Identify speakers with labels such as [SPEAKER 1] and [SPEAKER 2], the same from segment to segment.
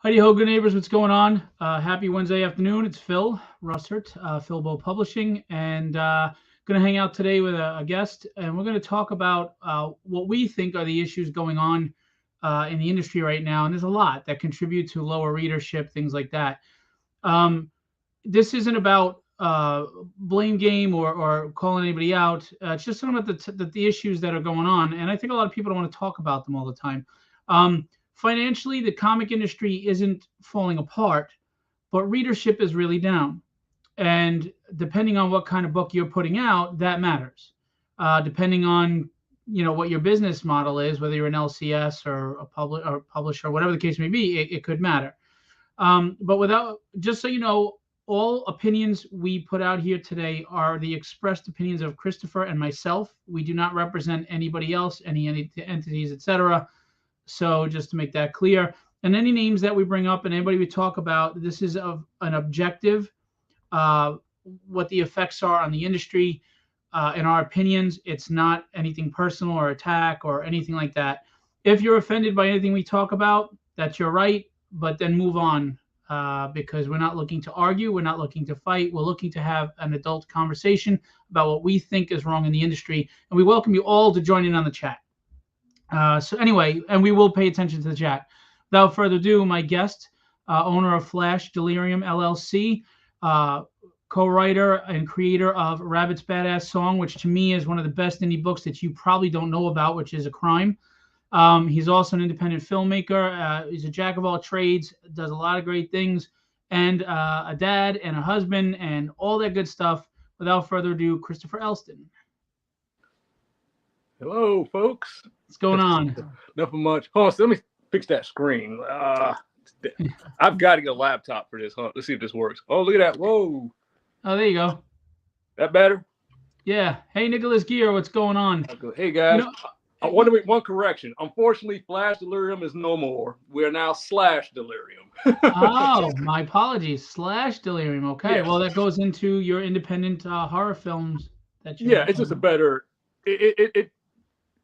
[SPEAKER 1] Heidi ho, good neighbors. What's going on? Happy Wednesday afternoon. It's Phil Russert, Philbo Publishing, and going to hang out today with a guest, and we're going to talk about what we think are the issues going on in the industry right now. And there's a lot that contribute to lower readership, things like that. Um, this isn't about blame game or calling anybody out. It's just talking about the issues that are going on, and I think a lot of people don't want to talk about them all the time. Financially, the comic industry isn't falling apart, but readership is really down. And depending on what kind of book you're putting out, that matters. Depending on what your business model is, whether you're an LCS or a publisher, whatever the case may be, it could matter. But without, just so you know, all opinions we put out here today are the expressed opinions of Christopher and myself. We do not represent anybody else, any entities, etc. So just to make that clear, and any names that we bring up and anybody we talk about, this is of an objective, what the effects are on the industry, in our opinions. It's not anything personal or attack or anything like that. If you're offended by anything we talk about, that's your right, but then move on, because we're not looking to argue. We're not looking to fight. We're looking to have an adult conversation about what we think is wrong in the industry. And we welcome you all to join in on the chat. So anyway, and we will pay attention to the chat. Without further ado, my guest, owner of Flash Delirium LLC, co-writer and creator of Rabbit's Badass Song, which to me is one of the best indie books that you probably don't know about, which is a crime. He's also an independent filmmaker. He's a jack of all trades, does a lot of great things, and a dad and a husband and all that good stuff. Without further ado, Christopher Elston.
[SPEAKER 2] Hello, folks.
[SPEAKER 1] What's going on?
[SPEAKER 2] Nothing much. Hold on, so let me fix that screen. I've got to get a laptop for this. Let's see if this works. Oh, look at that. Whoa.
[SPEAKER 1] Oh, there you go.
[SPEAKER 2] That better?
[SPEAKER 1] Yeah. Hey, Nicholas Gear, what's going on?
[SPEAKER 2] Hey, guys. I want to make one correction. Unfortunately, Flash Delirium is no more. We are now Slash Delirium.
[SPEAKER 1] Oh, my apologies. Slash Delirium. Okay. Yes. Well, that goes into your independent horror films.
[SPEAKER 2] It's just a better... It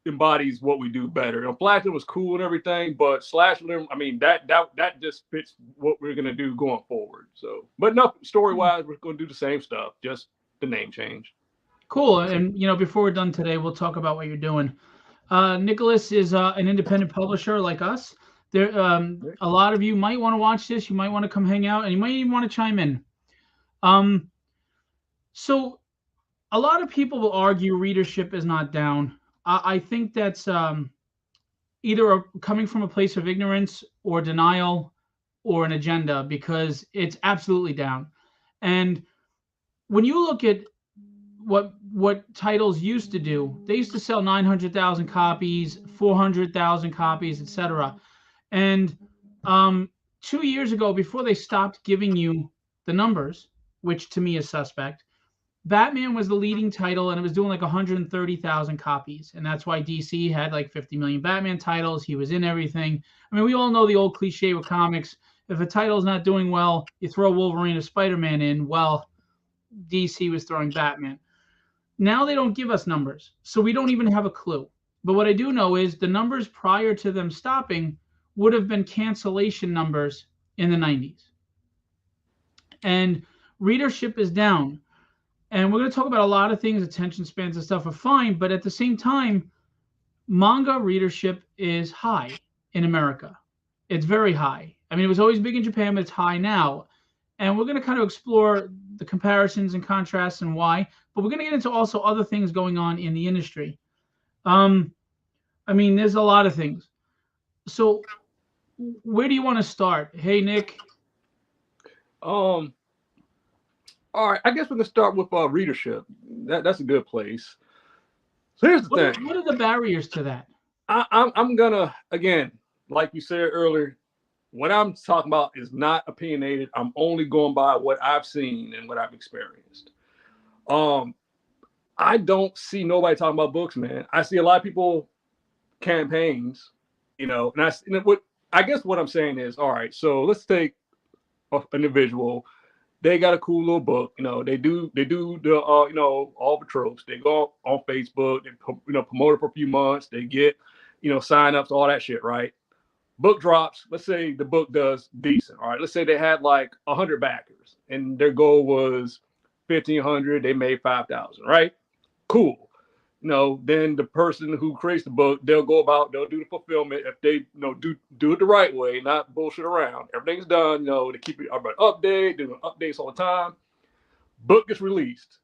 [SPEAKER 2] embodies what we do better. Flash was cool and everything, but Slash Delirium, I mean, that just fits what we're going to do going forward. So, but no, story-wise, we're going to do the same stuff, just the name change.
[SPEAKER 1] Cool. And, before we're done today, we'll talk about what you're doing. Nicholas is an independent publisher like us. There, a lot of you might want to watch this. You might want to come hang out, and you might even want to chime in. So a lot of people will argue readership is not down. I think that's either coming from a place of ignorance or denial or an agenda, because it's absolutely down. And when you look at what titles used to do, they used to sell 900,000 copies, 400,000 copies, etc. And 2 years ago, before they stopped giving you the numbers, which to me is suspect, Batman was the leading title, and it was doing like 130,000 copies. And that's why DC had like 50 million Batman titles. He was in everything. I mean, we all know the old cliche with comics. If a title's not doing well, you throw Wolverine or Spider-Man in. Well, DC was throwing Batman. Now they don't give us numbers, so we don't even have a clue. But what I do know is the numbers prior to them stopping would have been cancellation numbers in the 90s. And readership is down. And we're going to talk about a lot of things. Attention spans and stuff are fine, but at the same time, manga readership is high in America. It's very high. I mean, it was always big in Japan, but it's high now. And we're going to kind of explore the comparisons and contrasts and why, but we're going to get into also other things going on in the industry. I mean, there's a lot of things. So where do you want to start? Hey, Nick.
[SPEAKER 2] All right, I guess we're going to start with readership. That's a good place. So here's the thing.
[SPEAKER 1] What are the barriers to that?
[SPEAKER 2] I'm going to, again, like you said earlier, what I'm talking about is not opinionated. I'm only going by what I've seen and what I've experienced. I don't see nobody talking about books, man. I see a lot of people campaigns, and I guess what I'm saying is, all right, so let's take an individual. They got a cool little book, they do the all the tropes. They go on Facebook, they promote it for a few months, they get sign-ups, all that shit, right? book drops. Let's say the book does decent. All right. Let's say they had like 100 backers and their goal was 1,500. They made 5,000. Right. Cool. Then the person who creates the book, they'll do the fulfillment. If they, do it the right way, not bullshit around. Everything's done, they keep it update, doing updates all the time. Book gets released.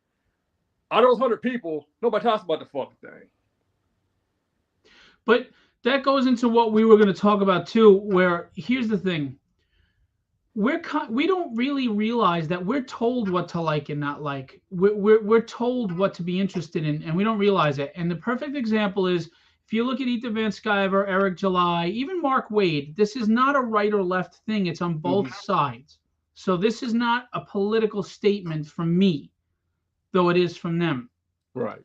[SPEAKER 2] Out of those 100 people, nobody talks about the fucking thing.
[SPEAKER 1] But that goes into what we were going to talk about too, where here's the thing. We don't really realize that we're told what to like and not like. We're told what to be interested in, and we don't realize it. And the perfect example is if you look at Ethan Van Sciver, Eric July, even Mark Waid. This is not a right or left thing. It's on both sides. So this is not a political statement from me, though it is from them.
[SPEAKER 2] Right.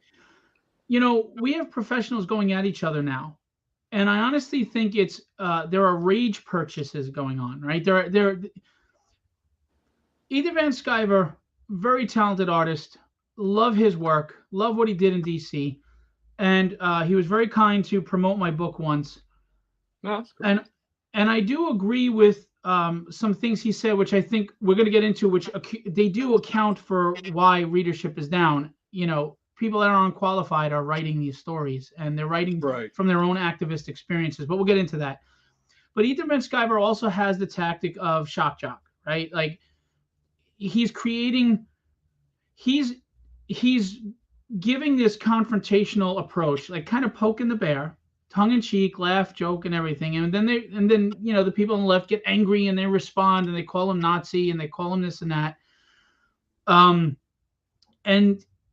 [SPEAKER 1] We have professionals going at each other now. And I honestly think it's there are rage purchases going on, right? There Ethan Van Sciver, very talented artist, love his work, love what he did in DC, and he was very kind to promote my book once.
[SPEAKER 2] No, that's cool.
[SPEAKER 1] And I do agree with some things he said, which I think we're going to get into, which they do account for why readership is down. People that are unqualified are writing these stories, and they're writing from their own activist experiences. But we'll get into that. But Ethan Van Sciver also has the tactic of shock jock, right? Like he's giving this confrontational approach, like kind of poking the bear, tongue in cheek, laugh, joke, and everything. And then the people on the left get angry and they respond and they call him Nazi and they call him this and that.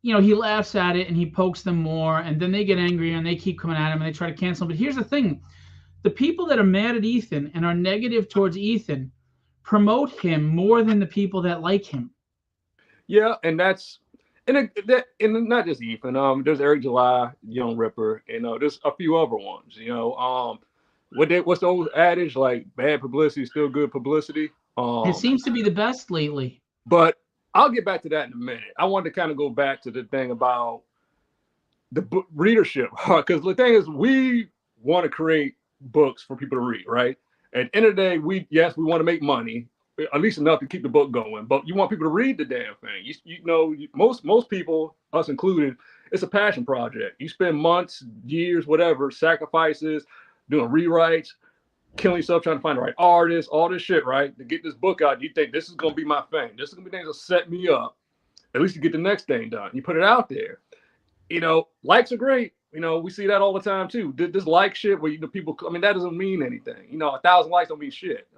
[SPEAKER 1] He laughs at it and he pokes them more, and then they get angry and they keep coming at him and they try to cancel him. But here's the thing. The people that are mad at Ethan and are negative towards Ethan promote him more than the people that like him. Yeah,
[SPEAKER 2] and that's and not just Ethan. There's Eric July, Young Ripper, and there's a few other ones. What's the old adage, like bad publicity is still good publicity?
[SPEAKER 1] It seems to be the best lately.
[SPEAKER 2] But I'll get back to that in a minute. I wanted to kind of go back to the thing about the book readership, because the thing is, we want to create books for people to read, right? At the end of the day, we want to make money, at least enough to keep the book going, but you want people to read the damn thing. Most people, us included, it's a passion project. You spend months, years, whatever, sacrifices, doing rewrites, killing yourself trying to find the right artist, all this shit, right? To get this book out, you think this is going to be my thing. This is going to be things that set me up, at least to get the next thing done. You put it out there. Likes are great. We see that all the time too. This like shit where people, that doesn't mean anything. 1,000 likes don't mean shit.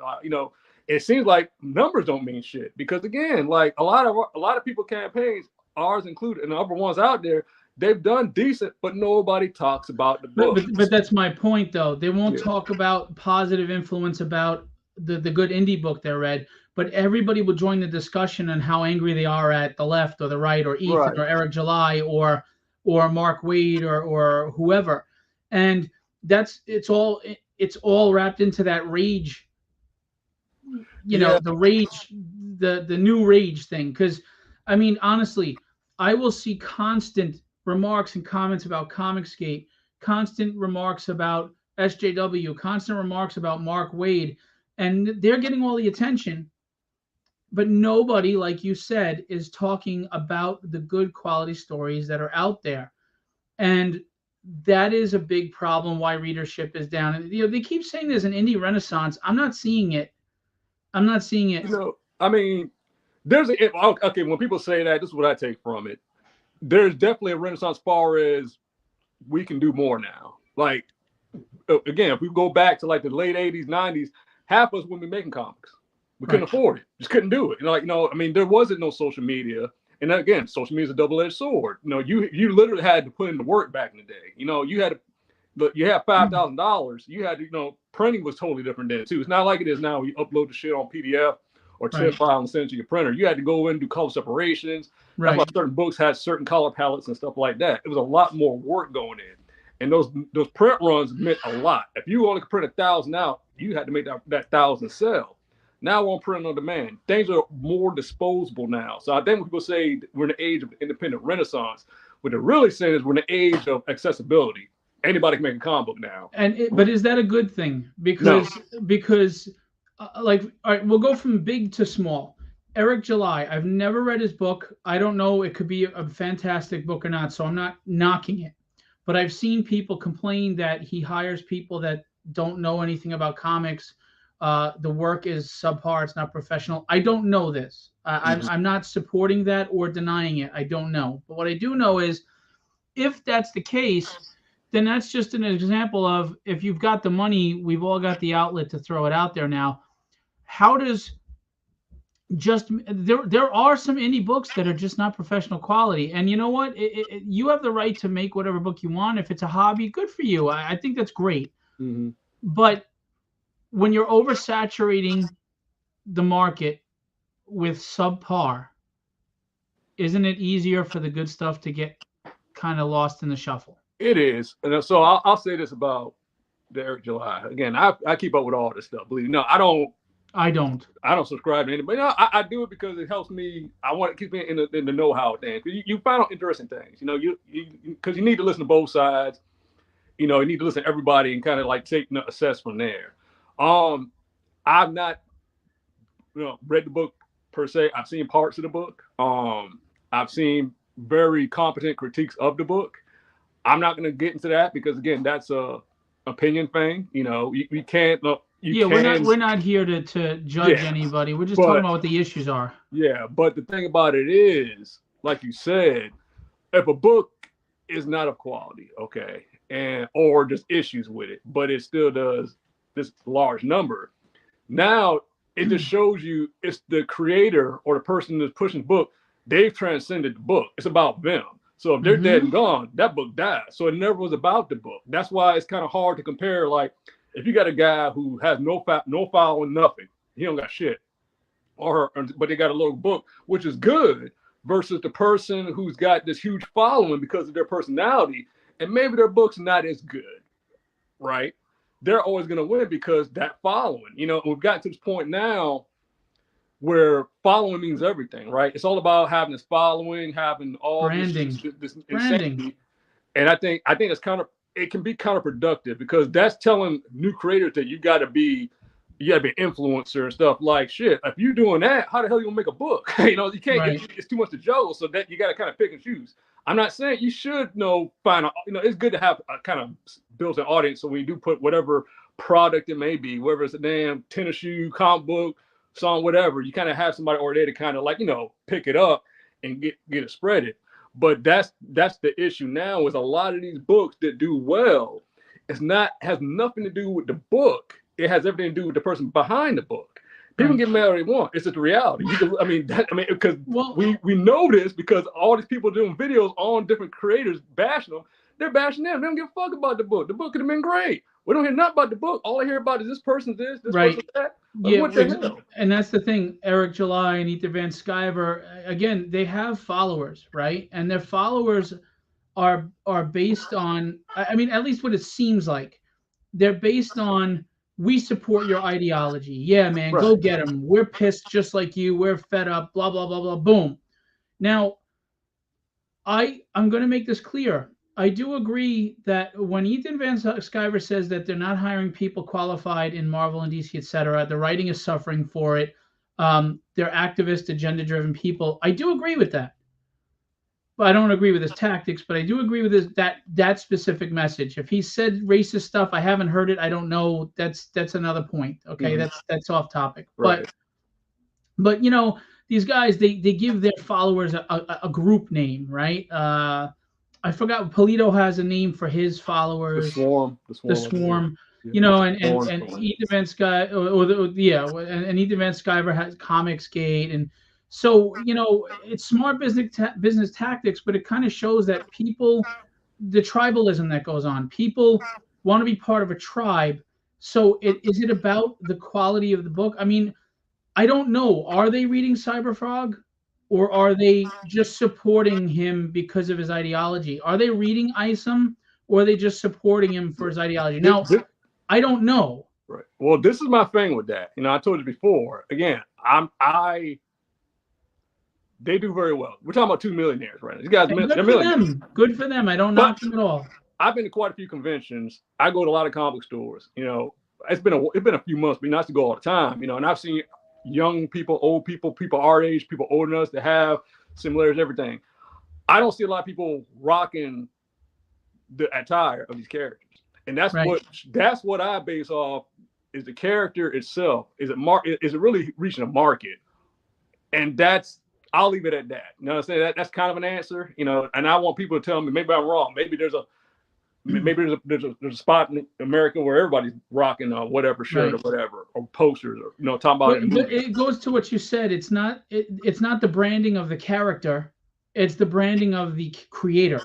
[SPEAKER 2] It seems like numbers don't mean shit because again, like a lot of people campaigns, ours included, and the other ones out there, they've done decent, but nobody talks about the book.
[SPEAKER 1] But that's my point, though. They won't talk about positive influence about the good indie book they read, but everybody will join the discussion on how angry they are at the left or the right or Ethan or Eric July or Mark Waid or whoever, and it's all wrapped into that rage. The rage, the new rage thing. Because honestly, I will see constant remarks and comments about Comicsgate, constant remarks about SJW, constant remarks about Mark Waid, and they're getting all the attention, but nobody, like you said, is talking about the good quality stories that are out there. And that is a big problem why readership is down. And, they keep saying there's an indie renaissance. I'm not seeing it.
[SPEAKER 2] Okay, when people say that, this is what I take from it. There's definitely a renaissance as far as we can do more now. Like, again, if we go back to like the late 80s, 90s, half of us wouldn't be making comics. We couldn't afford it. Just couldn't do it. There wasn't no social media. And again, social media is a double-edged sword. You literally had to put in the work back in the day. You had $5,000. You had to, printing was totally different then too. It's not like it is now. You upload the shit on PDF or TIFF file and send it to your printer. You had to go in and do color separations. That's why certain books had certain color palettes and stuff like that. It was a lot more work going in. And those print runs meant a lot. If you only could print 1,000 out, you had to make that 1,000 sell. Now we're on print on demand. Things are more disposable now. So I think when people say we're in the age of independent renaissance, what they're really saying is we're in the age of accessibility. anybody can make a comic book now.
[SPEAKER 1] But is that a good thing?
[SPEAKER 2] No.
[SPEAKER 1] Because like, all right, we'll go from big to small. Eric July, I've never read his book. I don't know. It could be a fantastic book or not, so I'm not knocking it. But I've seen people complain that he hires people that don't know anything about comics. The work is subpar. It's not professional. I don't know this. I'm not supporting that or denying it. I don't know. But what I do know is, if that's the case, then that's just an example of, if you've got the money, we've all got the outlet to throw it out there now. How does just there are some indie books that are just not professional quality, and you know what? You have the right to make whatever book you want. If it's a hobby, good for you. I think that's great.
[SPEAKER 2] Mm-hmm.
[SPEAKER 1] But when you're oversaturating the market with subpar, isn't it easier for the good stuff to get kind of lost in the shuffle?
[SPEAKER 2] It is. And so I'll say this about the Eric July. Again, I keep up with all this stuff. Believe me. No, I don't subscribe to anybody. No, I do it because it helps me. I want to keep me in the know-how thing. You find out interesting things. You know, because you need to listen to both sides. You know, you need to listen to everybody and kind of like assess from there. I've not, read the book per se. I've seen parts of the book. I've seen very competent critiques of the book. I'm not going to get into that because, again, that's a opinion thing. You know, we can't.
[SPEAKER 1] We're not here to judge anybody. We're just talking about what the issues are.
[SPEAKER 2] Yeah, but the thing about it is, like you said, if a book is not of quality, okay, or just issues with it, but it still does this large number, now it just shows you it's the creator or the person that's pushing the book. They've transcended the book. It's about them. So if they're dead and gone, that book dies. So it never was about the book. That's why it's kind of hard to compare. Like, if you got a guy who has no following, nothing, he don't got shit, but they got a little book, which is good, versus the person who's got this huge following because of their personality, and maybe their book's not as good, right? They're always going to win because that following. You know, we've gotten to this point now where following means everything, right? It's all about having this following, having all
[SPEAKER 1] branding.
[SPEAKER 2] this insanity. And I think it's it can be counterproductive because that's telling new creators that you gotta be an influencer and stuff. Like, shit, if you're doing that, how the hell are you gonna make a book? You know, you can't it's too much to juggle, so that you gotta kind of pick and choose. I'm not saying you should it's good to have a kind of built an audience. So when you do put whatever product it may be, whether it's a damn tennis shoe, comic book, song, whatever, you kind of have somebody over there to kind of like, pick it up and get it spread. But that's the issue now is a lot of these books that do well, has nothing to do with the book. It has everything to do with the person behind the book. People get mad all they want. It's just the reality. Because we know this because all these people doing videos on different creators bashing them. They're bashing them. They don't give a fuck about the book. The book could have been great. We don't hear nothing about the book. All I hear about is this person this person that. What the hell?
[SPEAKER 1] And that's the thing. Eric July and Ethan Van Sciver, again, they have followers, right? And their followers are based on, at least what it seems like. They're based on, we support your ideology. Yeah, man, go get them. We're pissed just like you. We're fed up, blah, blah, blah, blah, boom. Now, I'm going to make this clear. I do agree that when Ethan Van Sciver says that they're not hiring people qualified in Marvel and DC, etc., the writing is suffering for it. They're activist, agenda-driven people. I do agree with that. But I don't agree with his tactics, but I do agree with that specific message. If he said racist stuff, I haven't heard it. I don't know. That's another point. Okay, that's off topic.
[SPEAKER 2] Right.
[SPEAKER 1] But these guys, they give their followers a group name, right? I forgot. Polito has a name for his followers.
[SPEAKER 2] The Swarm.
[SPEAKER 1] Yeah. And Ethan Van Sciver, and Ethan Van Sciver has Comicsgate, and so it's smart business tactics, but it kind of shows that the tribalism that goes on. People want to be part of a tribe. So is it about the quality of the book? I don't know. Are they reading Cyberfrog? Or are they just supporting him because of his ideology? Are they reading Isom, or are they just supporting him for his ideology? Now, I don't know.
[SPEAKER 2] Right. Well, this is my thing with that. I told you before. Again, they do very well. We're talking about 2 millionaires right now. These guys,
[SPEAKER 1] Good for them. I don't knock them at all.
[SPEAKER 2] I've been to quite a few conventions. I go to a lot of comic stores. You know, it's been a few months, but nice to go all the time. You know, and I've seen young people, old people, people our age, people older than us that have similarities, everything. I don't see a lot of people rocking the attire of these characters, and that's what I base off is the character itself. Is it really reaching a market? And I'll leave it at that. You know what I'm saying? That's kind of an answer, you know, and I want people to tell me maybe I'm wrong. Maybe there's a spot in America where everybody's rocking whatever shirt or whatever, or posters, or, you know, talking about it in movies.
[SPEAKER 1] It goes to what you said. It's not the branding of the character. It's the branding of the creator.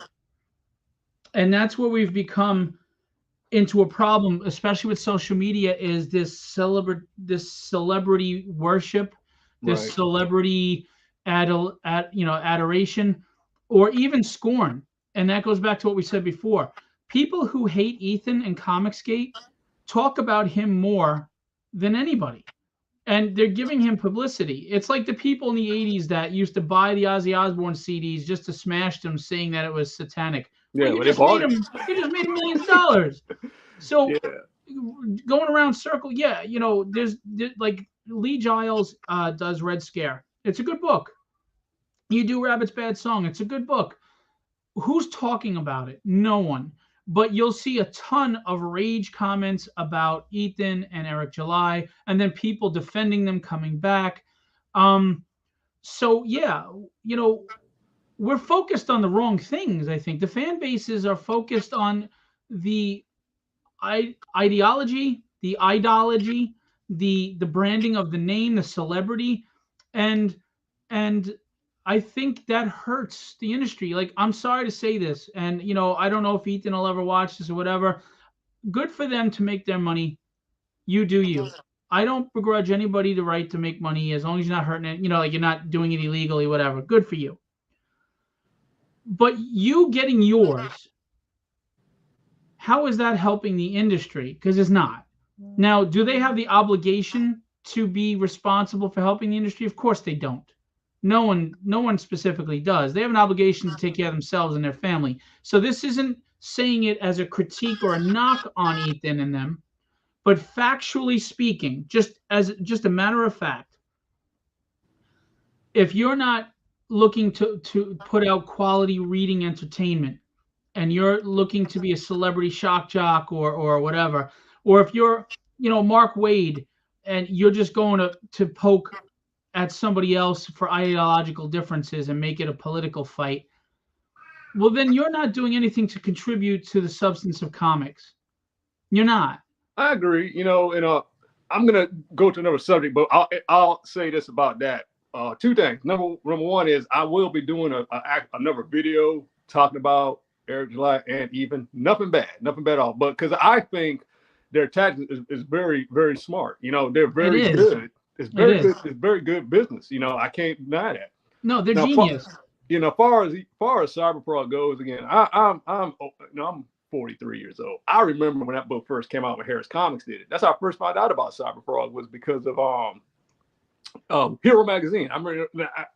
[SPEAKER 1] And that's where we've become into a problem, especially with social media, is this celebrity worship, this celebrity adoration, or even scorn. And that goes back to what we said before. People who hate Ethan and Comicsgate talk about him more than anybody. And they're giving him publicity. It's like the people in the 80s that used to buy the Ozzy Osbourne CDs just to smash them, saying that it was satanic.
[SPEAKER 2] Yeah,
[SPEAKER 1] well, you just made $1 million. So going around circle, you know, there's like Lee Giles does Red Scare. It's a good book. You do Rabbit's Bad Song. It's a good book. Who's talking about it? No one. But you'll see a ton of rage comments about Ethan and Eric July, and then people defending them coming back. So yeah, you know, we're focused on the wrong things. I think the fan bases are focused on the ideology, the ideology, the branding of the name, the celebrity, and I think that hurts the industry. Like, I'm sorry to say this, and you know, I don't know if Ethan will ever watch this or whatever. Good for them to make their money. You do you. I don't begrudge anybody the right to make money as long as you're not hurting it. You know, like you're not doing it illegally, whatever. Good for you. But you getting yours, how is that helping the industry? Because it's not. Now, do they have the obligation to be responsible for helping the industry? Of course they don't. No one specifically does. They have an obligation to take care of themselves and their family. So this isn't saying it as a critique or a knock on Ethan and them, but factually speaking, just a matter of fact, if you're not looking to put out quality reading entertainment, and you're looking to be a celebrity shock jock or whatever, or if you're, you know, Mark Wade, and you're just going to poke at somebody else for ideological differences and make it a political fight, well, then you're not doing anything to contribute to the substance of comics. You're not.
[SPEAKER 2] I agree. You know, and I'm gonna go to another subject, but I'll say this about that. Two things. Number one is I will be doing another video talking about Eric July and Ethan. Nothing bad at all. But because I think their tactics is very, very smart. You know, they're very good. It's very good. It's very good business. You know, I can't deny that.
[SPEAKER 1] No, they're genius.
[SPEAKER 2] You know, far as Cyberpunk goes, again, I'm 43 years old. I remember when that book first came out when Harris Comics did it. That's how I first found out about Cyberfrog, was because of Hero Magazine.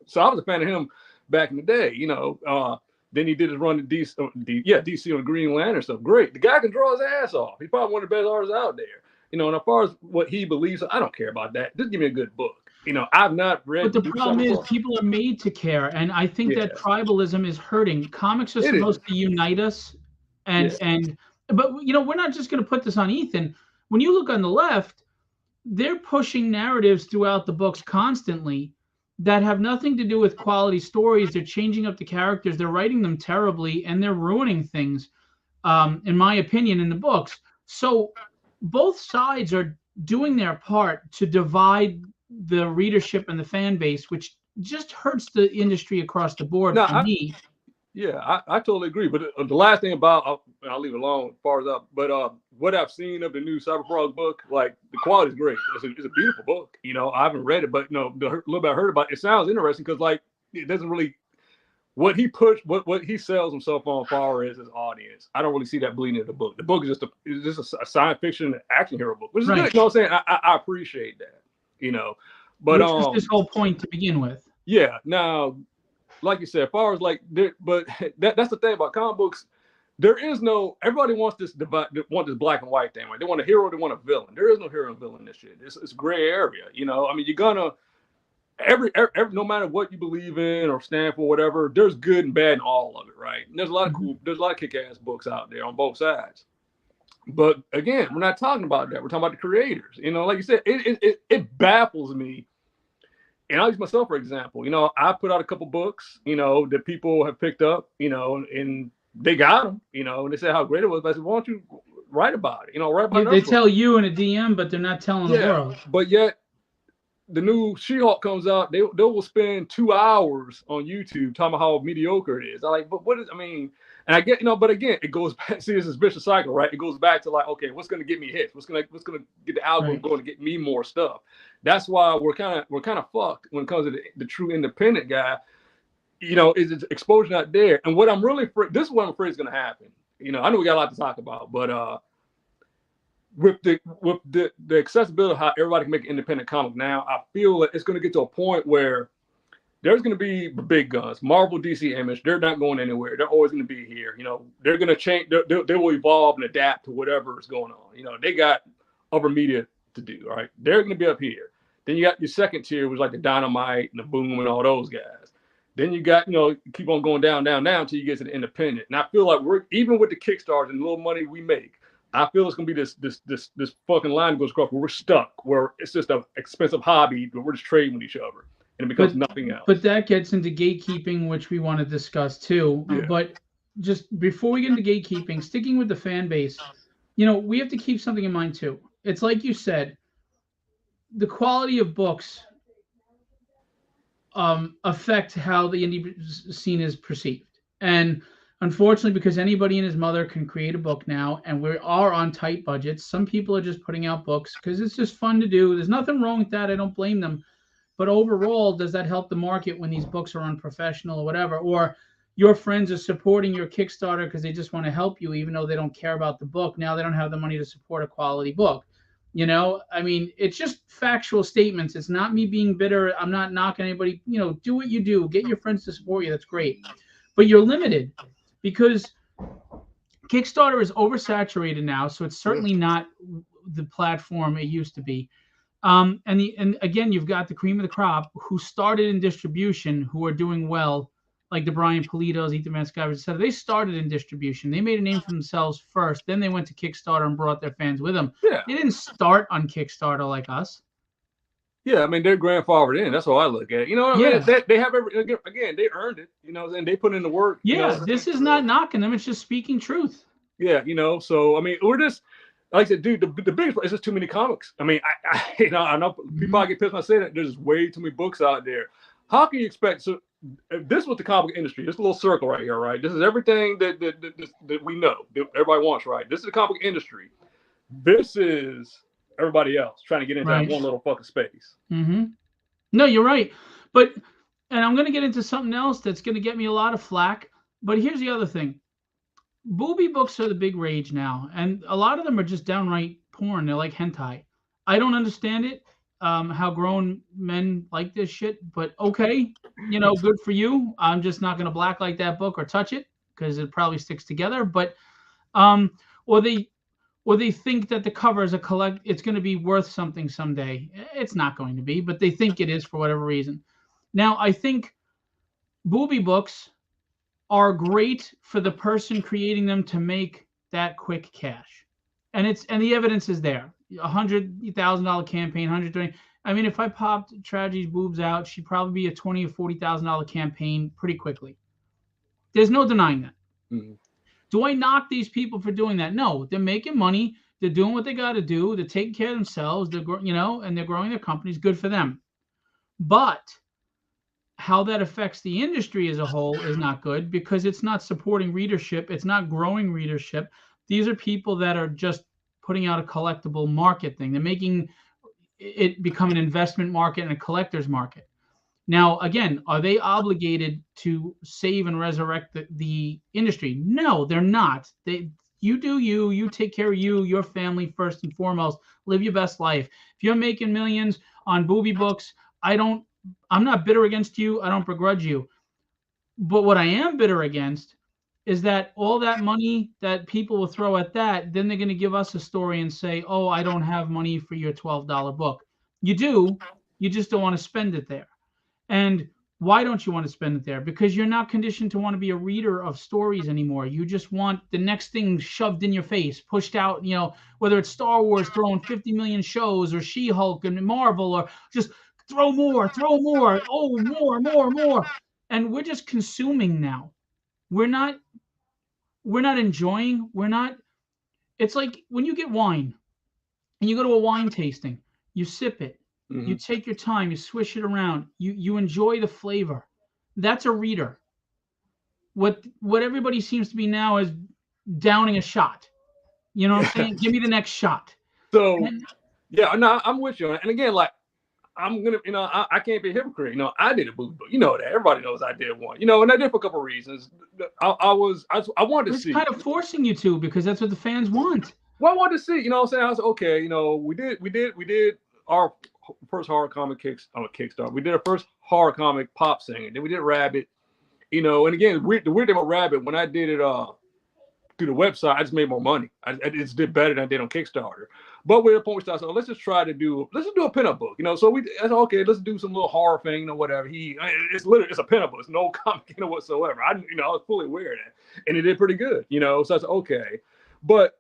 [SPEAKER 2] So I was a fan of him back in the day. You know, then he did his run to DC on the Green Lantern stuff. Great. The guy can draw his ass off. He's probably one of the best artists out there. You know, and as far as what he believes, I don't care about that. Just give me a good book. You know, I've not read.
[SPEAKER 1] But the problem is, people are made to care, and I think that tribalism is hurting. Comics are supposed to unite us, but you know, we're not just going to put this on Ethan. When you look on the left, they're pushing narratives throughout the books constantly that have nothing to do with quality stories. They're changing up the characters. They're writing them terribly, and they're ruining things, in my opinion, in the books. So both sides are doing their part to divide the readership and the fan base, which just hurts the industry across the board for me.
[SPEAKER 2] Yeah, I totally agree. But the last thing about, I'll leave it alone as far as but what I've seen of the new Cyberfrog book, like the quality is great. It's a beautiful book. You know, I haven't read it, but you know, the little bit I heard about it, it sounds interesting because like it doesn't really what he sells himself on far as his audience. I don't really see that bleeding in the book. The book is just a science fiction action hero book, which is good. You know what I'm saying? I appreciate that. You know, but
[SPEAKER 1] which was this whole point to begin with.
[SPEAKER 2] Yeah. Now, like you said, as far as like, but that's the thing about comic books. there is no, everybody wants this black and white thing, right? They want a hero, they want a villain. There is no hero and villain in this shit. It's gray area, you know. I mean, you're gonna every no matter what you believe in or stand for, whatever. There's good and bad in all of it, right? And there's a lot of there's a lot of kick-ass books out there on both sides. But again, we're not talking about that. We're talking about the creators. You know, like you said, it baffles me. And I'll use myself for example. You know, I put out a couple books, you know, that people have picked up, you know, and they got them, you know, and they said how great it was. But I said, why don't you write about it? You know, write about it.
[SPEAKER 1] They tell you in a DM, but they're not telling the world.
[SPEAKER 2] But yet, the new She-Hulk comes out, they will spend 2 hours on YouTube talking about how mediocre it is. I like, but what is, I mean, and I get, you know, but again, it goes back, see, this is vicious cycle, right? It goes back to like, okay, what's going to get me hits? What's going to get the algorithm going to get me more stuff? That's why we're kind of fucked when it comes to the true independent guy. You know, is exposure not there? And what I'm really afraid, this is what I'm afraid is going to happen. You know, I know we got a lot to talk about, but with the accessibility of how everybody can make an independent comic now, I feel that it's going to get to a point where there's going to be big guns, Marvel, DC, Image. They're not going anywhere. They're always going to be here. You know, they're going to change. They will evolve and adapt to whatever is going on. You know, they got other media to do. Right? They're going to be up here. Then you got your second tier, which is like the Dynamite and the Boom and all those guys. Then you got, you know, keep on going down until you get to the independent. And I feel like we're, even with the Kickstarters and the little money we make, I feel it's gonna be this fucking line that goes across where we're stuck, where it's just an expensive hobby, but we're just trading with each other, and it becomes nothing else.
[SPEAKER 1] But that gets into gatekeeping, which we want to discuss too. Yeah. But just before we get into gatekeeping, sticking with the fan base, you know, we have to keep something in mind too. It's like you said, the quality of books affect how the indie scene is perceived. And unfortunately, because anybody and his mother can create a book now, and we are on tight budgets, some people are just putting out books because it's just fun to do. There's nothing wrong with that. I don't blame them. But overall, does that help the market when these books are unprofessional or whatever? Or your friends are supporting your Kickstarter because they just want to help you, even though they don't care about the book. Now they don't have the money to support a quality book. You know, I mean, it's just factual statements. It's not me being bitter. I'm not knocking anybody. You know, do what you do. Get your friends to support you. That's great. But you're limited because Kickstarter is oversaturated now. So it's certainly not the platform it used to be. And again, you've got the cream of the crop who started in distribution, who are doing well, like the Brian Politos, Ethan Van Sciver, etc. They started in distribution. They made a name for themselves first. Then they went to Kickstarter and brought their fans with them. Yeah. They didn't start on Kickstarter like us.
[SPEAKER 2] Yeah, I mean, they're grandfathered in. That's how I look at it. You know what I mean? They have again, they earned it, you know, and they put in the work.
[SPEAKER 1] Yeah,
[SPEAKER 2] you know?
[SPEAKER 1] This is not knocking them. It's just speaking truth.
[SPEAKER 2] Yeah, you know, so, I mean, we're just, like I said, dude, the biggest is just too many comics. I mean, I know people get pissed when I say that. There's way too many books out there. How can you expect, so this was the comic industry. This little circle right here, right? This is everything that we know, that everybody wants, right? This is the comic industry. This is everybody else trying to get into that one little fucking space.
[SPEAKER 1] Mm-hmm. No, you're right. But, and I'm going to get into something else that's going to get me a lot of flack. But here's the other thing. Booby books are the big rage now. And a lot of them are just downright porn. They're like hentai. I don't understand it, how grown men like this shit. But okay, you know, good for you. I'm just not going to blacklight that book or touch it because it probably sticks together. But, or they think that the cover is it's going to be worth something someday. It's not going to be, but they think it is for whatever reason. Now, I think booby books are great for the person creating them to make that quick cash. And the evidence is there. $100,000 campaign, $120,000. I mean, if I popped Tragedy's boobs out, she'd probably be a $20,000 or $40,000 campaign pretty quickly. There's no denying that. Mm-hmm. Do I knock these people for doing that? No, they're making money. They're doing what they got to do. They're taking care of themselves. They're, you know, and they're growing their companies. Good for them. But how that affects the industry as a whole is not good because it's not supporting readership. It's not growing readership. These are people that are just putting out a collectible market thing. They're making it become an investment market and a collector's market. Now, again, are they obligated to save and resurrect the industry? No, they're not. You do you take care of your family first and foremost. Live your best life. If you're making millions on booby books, I'm not bitter against you. I don't begrudge you. But what I am bitter against is that all that money that people will throw at that, then they're going to give us a story and say, oh, I don't have money for your $12 book. You do, you just don't want to spend it there. And why don't you want to spend it there? Because you're not conditioned to want to be a reader of stories anymore. You just want the next thing shoved in your face, pushed out, whether it's Star Wars throwing 50 million shows, or She-Hulk and Marvel, or just throw more, oh, more. And we're just consuming now. We're not enjoying. It's like when you get wine and you go to a wine tasting, you sip it. You take your time, you swish it around, you enjoy the flavor. That's a reader. What everybody seems to be now is downing a shot. You know what I'm saying? Give me the next shot.
[SPEAKER 2] So, yeah, no, I'm with you. And again, like, I'm gonna, I can't be a hypocrite. I did a movie book. You know that. Everybody knows I did one. And I did for a couple of reasars. I wanted to see.
[SPEAKER 1] It's kind of forcing you to, because that's what the fans want.
[SPEAKER 2] Well, I wanted to see. What I'm saying? I was okay. We did our first horror comic Kickstarter. We did our first horror comic, Pop Singing. Then we did Rabbit. And again, the weird thing about Rabbit, when I did it through the website, I just made more money. I just did better than I did on Kickstarter. But we're at a point we started saying, let's just do a pinup book. So I said, okay, let's do some little horror thing, whatever. It's a pinup book. It's no comic, whatsoever. I was fully aware of that, and it did pretty good. So I said, okay, but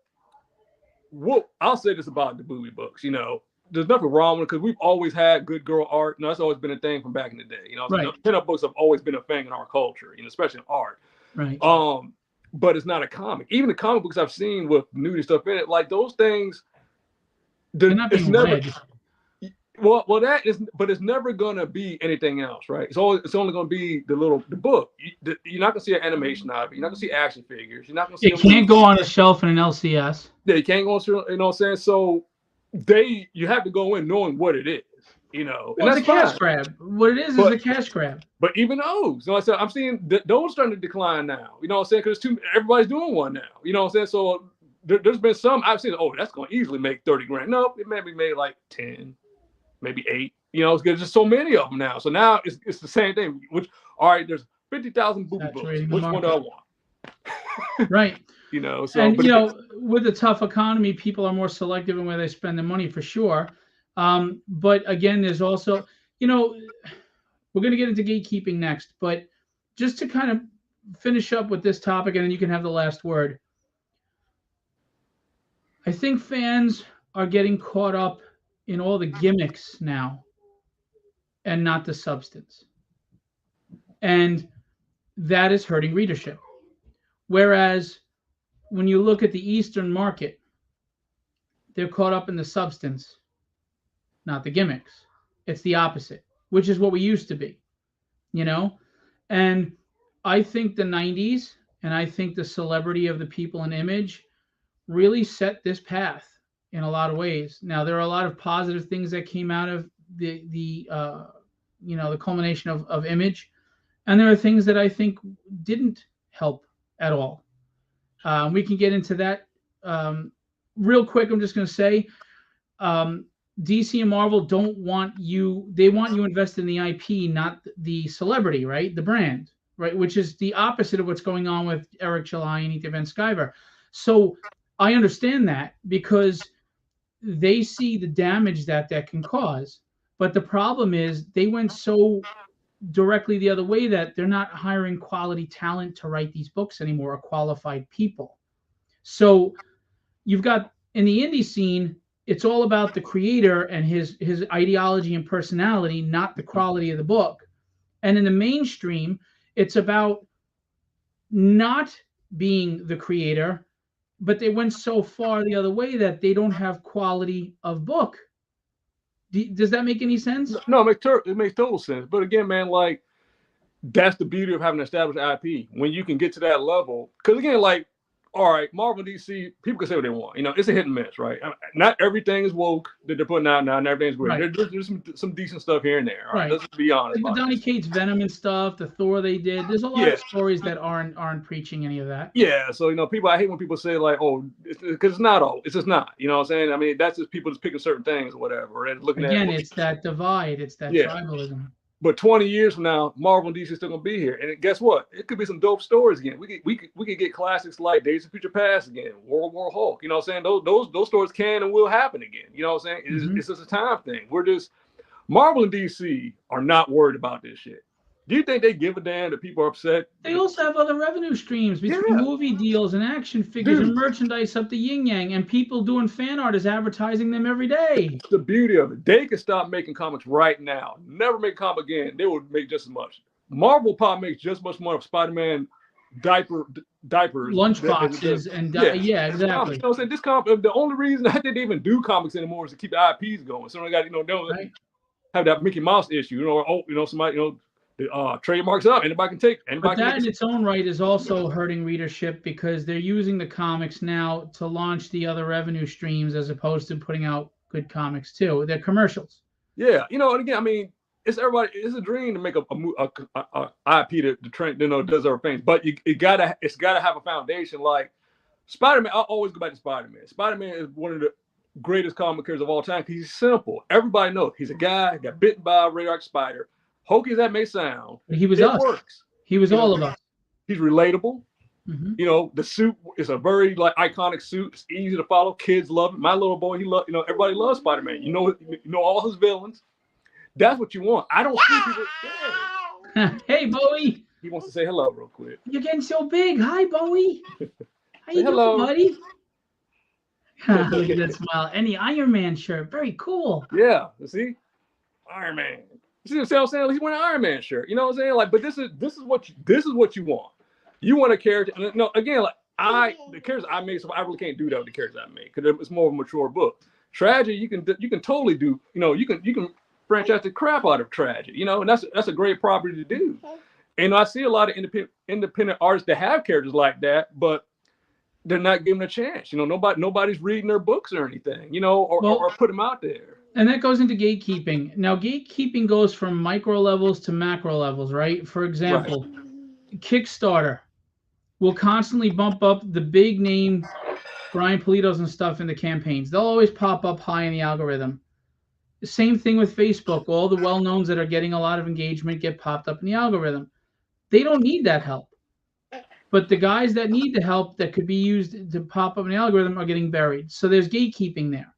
[SPEAKER 2] I'll say this about the movie books. There's nothing wrong with it, because we've always had good girl art. That's always been a thing from back in the day.
[SPEAKER 1] Right.
[SPEAKER 2] Pinup books have always been a thing in our culture, especially in art.
[SPEAKER 1] Right.
[SPEAKER 2] But it's not a comic. Even the comic books I've seen with nudie stuff in it, like those things,
[SPEAKER 1] they're not being read.
[SPEAKER 2] Well, that is, but it's never gonna be anything else, right? It's only gonna be the book. You're not gonna see an animation out of it. You're not gonna see action figures. You're not gonna see.
[SPEAKER 1] It can't go on a shelf in an LCS.
[SPEAKER 2] Yeah, you can't go on. You know what I'm saying? So you have to go in knowing what it is.
[SPEAKER 1] Well, and that's a cash grab. What it is a cash grab.
[SPEAKER 2] But even those, I said, I'm seeing those starting to decline now. You know what I'm saying? Because everybody's doing one now. You know what I'm saying? So there's been some I've seen. Oh, that's going to easily make 30 grand. No, it maybe made like 10, maybe 8. Because there's just so many of them now. So now it's the same thing. All right, there's 50,000 booby books. Which one do I want?
[SPEAKER 1] Right.
[SPEAKER 2] So
[SPEAKER 1] and with a tough economy, people are more selective in where they spend their money, for sure. But again, there's also, we're going to get into gatekeeping next, but just to kind of finish up with this topic, and then you can have the last word. I think fans are getting caught up in all the gimmicks now and not the substance. And that is hurting readership. Whereas when you look at the Eastern market, they're caught up in the substance, not the gimmicks. It's the opposite, which is what we used to be, And I think the 90s, and I think the celebrity of the people in image really set this path in a lot of ways. Now, there are a lot of positive things that came out of the culmination of image, and there are things that I think didn't help at all. We can get into that real quick. I'm just going to say, DC and Marvel don't want you. They want you invested in the IP, not the celebrity, right? The brand, right? Which is the opposite of what's going on with Eric July and Ethan Van Sciver. So I understand that, because they see the damage that can cause. But the problem is they went so directly the other way that they're not hiring quality talent to write these books anymore, or qualified people. So you've got, in the indie scene, it's all about the creator and his ideology and personality, not the quality of the book. And in the mainstream, it's about not being the creator, but they went so far the other way that they don't have quality of book. Does that make any sense?
[SPEAKER 2] No, it makes total sense. But again, man, like, that's the beauty of having an established IP. When you can get to that level, because again, like, all right, Marvel and DC, people can say what they want. It's a hit and miss, right? Not everything is woke that they're putting out now, and everything's great. Right. There's some decent stuff here and there. All right, let's be honest.
[SPEAKER 1] Like the Donny Cates Venom and stuff, the Thor they did. There's a lot of stories that aren't preaching any of that.
[SPEAKER 2] Yeah, so I hate when people say like, oh, because it's not all. It's just not. You know what I'm saying? I mean, that's just people just picking certain things or whatever, and looking
[SPEAKER 1] again, it's that divide. It's that tribalism.
[SPEAKER 2] But 20 years from now, Marvel and DC is still gonna be here. And guess what? It could be some dope stories again. We could get classics like Days of Future Past again, World War Hulk. You know what I'm saying? Those stories can and will happen again. You know what I'm saying? It's just a time thing. Marvel and DC are not worried about this shit. Do you think they give a damn that people are upset?
[SPEAKER 1] They also have other revenue streams between movie deals and action figures and merchandise up the yin yang, and people doing fan art is advertising them every day.
[SPEAKER 2] That's the beauty of it. They can stop making comics right now. Never make a comic again. They would make just as much. Marvel probably makes just as much money of Spider-Man diapers,
[SPEAKER 1] lunchboxes, and exactly.
[SPEAKER 2] You know what I'm saying? The only reason I think they even do comics anymore is to keep the IPs going. So they got, don't have that Mickey Mouse issue, somebody, the trademarks up. Anybody can take.
[SPEAKER 1] But that in its own right is also hurting readership because they're using the comics now to launch the other revenue streams as opposed to putting out good comics too. They're commercials.
[SPEAKER 2] Yeah, and again, I mean, it's a dream to make a IP that trend, does other things. But it's gotta have a foundation. Like Spider-Man, I always go back to Spider-Man. Spider-Man is one of the greatest comic characters of all time because he's simple. Everybody knows he's a guy got bitten by a radioactive spider. Hokey as that may sound,
[SPEAKER 1] but he was us.
[SPEAKER 2] Works.
[SPEAKER 1] He was all of us.
[SPEAKER 2] He's relatable. The suit is a very iconic suit. It's easy to follow. Kids love it. My little boy, everybody loves Spider-Man. You know all his villains. That's what you want. I don't see people.
[SPEAKER 1] Hey, Bowie.
[SPEAKER 2] He wants to say hello real quick.
[SPEAKER 1] You're getting so big. Hi, Bowie. How you
[SPEAKER 2] hello.
[SPEAKER 1] doing, buddy? Look at that smile. And the Iron Man shirt. Very cool.
[SPEAKER 2] Yeah. See? Iron Man. You see what I'm saying? He's wearing an Iron Man shirt. You know what I'm saying? But this is what you want. You want a character. No, again, the characters I made, so I really can't do that with the characters I made because it's more of a mature book. Tragedy, you can totally do. You can franchise the crap out of tragedy. And that's a great property to do. And I see a lot of independent artists that have characters like that, but they're not given a chance. Nobody's reading their books or anything. Or put them out there.
[SPEAKER 1] And that goes into gatekeeping. Now, gatekeeping goes from micro levels to macro levels, right? For example, Kickstarter will constantly bump up the big name Brian Politos and stuff in the campaigns. They'll always pop up high in the algorithm. The same thing with Facebook. All the well-knowns that are getting a lot of engagement get popped up in the algorithm. They don't need that help. But the guys that need the help that could be used to pop up in the algorithm are getting buried. So there's gatekeeping there.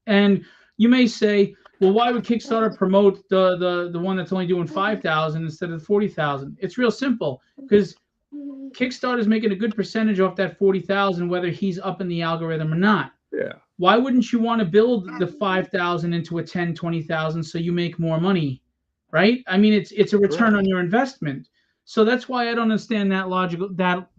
[SPEAKER 1] And you may say, well, why would Kickstarter promote the one that's only doing 5,000 instead of 40,000? It's real simple because Kickstarter is making a good percentage off that 40,000, whether he's up in the algorithm or not.
[SPEAKER 2] Yeah.
[SPEAKER 1] Why wouldn't you want to build the 5,000 into a 10, 20,000 so you make more money, right? I mean, it's a return on your investment. So that's why I don't understand that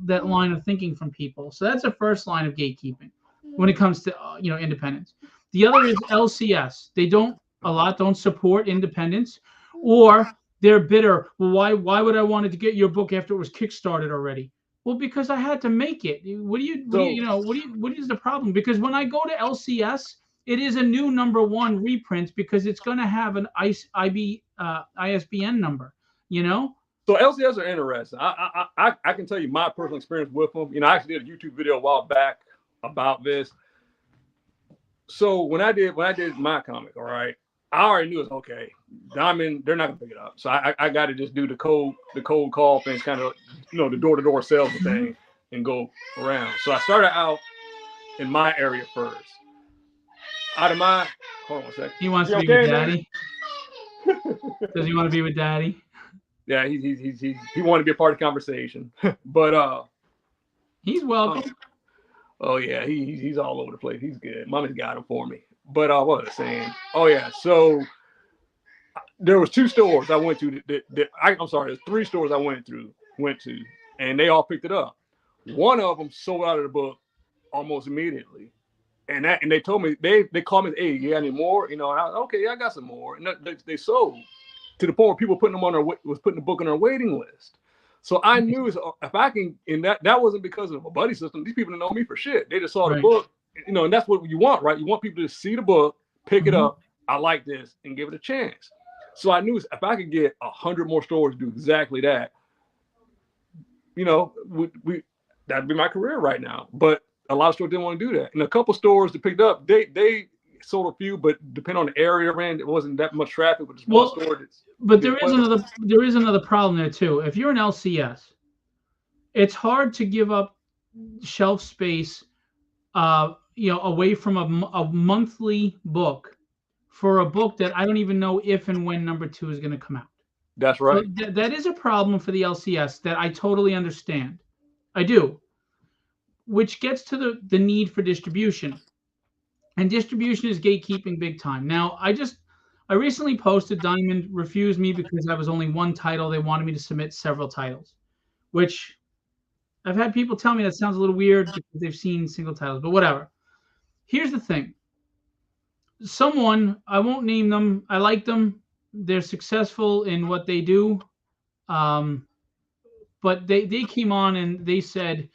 [SPEAKER 1] that line of thinking from people. So that's the first line of gatekeeping when it comes to independence. The other is LCS. A lot don't support independence, or they're bitter. Well, why would I want to get your book after it was kickstarted already? Well, because I had to make it. What is the problem? Because when I go to LCS, it is a new #1 reprint because it's going to have an ISBN number.
[SPEAKER 2] So LCS are interesting. I can tell you my personal experience with them. I actually did a YouTube video a while back about this. So when I did my comic, all right, I already knew it's okay. Diamond, they're not gonna pick it up. So I got to just do the cold call things, kind of the door-to-door sales thing, and go around. So I started out in my area first. Hold on a second.
[SPEAKER 1] He wants to be with Daddy. Does he want to be with Daddy?
[SPEAKER 2] Yeah, he wanted to be a part of the conversation, but
[SPEAKER 1] he's welcome.
[SPEAKER 2] Oh yeah, he's all over the place. He's good. Mommy's got him for me. But what was I saying? Oh yeah, so there was 2 stores I went to. There's 3 stores I went to, and they all picked it up. One of them sold out of the book almost immediately, and they told me they called me, hey, you got any more? And I got some more, and they sold to the point where people putting the book on their waiting list. So I knew if I can, and that wasn't because of a buddy system. These people didn't know me for shit. They just saw the book, and that's what you want, right? You want people to see the book, pick it up. I like this, and give it a chance. So I knew if I could get 100 more stores to do exactly that, that'd be my career right now. But a lot of stores didn't want to do that, and a couple stores that picked up, they sold a few, but depending on the area around, it wasn't that much traffic. But just
[SPEAKER 1] Well,
[SPEAKER 2] one store.
[SPEAKER 1] but there is another problem there too. If you're an LCS, it's hard to give up shelf space, away from a monthly book for a book that I don't even know if and when number 2 is going to come out.
[SPEAKER 2] That's right.
[SPEAKER 1] So that is a problem for the LCS that I totally understand. I do. Which gets to the need for distribution. And distribution is gatekeeping big time. Now, I recently posted Diamond refused me because I was only one title. They wanted me to submit several titles, which I've had people tell me that sounds a little weird because they've seen single titles, but whatever. Here's the thing. Someone, I won't name them, I like them. They're successful in what they do. But they came on and they said,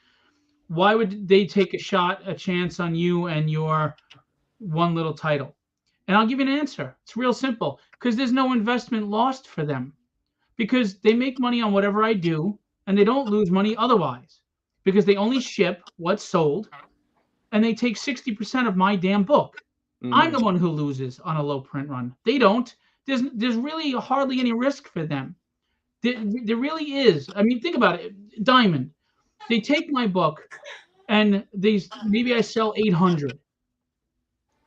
[SPEAKER 1] why would they take a chance on you and your one little title? And I'll give you an answer. It's real simple. Because there's no investment lost for them. Because they make money on whatever I do, and they don't lose money otherwise. Because they only ship what's sold, and they take 60% of my damn book. Mm-hmm. I'm the one who loses on a low print run. They don't. There's really hardly any risk for them. There really is. I mean, think about it. Diamond. They take my book, and maybe I sell 800.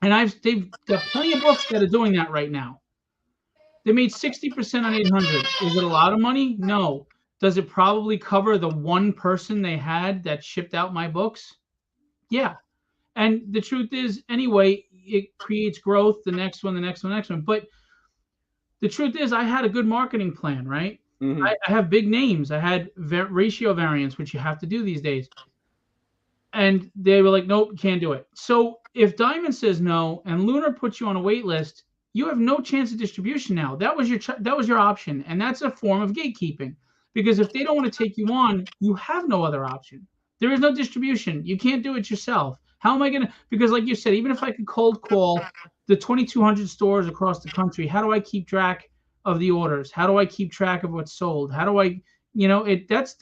[SPEAKER 1] And they've got plenty of books that are doing that right now. They made 60% on 800. Is it a lot of money? No. Does it probably cover the one person they had that shipped out my books? Yeah. And the truth is, anyway, it creates growth, the next one. But the truth is, I had a good marketing plan, right? Mm-hmm. I have big names. I had ratio variants, which you have to do these days. And they were like, nope, can't do it. So if Diamond says no and Lunar puts you on a wait list, you have no chance of distribution now. That was your option. And that's a form of gatekeeping. Because if they don't want to take you on, you have no other option. There is no distribution. You can't do it yourself. How am I going to? Because like you said, even if I could cold call the 2,200 stores across the country, how do I keep track of the orders? How do I keep track of what's sold? How do I, that's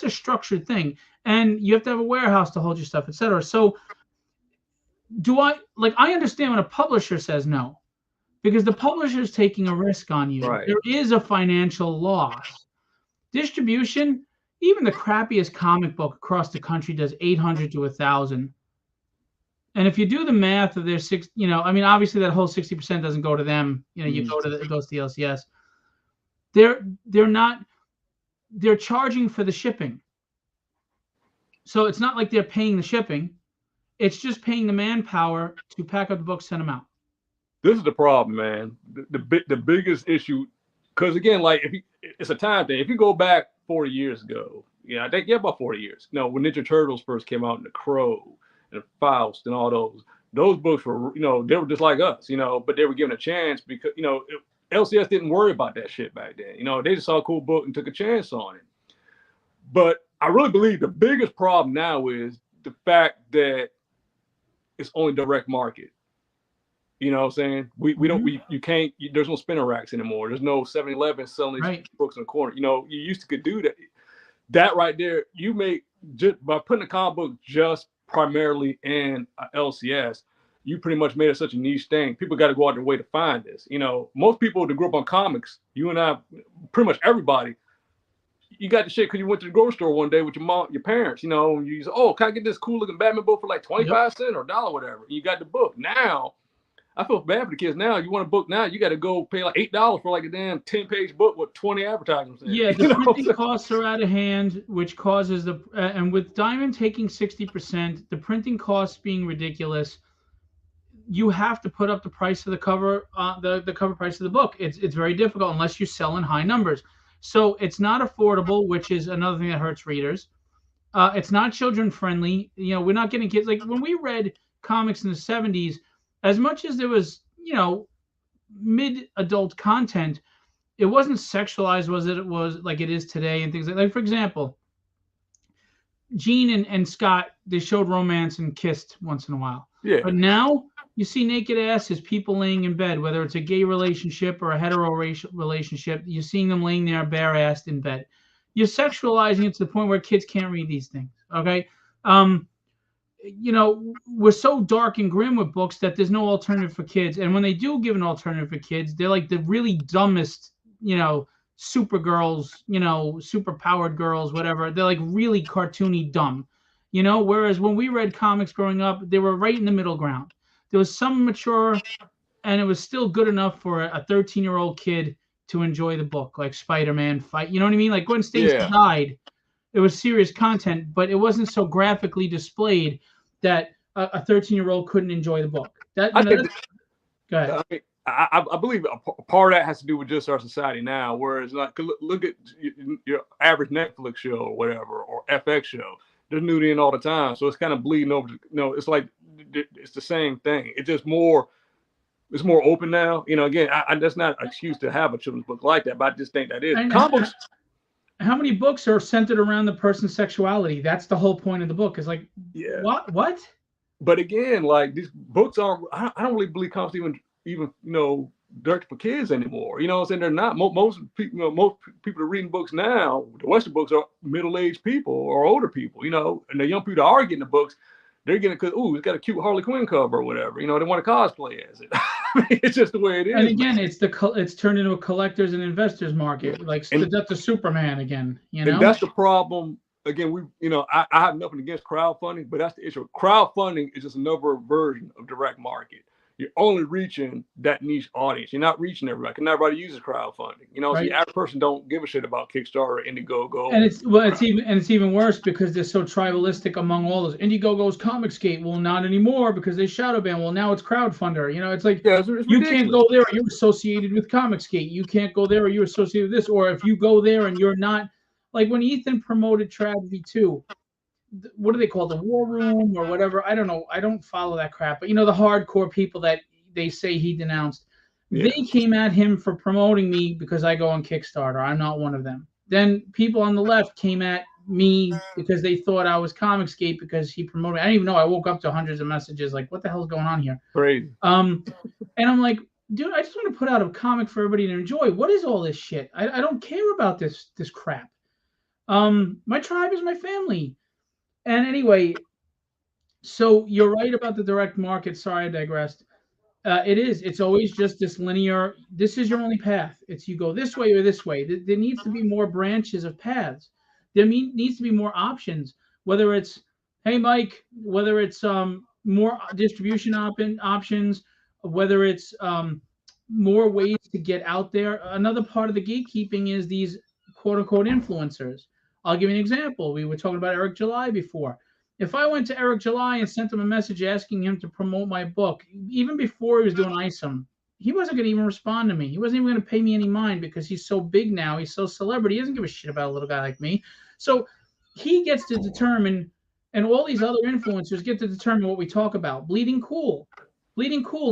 [SPEAKER 1] a structured thing. And you have to have a warehouse to hold your stuff, et cetera. So I understand when a publisher says no, because the publisher is taking a risk on you. Right. There is a financial loss. Distribution, even the crappiest comic book across the country does 800 to 1,000. And if you do the math of their obviously that whole 60% doesn't go to them. It goes to the LCS. They're charging for the shipping. So it's not like they're paying the shipping. It's just paying the manpower to pack up the books, send them out.
[SPEAKER 2] This is the problem, man. The biggest issue, because again, it's a time thing. If you go back 40 years ago, I think about 40 years. When Ninja Turtles first came out, and the Crow and Faust and all those books were, they were just like us, but they were given a chance because, LCS didn't worry about that shit back then. They just saw a cool book and took a chance on it. But I really believe the biggest problem now is the fact that it's only direct market. You know what I'm saying? You can't, there's no spinner racks anymore. There's no 7-Eleven selling these books in the corner. You used to could do that. That right there, you make, just by putting a comic book just primarily in LCS, you pretty much made it such a niche thing. People got to go out their way to find this. Most people that grew up on comics, you and I, pretty much everybody, you got the shit because you went to the grocery store one day with your mom, your parents, and you said, oh, can I get this cool looking Batman book for like 25 cents or $1, whatever. And you got the book. Now, I feel bad for the kids now. You want a book now, you got to go pay like $8 for like a damn 10-page book with 20 advertisements in it.
[SPEAKER 1] Yeah, the printing costs are out of hand, which causes and with Diamond taking 60%, the printing costs being ridiculous, you have to put up the price of the cover, the cover price of the book. It's very difficult unless you sell in high numbers. So it's not affordable, which is another thing that hurts readers. It's not children friendly. We're not getting kids. Like when we read comics in the 70s, as much as there was, mid-adult content, it wasn't sexualized, it was like it is today and things like for example, Gene and Scott, they showed romance and kissed once in a while. Yeah. But now you see naked asses, people laying in bed, whether it's a gay relationship or a hetero-racial relationship, you're seeing them laying there bare-assed in bed. You're sexualizing it to the point where kids can't read these things, okay? we're so dark and grim with books that there's no alternative for kids. And when they do give an alternative for kids, they're like the really dumbest, super girls, super powered girls, whatever. They're like really cartoony dumb, whereas when we read comics growing up, they were right in the middle ground. There was some mature, and it was still good enough for a 13-year-old kid to enjoy the book, like Spider-Man fight. You know what I mean? Like Gwen Stacy died, it was serious content, but it wasn't so graphically displayed that a 13-year-old couldn't enjoy the book. That
[SPEAKER 2] I think
[SPEAKER 1] go ahead.
[SPEAKER 2] I mean, I believe a part of that has to do with just our society now, whereas like look at your average Netflix show or whatever, or FX show. There's nudity in all the time, so it's kind of bleeding over. It's like it's the same thing. It's just more. It's more open now. Again, that's not an excuse to have a children's book like that, but I just think that is. Comics.
[SPEAKER 1] How many books are centered around the person's sexuality? That's the whole point of the book. Is like, what?
[SPEAKER 2] But again, like these books aren't. I don't really believe comics even directed for kids anymore. I'm saying they're not. Most people, most people are reading books now. The Western books are middle-aged people or older people. And the young people that are getting the books, they're getting it because it's got a cute Harley Quinn cover or whatever. They want to cosplay as it. It's just the way it is.
[SPEAKER 1] And again, it's turned into a collectors and investors market, like the Superman again.
[SPEAKER 2] And that's the problem. Again, I have nothing against crowdfunding, but that's the issue. Crowdfunding is just another version of direct market. You're only reaching that niche audience. You're not reaching everybody. Because not everybody uses crowdfunding. So the average person don't give a shit about Kickstarter or Indiegogo.
[SPEAKER 1] And it's even worse because they're so tribalistic among all those. Indiegogo's Comicsgate. Well, not anymore because they shadow ban. Well, now it's crowdfunder. It's like you can't go there. You're associated with Comicsgate. You can't go there or you're associated with this. Or if you go there and you're not, like when Ethan promoted Tragedy 2. What do they call it? The War Room or whatever? I don't know. I don't follow that crap. But the hardcore people that they say he denounced, they came at him for promoting me because I go on Kickstarter. I'm not one of them. Then people on the left came at me because they thought I was Comicsgate because he promoted. I didn't even know. I woke up to hundreds of messages like, what the hell is going on here?
[SPEAKER 2] Crazy.
[SPEAKER 1] And I'm like, dude, I just want to put out a comic for everybody to enjoy. What is all this shit? I don't care about this crap. My tribe is my family. And anyway, so you're right about the direct market. Sorry, I digressed. It is. It's always just this linear. This is your only path. It's you go this way or this way. There needs to be more branches of paths. There needs to be more options. Whether it's, hey, Mike, whether it's more distribution options, whether it's more ways to get out there. Another part of the gatekeeping is these quote unquote influencers. I'll give you an example. We were talking about Eric July before. If I went to Eric July and sent him a message asking him to promote my book, even before he was doing ISOM, he wasn't going to even respond to me. He wasn't even going to pay me any mind because he's so big now. He's so celebrity. He doesn't give a shit about a little guy like me. So he gets to determine, and all these other influencers get to determine what we talk about. Bleeding Cool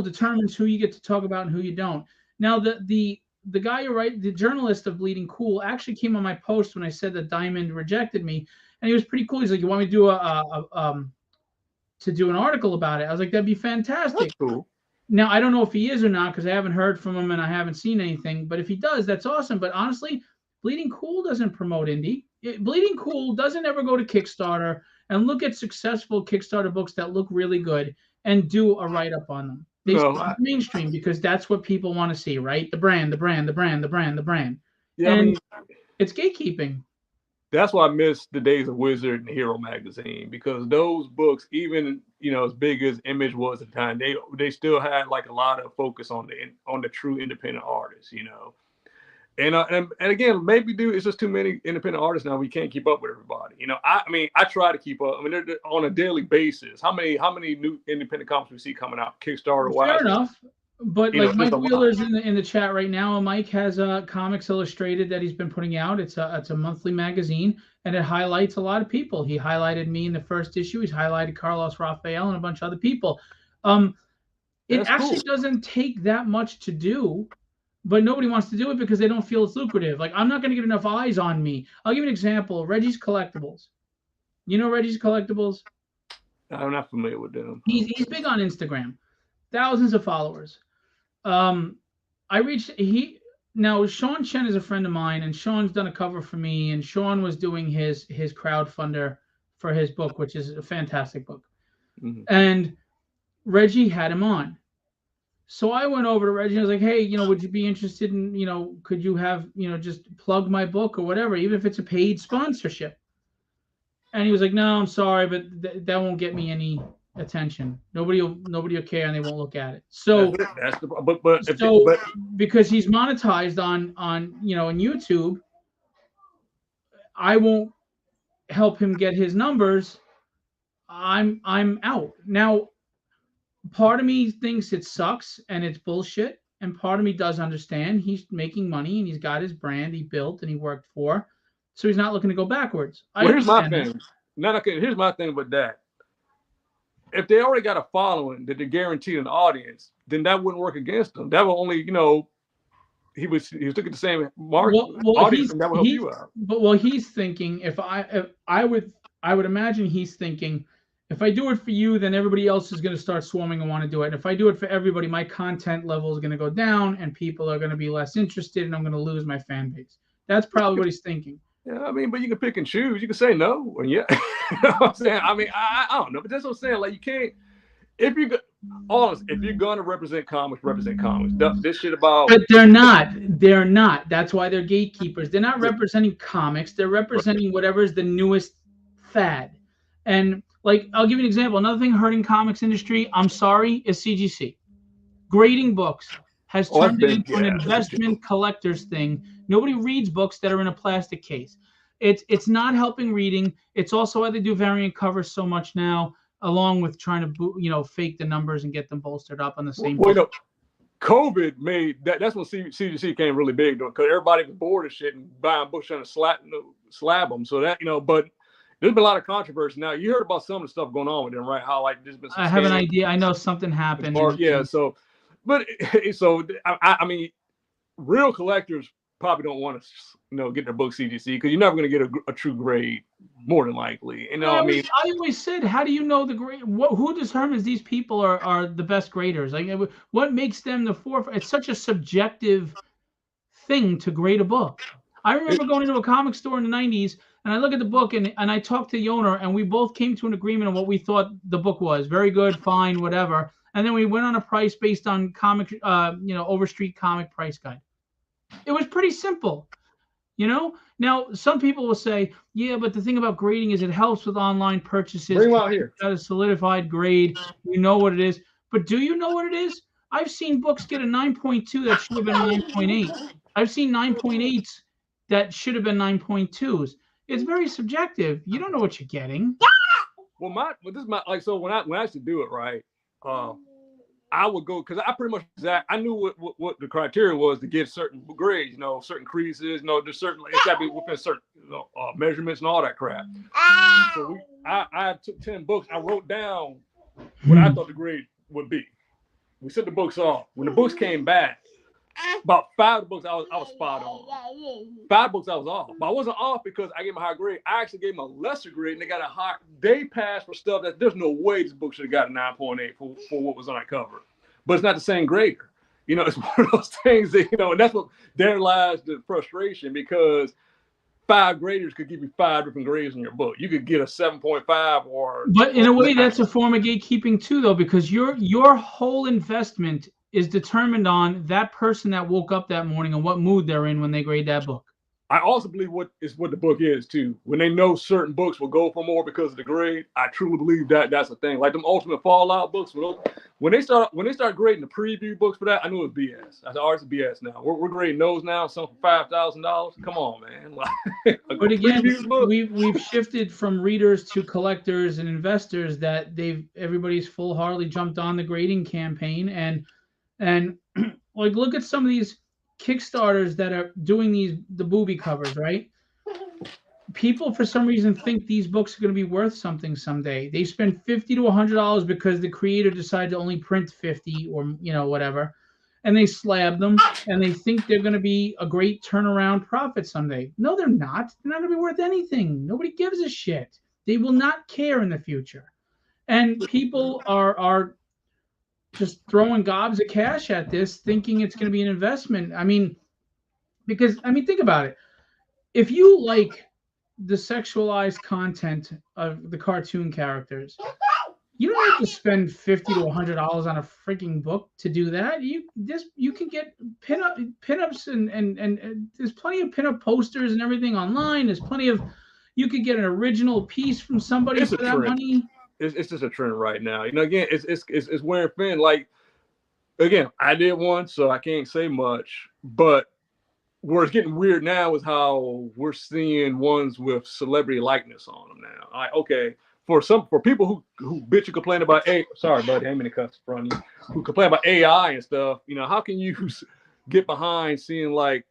[SPEAKER 1] determines who you get to talk about and who you don't. Now, the guy who the journalist of Bleeding Cool actually came on my post when I said that Diamond rejected me, and he was pretty cool. He's like, "You want me to do an article about it?" I was like, "That'd be fantastic."
[SPEAKER 2] That's cool.
[SPEAKER 1] Now I don't know if he is or not because I haven't heard from him and I haven't seen anything. But if he does, that's awesome. But honestly, Bleeding Cool doesn't promote indie. Bleeding Cool doesn't ever go to Kickstarter and look at successful Kickstarter books that look really good and do a write-up on them. They mainstream because that's what people want to see, right? The brand. Yeah, and it's gatekeeping.
[SPEAKER 2] That's why I miss the days of Wizard and Hero magazine, because those books, even as big as Image was at the time, they still had like a lot of focus on the true independent artists, And again, maybe it's just too many independent artists now. We can't keep up with everybody. I try to keep up. They're on a daily basis. How many new independent comics we see coming out Kickstarter wise?
[SPEAKER 1] Fair enough. But like Mike Wheeler's in the chat right now, and Mike has Comics Illustrated that he's been putting out. It's a monthly magazine, and it highlights a lot of people. He highlighted me in the first issue. He's highlighted Carlos Rafael and a bunch of other people. It actually doesn't take that much to do. But nobody wants to do it because they don't feel it's lucrative. Like, I'm not going to get enough eyes on me. I'll give you an example. Reggie's Collectibles. You know Reggie's Collectibles?
[SPEAKER 2] I'm not familiar with them.
[SPEAKER 1] He's big on Instagram. Thousands of followers. Now, Sean Chen is a friend of mine, and Sean's done a cover for me, and Sean was doing his crowdfunder for his book, which is a fantastic book. And Reggie had him on. So I went over to Reggie and I was like, hey, would you be interested in, could you have, just plug my book or whatever, even if it's a paid sponsorship? And he was like, no, I'm sorry, but that won't get me any attention. Nobody will care and they won't look at it. So
[SPEAKER 2] that's the but
[SPEAKER 1] because he's monetized on on YouTube, I won't help him get his numbers. I'm out. Now, part of me thinks it sucks and it's bullshit, and part of me does understand he's making money and he's got his brand he built and he worked for, so he's not looking to go backwards.
[SPEAKER 2] Here's my thing. Here's my thing with that. If they already got a following that they're guaranteed an audience, then that wouldn't work against them. That will only, he was looking at the same market audience, and that would help you out.
[SPEAKER 1] But he's thinking, if I would imagine he's thinking, if I do it for you, then everybody else is going to start swarming and want to do it. And if I do it for everybody, my content level is going to go down and people are going to be less interested and I'm going to lose my fan base. That's probably what he's thinking.
[SPEAKER 2] Yeah, I mean, but you can pick and choose. You can say no, and yeah. You know what I'm saying? I mean, I don't know, but that's what I'm saying. Like, you can't, if you're gonna represent comics, represent comics. This shit about.
[SPEAKER 1] But they're not. They're not. That's why they're gatekeepers. They're not representing comics. They're representing whatever is the newest fad. And like, I'll give you an example. Another thing hurting comics industry, I'm sorry, is CGC. Grading books has turned it into an investment collector's thing. Nobody reads books that are in a plastic case. It's not helping reading. It's also why they do variant covers so much now, along with trying to fake the numbers and get them bolstered up on the same.
[SPEAKER 2] Well, COVID made that. That's when CGC came really big, because everybody was bored of shit and buying books trying to slab them. So that but there's been a lot of controversy. Now, you heard about some of the stuff going on with them, right? How like there's been.
[SPEAKER 1] I have an idea. I know something happened.
[SPEAKER 2] Yeah. So, I mean, real collectors probably don't want to, get their book CGC, because you're never going to get a true grade, more than likely. I
[SPEAKER 1] always said, how do you know the grade? Who determines these people are the best graders? Like, what makes them the forefront? It's such a subjective thing to grade a book. I remember going into a comic store in the 90s, and I look at the book and I talked to the owner, and we both came to an agreement on what we thought the book was. Very good, fine, whatever. And then we went on a price based on comic, Overstreet comic price guide. It was pretty simple, Now, some people will say, yeah, but the thing about grading is it helps with online purchases.
[SPEAKER 2] Bring them out here.
[SPEAKER 1] Got a solidified grade. You know what it is. But do you know what it is? I've seen books get a 9.2 that should have been 9.8. I've seen 9.8s that should have been 9.2s. It's very subjective. You don't know what you're getting.
[SPEAKER 2] Well, this is my so when I used to do it, right, I would go, because I pretty much I knew what the criteria was to get certain grades, certain creases, there's certain, it's got to be within certain measurements and all that crap. So I took 10 books. I wrote down what I thought the grade would be. We sent the books off. When the books came back, about 5 of the books I was spot on. 5 books I was off, but I wasn't off because I gave them a high grade. I actually gave them a lesser grade, and they got a high. They passed for stuff that there's no way this book should have got a 9.8 for what was on that cover. But it's not the same grader. It's one of those things that and that's what there lies the frustration, because 5 graders could give you 5 different grades in your book. You could get a 7.5 or. But
[SPEAKER 1] in a way, that's a form of gatekeeping too, though, because your whole investment is determined on that person that woke up that morning and what mood they're in when they grade that book.
[SPEAKER 2] I also believe what the book is too. When they know certain books will go for more because of the grade, I truly believe that that's a thing. Like them Ultimate Fallout books, when they start grading the preview books for that, I knew it was BS. I said, oh, it's BS now. We're grading those now, some for $5,000. Come on, man.
[SPEAKER 1] But again, we've shifted from readers to collectors and investors that everybody's full-heartedly jumped on the grading campaign, and like, look at some of these Kickstarters that are doing the booby covers, right? People for some reason think these books are going to be worth something someday. They spend $50 to $100 because the creator decided to only print 50 or whatever, and they slab them, and they think they're going to be a great turnaround profit someday. No, they're not. They're not going to be worth anything. Nobody gives a shit. They will not care in the future, and people are just throwing gobs of cash at this, thinking it's going to be an investment. Because think about it. If you like the sexualized content of the cartoon characters, You don't have to spend $50 to $100 on a freaking book to do that. You can get pinups and there's plenty of pinup posters and everything online. There's plenty of you could get an original piece from somebody
[SPEAKER 2] It's a
[SPEAKER 1] for that
[SPEAKER 2] trend.
[SPEAKER 1] money.
[SPEAKER 2] It's just a trend right now. Again, it's wearing thin. Like, again, I did one, so I can't say much. But where it's getting weird now is how we're seeing ones with celebrity likeness on them now. Like, okay, for people who bitch and complain about sorry, buddy, I ain't mean to cuss in front of you, who complain about AI and stuff, how can you get behind seeing, like,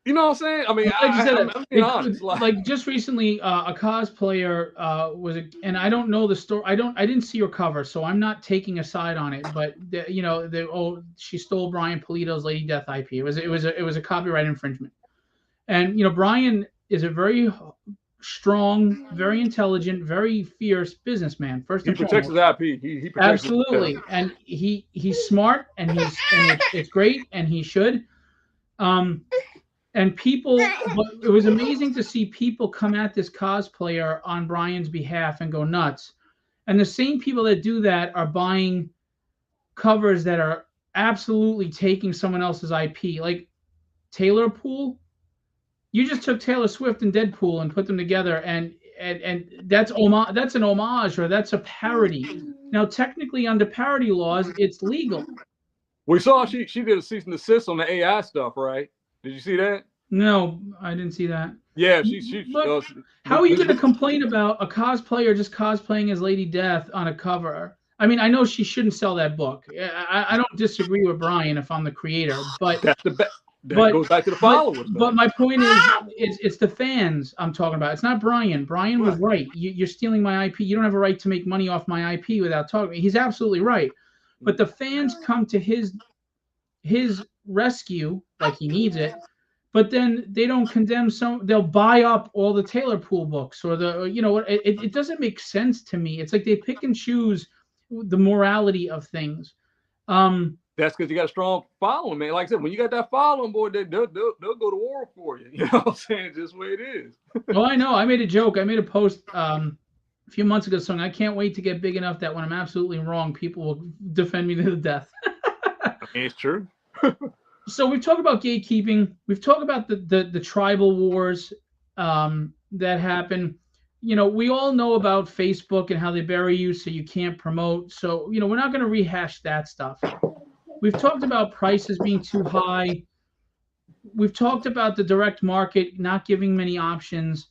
[SPEAKER 2] you know what I'm saying? I mean,
[SPEAKER 1] I'm glad you said
[SPEAKER 2] I'm being honest.
[SPEAKER 1] like just recently, a cosplayer and I don't know the story. I didn't see her cover, so I'm not taking a side on it. But she stole Brian Polito's Lady Death IP. It was a copyright infringement. And Brian is a very strong, very intelligent, very fierce businessman. First
[SPEAKER 2] He
[SPEAKER 1] and
[SPEAKER 2] protects
[SPEAKER 1] foremost,
[SPEAKER 2] his IP. He protects
[SPEAKER 1] absolutely, and he's smart, and it's great, and he should. And but it was amazing to see people come at this cosplayer on Brian's behalf and go nuts. And the same people that do that are buying covers that are absolutely taking someone else's IP. Like Taylor Pool, you just took Taylor Swift and Deadpool and put them together, and that's an homage, or that's a parody. Now, technically, under parody laws, it's legal.
[SPEAKER 2] We saw she did a cease and desist on the AI stuff, right? Did you see that?
[SPEAKER 1] No, I didn't see that.
[SPEAKER 2] Yeah,
[SPEAKER 1] Look, how are you going to complain about a cosplayer just cosplaying as Lady Death on a cover? I mean, I know she shouldn't sell that book. I don't disagree with Brian if I'm the creator, but
[SPEAKER 2] that's the best. That goes back to the followers.
[SPEAKER 1] But my point is, it's the fans I'm talking about. It's not Brian. Brian was right. You're stealing my IP. You don't have a right to make money off my IP without talking. He's absolutely right. But the fans come to his rescue like he needs it. But then they don't condemn they'll buy up all the Taylor Pool books, or it doesn't make sense to me. It's like they pick and choose the morality of things.
[SPEAKER 2] That's because you got a strong following, man. Like I said, when you got that following, boy, they'll go to war for you. You know what I'm saying? It's just the way it is.
[SPEAKER 1] Well, I know. I made a joke. I made a post a few months ago saying I can't wait to get big enough that when I'm absolutely wrong, people will defend me to the death.
[SPEAKER 2] It's true.
[SPEAKER 1] So we've talked about gatekeeping. We've talked about the tribal wars that happen. We all know about Facebook and how they bury you so you can't promote. So, we're not going to rehash that stuff. We've talked about prices being too high. We've talked about the direct market not giving many options.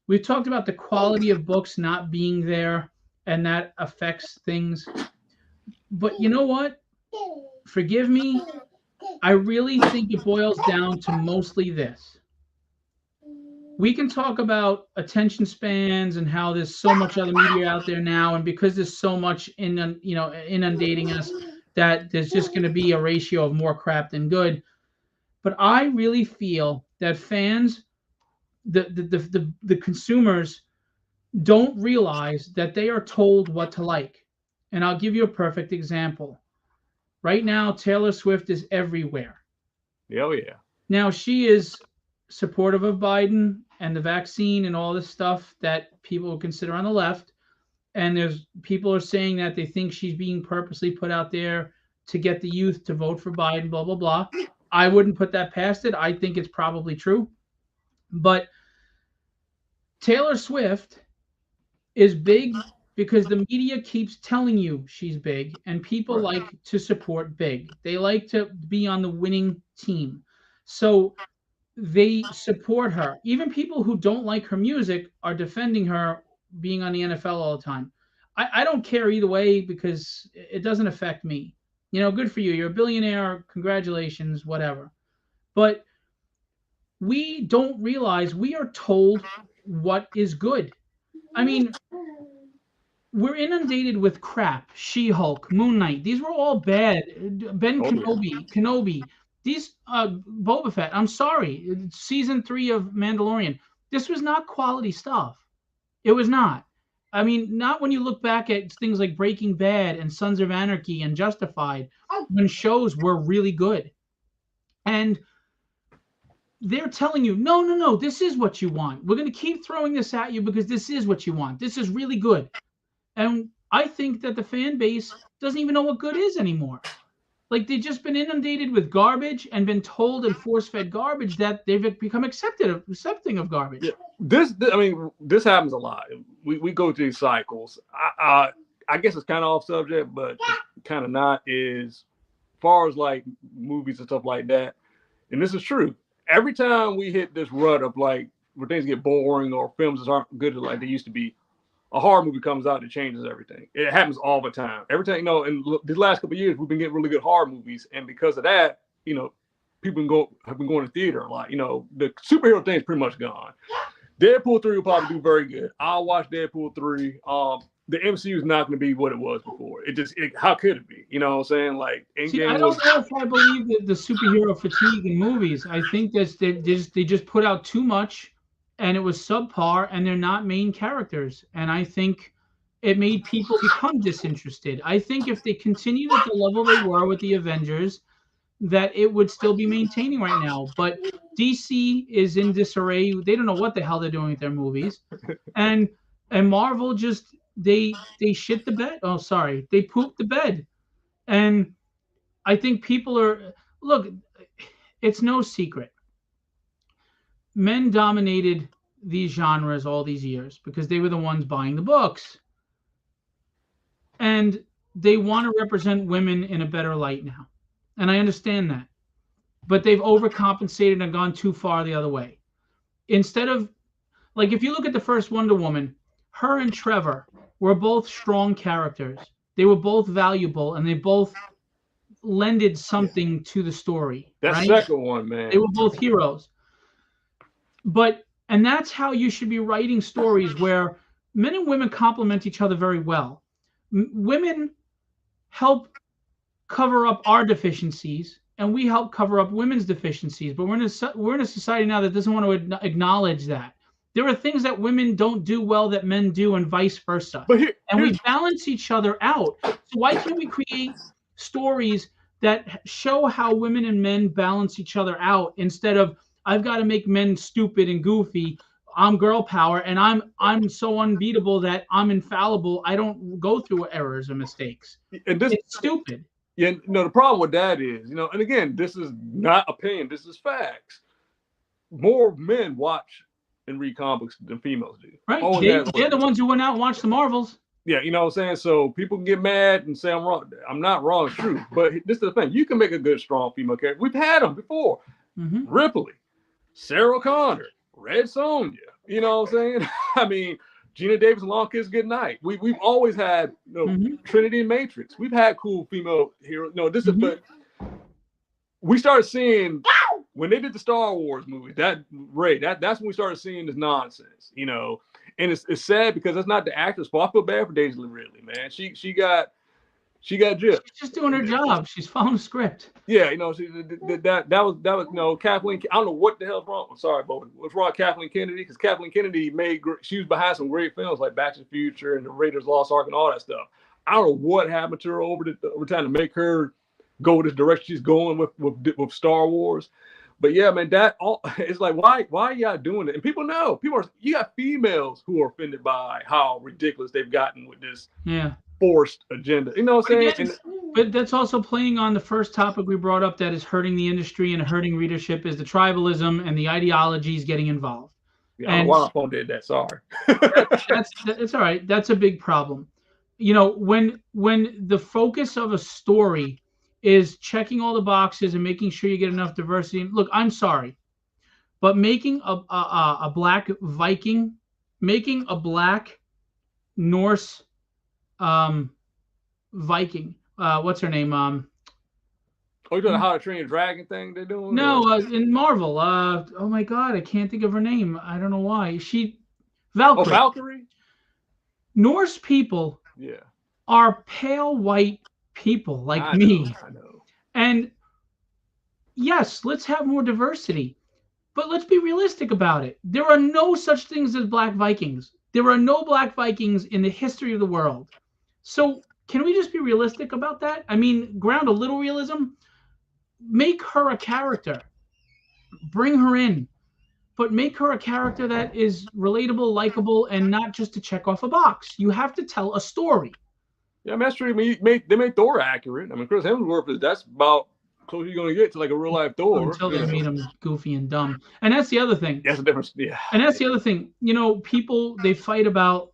[SPEAKER 1] We've talked about the quality of books not being there, and that affects things. But you know what? Forgive me. I really think it boils down to mostly this. We can talk about attention spans and how there's so much other media out there now, and because there's so much inundating us, that there's just going to be a ratio of more crap than good. But I really feel that fans, the consumers, don't realize that they are told what to like. And I'll give you a perfect example. Right now, Taylor Swift is everywhere.
[SPEAKER 2] Oh, yeah.
[SPEAKER 1] Now, she is supportive of Biden and the vaccine and all this stuff that people consider on the left. And there's people are saying that they think she's being purposely put out there to get the youth to vote for Biden, blah, blah, blah. I wouldn't put that past it. I think it's probably true. But Taylor Swift is big because the media keeps telling you she's big, and people like to support big. They like to be on the winning team. So they support her. Even people who don't like her music are defending her being on the NFL all the time. I don't care either way because it doesn't affect me. Good for you. You're a billionaire. Congratulations, whatever. But we don't realize we are told what is good. I mean, we're inundated with crap. She-Hulk, Moon Knight. These were all bad. Kenobi. These Boba Fett. I'm sorry. Season 3 of Mandalorian. This was not quality stuff. It was not. I mean, not when you look back at things like Breaking Bad and Sons of Anarchy and Justified, when shows were really good. And they're telling you, no, this is what you want. We're going to keep throwing this at you because this is what you want. This is really good. And I think that the fan base doesn't even know what good is anymore. Like they've just been inundated with garbage and been told and force-fed garbage that they've become accepting of garbage.
[SPEAKER 2] Yeah. I mean, this happens a lot. We go through these cycles. I guess it's kind of off subject, but it's kind of not. Is far as like movies and stuff like that, and this is true. Every time we hit this rut of like where things get boring or films aren't good like they used to be, a horror movie comes out that changes everything. It happens all the time. Every time, in these last couple of years, we've been getting really good horror movies, and because of that, people have been going to theater a lot. The superhero thing is pretty much gone. Deadpool 3 will probably do very good. I'll watch Deadpool 3. The MCU is not going to be what it was before. How could it be? You know what I'm saying? Like,
[SPEAKER 1] I don't know if I believe that the superhero fatigue in movies. I think that they just put out too much, and it was subpar, and they're not main characters. And I think it made people become disinterested. I think if they continued at the level they were with the Avengers, that it would still be maintaining right now. But DC is in disarray. They don't know what the hell they're doing with their movies, and Marvel just they shit the bed. Oh, sorry, they pooped the bed, and I think people are look. It's no secret. Men dominated these genres all these years because they were the ones buying the books, and they want to represent women in a better light now. And I understand that. But they've overcompensated and gone too far the other way. Instead of, like, if you look at the first Wonder Woman, her and Trevor were both strong characters. They were both valuable, and they both lended something to the story.
[SPEAKER 2] That
[SPEAKER 1] right?
[SPEAKER 2] second one, man.
[SPEAKER 1] They were both heroes. And that's how you should be writing stories where men and women complement each other very well. Women help cover up our deficiencies, and we help cover up women's deficiencies. But we're in a society now that doesn't want to acknowledge that there are things that women don't do well that men do, and vice versa. And we balance each other out. So why can't we create stories that show how women and men balance each other out instead of I've got to make men stupid and goofy. I'm girl power, and I'm so unbeatable that I'm infallible. I don't go through errors and mistakes. And it's stupid.
[SPEAKER 2] Yeah, the problem with that is, and again, this is not opinion, this is facts. More men watch and read comics than females do.
[SPEAKER 1] Right. They're the ones who went out and watched the Marvels.
[SPEAKER 2] Yeah, you know what I'm saying? So people can get mad and say I'm wrong. I'm not wrong, it's true. But this is the thing. You can make a good, strong female character. We've had them before.
[SPEAKER 1] Mm-hmm.
[SPEAKER 2] Ripley, Sarah Connor, Red Sonja. You know what I'm saying? I mean, Gina Davis, Long Kiss Goodnight. We've always had Trinity and Matrix. We've had cool female heroes. But we started seeing when they did the Star Wars movies, that's when we started seeing this nonsense, And it's sad because that's not the actor's fault. I feel bad for Daisy Ridley, man. She got gypped.
[SPEAKER 1] She's just doing her job. She's following a script.
[SPEAKER 2] Yeah, that was Kathleen. I don't know what the hell's wrong. I'm sorry, but what's wrong with Kathleen Kennedy? Because Kathleen Kennedy she was behind some great films like Back to the Future and The Raiders Lost Ark and all that stuff. I don't know what happened to her over time to make her go this direction she's going with Star Wars. But yeah, man, it's like why are y'all doing it? And people know. You got females who are offended by how ridiculous they've gotten with this forced agenda. You know what I'm saying?
[SPEAKER 1] But that's also playing on the first topic we brought up that is hurting the industry and hurting readership is the tribalism and the ideologies getting involved.
[SPEAKER 2] Yeah, I don't know why my phone did that. Sorry.
[SPEAKER 1] That's all right. That's a big problem. When the focus of a story is checking all the boxes and making sure you get enough diversity. Look, I'm sorry, but making a black Viking, making a black Norse Viking, what's her name?
[SPEAKER 2] Oh, you're doing the How to Train Your Dragon thing they're doing?
[SPEAKER 1] No, in Marvel. Oh my God, I can't think of her name. I don't know why. Valkyrie.
[SPEAKER 2] Oh, Valkyrie?
[SPEAKER 1] Norse people are pale white people like me.
[SPEAKER 2] I know.
[SPEAKER 1] And yes, let's have more diversity, but let's be realistic about it. There are no such things as black Vikings. There are no black Vikings in the history of the world. So can we just be realistic about that? I mean, ground a little realism. Make her a character. Bring her in. But make her a character that is relatable, likable, and not just to check off a box. You have to tell a story.
[SPEAKER 2] Yeah, I mean, that's true. I mean, they made Thor accurate. I mean, Chris Hemsworth that's about close you're gonna get to like a real life Thor.
[SPEAKER 1] Until they made him goofy and dumb. And that's the other thing.
[SPEAKER 2] That's the difference. Yeah.
[SPEAKER 1] And that's the other thing. You know, people they fight about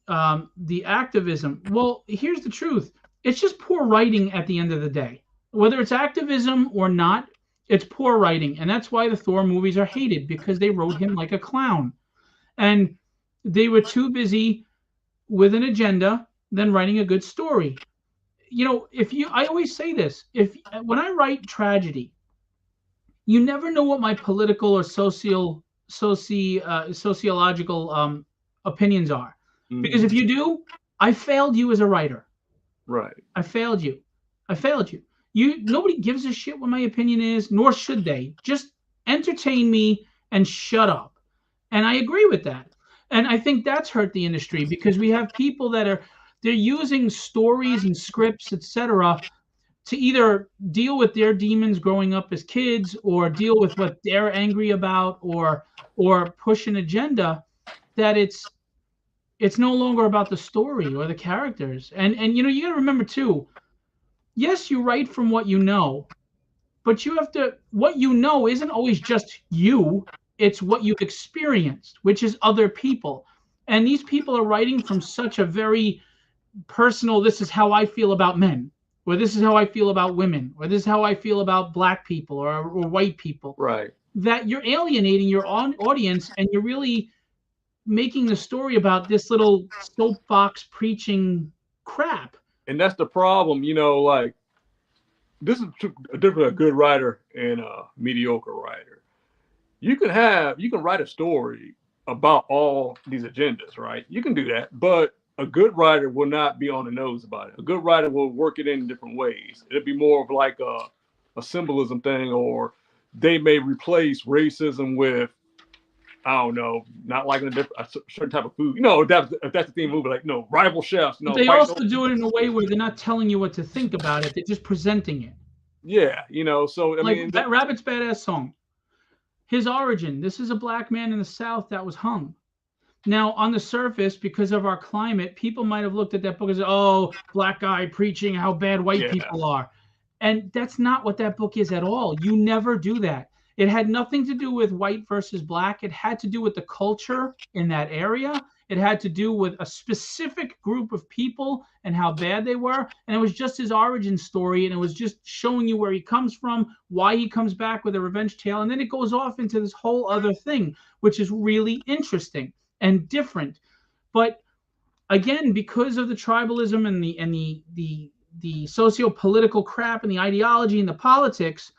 [SPEAKER 1] the activism. Well, here's the truth. It's just poor writing at the end of the day. Whether it's activism or not, it's poor writing. And that's why the Thor movies are hated, because they wrote him like a clown. And they were too busy with an agenda than writing a good story. You know, I always say this, when I write tragedy, you never know what my political or sociological opinions are. Because if you do, I failed you as a writer.
[SPEAKER 2] Right.
[SPEAKER 1] I failed you. Nobody gives a shit what my opinion is, nor should they. Just entertain me and shut up. And I agree with that. And I think that's hurt the industry, because we have people they're using stories and scripts, etc., to either deal with their demons growing up as kids, or deal with what they're angry about, or push an agenda that it's no longer about the story or the characters. And you know, you got to remember too, yes, you write from what you know, but what you know isn't always just you, it's what you've experienced, which is other people. And these people are writing from such a very personal, this is how I feel about men, or this is how I feel about women, or this is how I feel about black people or white people.
[SPEAKER 2] Right.
[SPEAKER 1] That you're alienating your audience, and you're really making the story about this little soapbox preaching crap.
[SPEAKER 2] And that's the problem, you know, like, this is a difference a good writer and a mediocre writer. You can write a story about all these agendas, right? You can do that, but a good writer will not be on the nose about it. A good writer will work it in different ways. It'll be more of like a symbolism thing, or they may replace racism with, I don't know, not liking a certain type of food. You know, if that's the theme movie, like, no, rival chefs. No,
[SPEAKER 1] but they also do it in a way where they're not telling you what to think about it. They're just presenting it.
[SPEAKER 2] Yeah, you know, so I mean,
[SPEAKER 1] that Rabbit's Badass song. His origin. This is a black man in the South that was hung. Now, on the surface, because of our climate, people might have looked at that book and said, oh, black guy preaching how bad white people are. And that's not what that book is at all. You never do that. It had nothing to do with white versus black. It had to do with the culture in that area. It had to do with a specific group of people and how bad they were. And it was just his origin story. And it was just showing you where he comes from, why he comes back with a revenge tale. And then it goes off into this whole other thing, which is really interesting and different. But again, because of the tribalism and the socio-political crap and the ideology and the politics,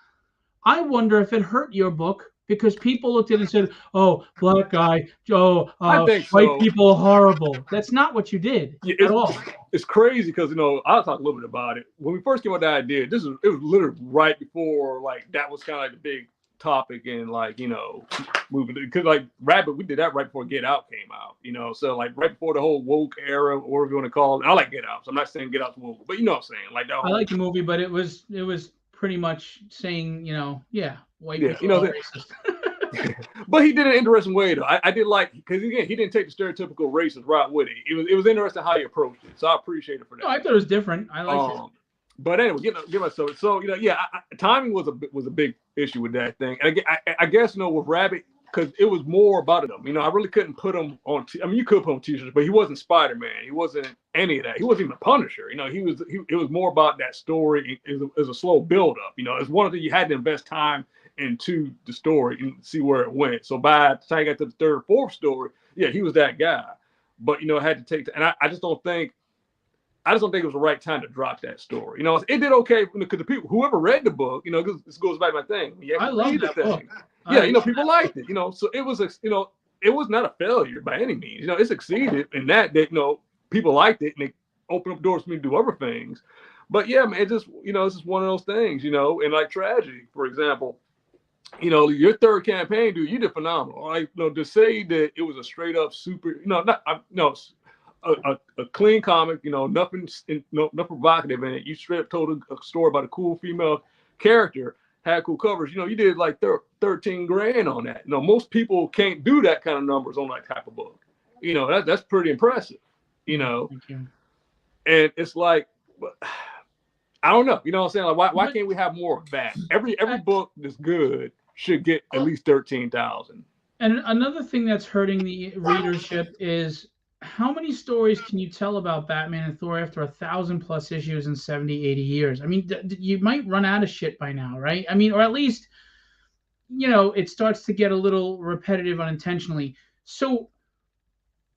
[SPEAKER 1] I wonder if it hurt your book, because people looked at it and said, oh, black guy, white people are horrible. That's not what you did at all.
[SPEAKER 2] It's crazy because, you know, I'll talk a little bit about it. When we first came up with the idea, it was literally right before, like, that was kind of like the big topic in, like, you know, moving, because like Rabbit, we did that right before Get Out came out, you know, so like right before the whole woke era, or whatever you want to call it. I like Get Out, so I'm not saying Get Out's woke, but you know what I'm saying, like that whole,
[SPEAKER 1] I like the movie, but it was pretty much saying, you know, white people,
[SPEAKER 2] you know,
[SPEAKER 1] are racist.
[SPEAKER 2] But he did it in an interesting way, though. I did like, because again, he didn't take the stereotypical racist route with it. It was interesting how he approached it, so I appreciate it for that.
[SPEAKER 1] No, I thought it was different. I liked it.
[SPEAKER 2] But anyway, give myself. So, you know, timing was a big issue with that thing. And I guess, you know, with Rabbit, because it was more about him. You know, I really couldn't put him on. I mean, you could put him on t-shirts, but he wasn't Spider-Man. He wasn't any of that. He wasn't even a Punisher. You know, it was more about that story. It was a slow build up. You know, it's one of the, you had to invest time into the story and see where it went. So by the time I got to the third, fourth story, yeah, he was that guy. But, you know, it had to take, and I just don't think it was the right time to drop that story. You know, it did okay because the people, whoever read the book, you know, this goes back to my thing.
[SPEAKER 1] I love that book.
[SPEAKER 2] Yeah, you know, people liked it. You know, so it was, you know, it was not a failure by any means. You know, it succeeded in that, you know, people liked it and they opened up doors for me to do other things. But yeah, man, it just, you know, it's just one of those things, you know, and like Tragedy, for example, you know, your third campaign, dude, you did phenomenal. Like, you know, to say that it was a straight up super, you know, a clean comic, you know, nothing provocative in it. You straight up told a story about a cool female character, had cool covers. You know, you did like 13 grand on that. You know, most people can't do that kind of numbers on that type of book. You know, that's pretty impressive. You know,
[SPEAKER 1] Thank you.
[SPEAKER 2] And it's like, I don't know. You know what I'm saying? Like, why can't we have more of that? Every book that's good should get at least 13,000.
[SPEAKER 1] And another thing that's hurting the readership is how many stories can you tell about Batman and Thor after 1,000+ issues in 70, 80 years? I mean, you might run out of shit by now, right? I mean, or at least, it starts to get a little repetitive unintentionally. So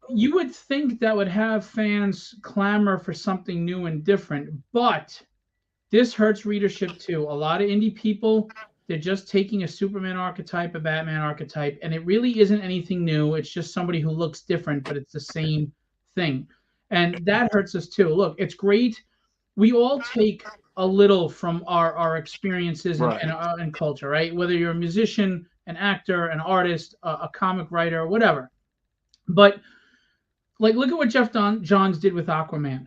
[SPEAKER 1] you would think that would have fans clamor for something new and different, but this hurts readership too. A lot of indie people, they're just taking a Superman archetype, a Batman archetype, and it really isn't anything new. It's just somebody who looks different, but it's the same thing. And that hurts us too. Look, it's great. We all take a little from our experiences and culture, right? Whether you're a musician, an actor, an artist, a comic writer, whatever. But like, look at what Jeff Johns did with Aquaman.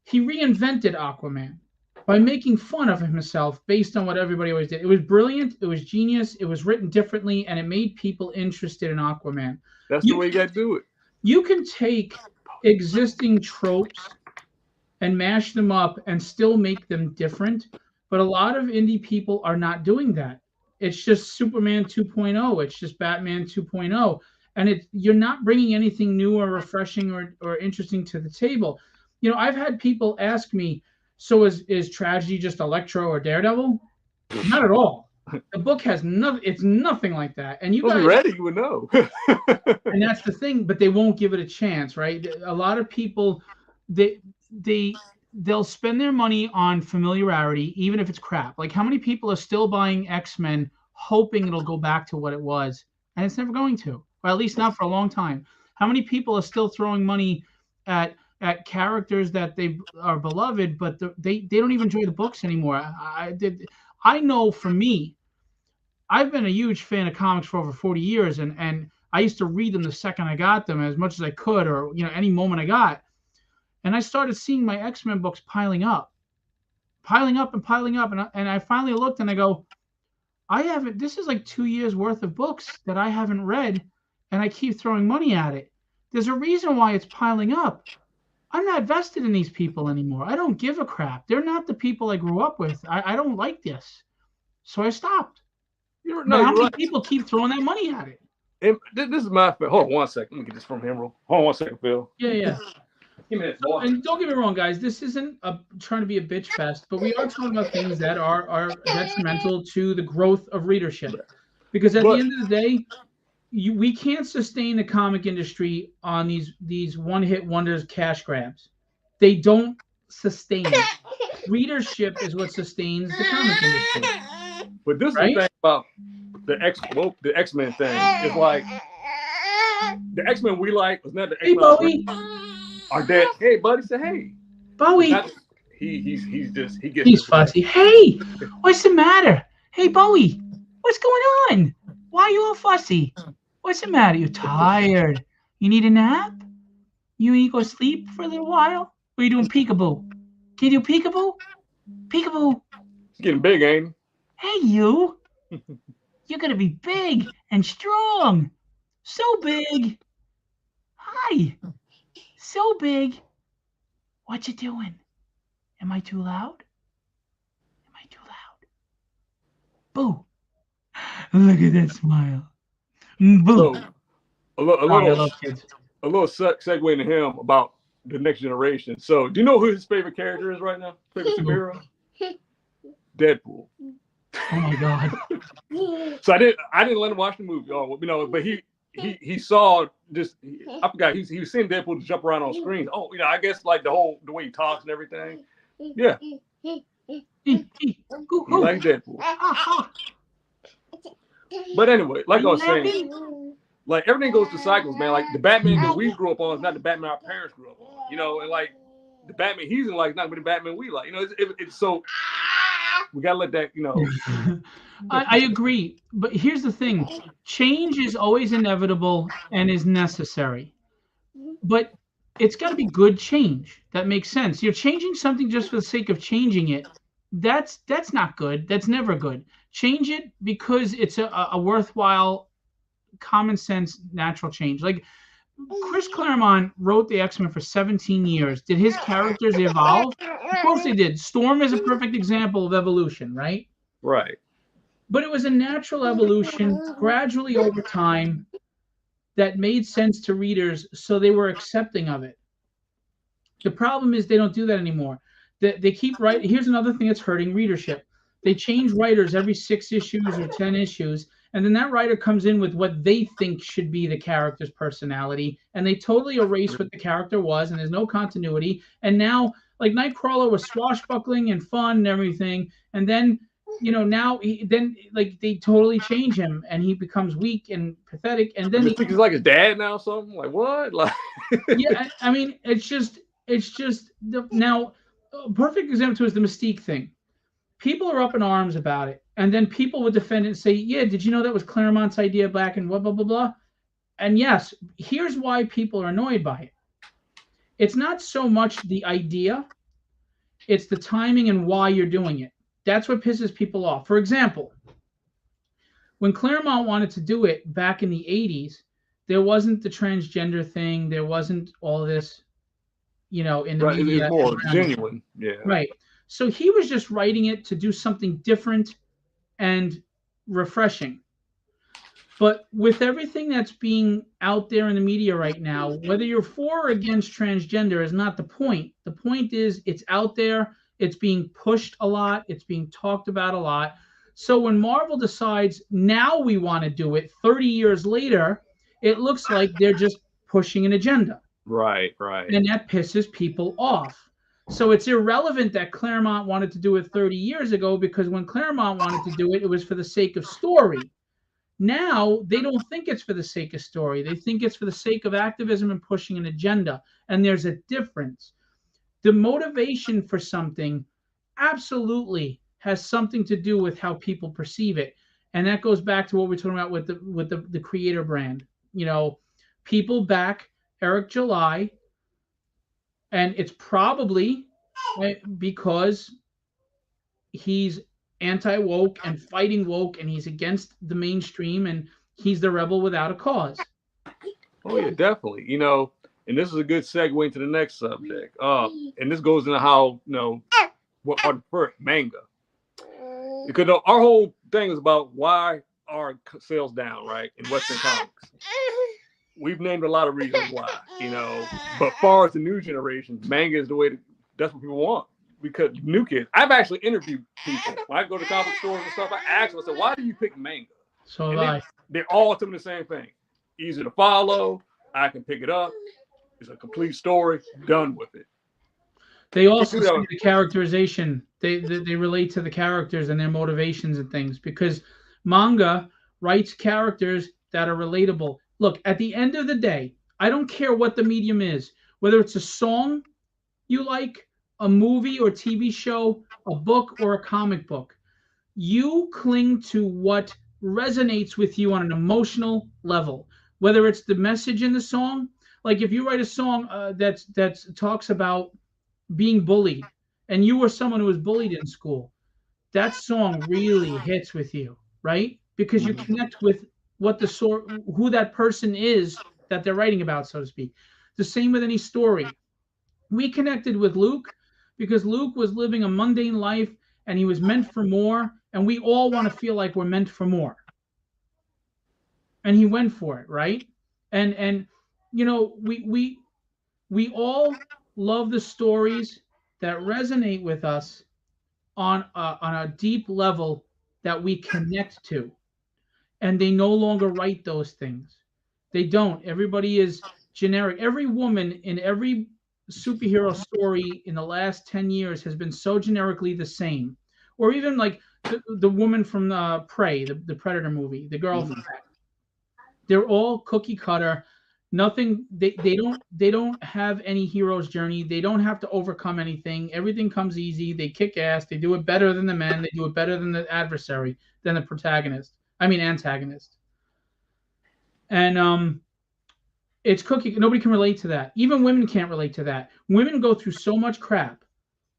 [SPEAKER 1] He reinvented Aquaman by making fun of himself based on what everybody always did. It was brilliant. It was genius. It was written differently, and it made people interested in Aquaman.
[SPEAKER 2] That's the way you got to do it.
[SPEAKER 1] You can take existing tropes and mash them up and still make them different, but a lot of indie people are not doing that. It's just Superman 2.0. It's just Batman 2.0. And you're not bringing anything new or refreshing or interesting to the table. I've had people ask me, so is Tragedy just Electro or Daredevil? Not at all. The book has nothing. It's nothing like that. And you guys
[SPEAKER 2] ready, you would know.
[SPEAKER 1] And that's the thing, but they won't give it a chance, right? A lot of people, they'll spend their money on familiarity, even if it's crap. Like, how many people are still buying X-Men hoping it'll go back to what it was? And it's never going to, or at least not for a long time. How many people are still throwing money at characters that they are beloved, but they don't even enjoy the books anymore? I know for me, I've been a huge fan of comics for over 40 years, and I used to read them the second I got them as much as I could, or any moment I got. And I started seeing my X-Men books piling up, and I finally looked and I go, this is like 2 years worth of books that I haven't read, and I keep throwing money at it. There's a reason why it's piling up. I'm not vested in these people anymore. I don't give a crap. They're not the people I grew up with. I don't like this. So I stopped. How many people keep throwing that money at it?
[SPEAKER 2] This is my... Hold on 1 second. Let me get this from him. Hold on 1 second, Phil.
[SPEAKER 1] Yeah.
[SPEAKER 2] Give me this, boy.
[SPEAKER 1] And don't get me wrong, guys. This isn't trying to be a bitch fest, but we are talking about things that are detrimental to the growth of readership. Because at the end of the day, we can't sustain the comic industry on these one-hit wonders, cash grabs. They don't sustain it. Readership is what sustains the comic industry.
[SPEAKER 2] But this is the thing about the X-Men thing. It's like the X-Men we like was not the X-Men.
[SPEAKER 1] Hey, Bowie.
[SPEAKER 2] Our dad. Hey, buddy. Say hey.
[SPEAKER 1] Bowie.
[SPEAKER 2] He's
[SPEAKER 1] fussy. Hey, what's the matter? Hey, Bowie, what's going on? Why are you all fussy? What's the matter? You tired? You need a nap? You need to go sleep for a little while? Or are you doing peekaboo? Can you do peekaboo? Peekaboo.
[SPEAKER 2] He's getting big, ain't
[SPEAKER 1] he? Hey, you. You're going to be big and strong. So big. Hi. So big. What you doing? Am I too loud? Am I too loud? Boo. Look at that smile. Boo.
[SPEAKER 2] So, a little segue into him about the next generation. So, do you know who his favorite character is right now? Favorite superhero? Deadpool.
[SPEAKER 1] Oh my God.
[SPEAKER 2] So I didn't let him watch the movie, but he saw just, I forgot, he was seeing Deadpool jump around on screens. Oh, I guess like the way he talks and everything. Yeah. He likes Deadpool. But anyway, like I was saying, like everything goes to cycles, man. Like the Batman that we grew up on is not the Batman our parents grew up on, and like the Batman he's in like not the Batman we like, it's so we gotta let that,
[SPEAKER 1] I agree, but here's the thing: change is always inevitable and is necessary, but it's got to be good change that makes sense. You're changing something just for the sake of changing it. That's not good. That's never good. Change it because it's a worthwhile, common sense, natural change. Like Chris Claremont wrote the X-Men for 17 years. Did his characters evolve? Of course they did. Storm is a perfect example of evolution, right?
[SPEAKER 2] Right.
[SPEAKER 1] But it was a natural evolution gradually over time that made sense to readers, so they were accepting of it. The problem is they don't do that anymore. They keep writing. Here's another thing that's hurting readership. They change writers every 6 issues or 10 issues, and then that writer comes in with what they think should be the character's personality, and they totally erase what the character was, and there's no continuity. And now, like Nightcrawler was swashbuckling and fun and everything, and then now like they totally change him, and he becomes weak and pathetic, and then
[SPEAKER 2] he's like his dad now, or something like what? Like,
[SPEAKER 1] yeah, I mean, it's just now. A perfect example is the Mystique thing. People are up in arms about it, and then people would defend it and say, "Yeah, did you know that was Claremont's idea back in blah blah blah blah?" And yes, here's why people are annoyed by it. It's not so much the idea; it's the timing and why you're doing it. That's what pisses people off. For example, when Claremont wanted to do it back in the 80s, there wasn't the transgender thing. There wasn't all this, in the
[SPEAKER 2] right,
[SPEAKER 1] media.
[SPEAKER 2] it's more genuine. Yeah.
[SPEAKER 1] Right. So he was just writing it to do something different and refreshing. But with everything that's being out there in the media right now, whether you're for or against transgender is not the point. The point is it's out there, it's being pushed a lot, it's being talked about a lot. So when Marvel decides now we want to do it 30 years later, it looks like they're just pushing an agenda.
[SPEAKER 2] Right.
[SPEAKER 1] And that pisses people off. So it's irrelevant that Claremont wanted to do it 30 years ago, because when Claremont wanted to do it, it was for the sake of story. Now they don't think it's for the sake of story. They think it's for the sake of activism and pushing an agenda. And there's a difference. The motivation for something absolutely has something to do with how people perceive it. And that goes back to what we're talking about with the creator brand. People back Eric July, and it's probably because he's anti-woke and fighting woke, and he's against the mainstream, and he's the rebel without a cause.
[SPEAKER 2] Oh yeah, definitely. And this is a good segue into the next subject. And this goes into how what are the first manga, because our whole thing is about why are sales down, right, in Western comics. We've named a lot of reasons why, but far as the new generation, manga is the way that's what people want. Because new kids, I've actually interviewed people. When I go to comic stores and stuff, I ask them, I said, why do you pick manga?
[SPEAKER 1] So
[SPEAKER 2] they're all telling me the same thing. Easy to follow, I can pick it up. It's a complete story, done with it.
[SPEAKER 1] They also see the characterization. They relate to the characters and their motivations and things, because manga writes characters that are relatable. Look, at the end of the day, I don't care what the medium is, whether it's a song you like, a movie or TV show, a book or a comic book. You cling to what resonates with you on an emotional level, whether it's the message in the song. Like if you write a song that talks about being bullied, and you were someone who was bullied in school, that song really hits with you, right? Because you connect with who that person is that they're writing about, so to speak. The same with any story. We connected with Luke because Luke was living a mundane life, and he was meant for more, and we all want to feel like we're meant for more. And he went for it, right? And we all love the stories that resonate with us on a deep level that we connect to. And they no longer write those things. They don't. Everybody is generic. Every woman in every superhero story in the last 10 years has been so generically the same. Or even like the woman from Prey, the Predator movie, the girl from that. They're all cookie cutter. Nothing. They don't have any hero's journey. They don't have to overcome anything. Everything comes easy. They kick ass. They do it better than the men. They do it better than the adversary, than the protagonist. Antagonist. And it's cookie. Nobody can relate to that. Even women can't relate to that. Women go through so much crap,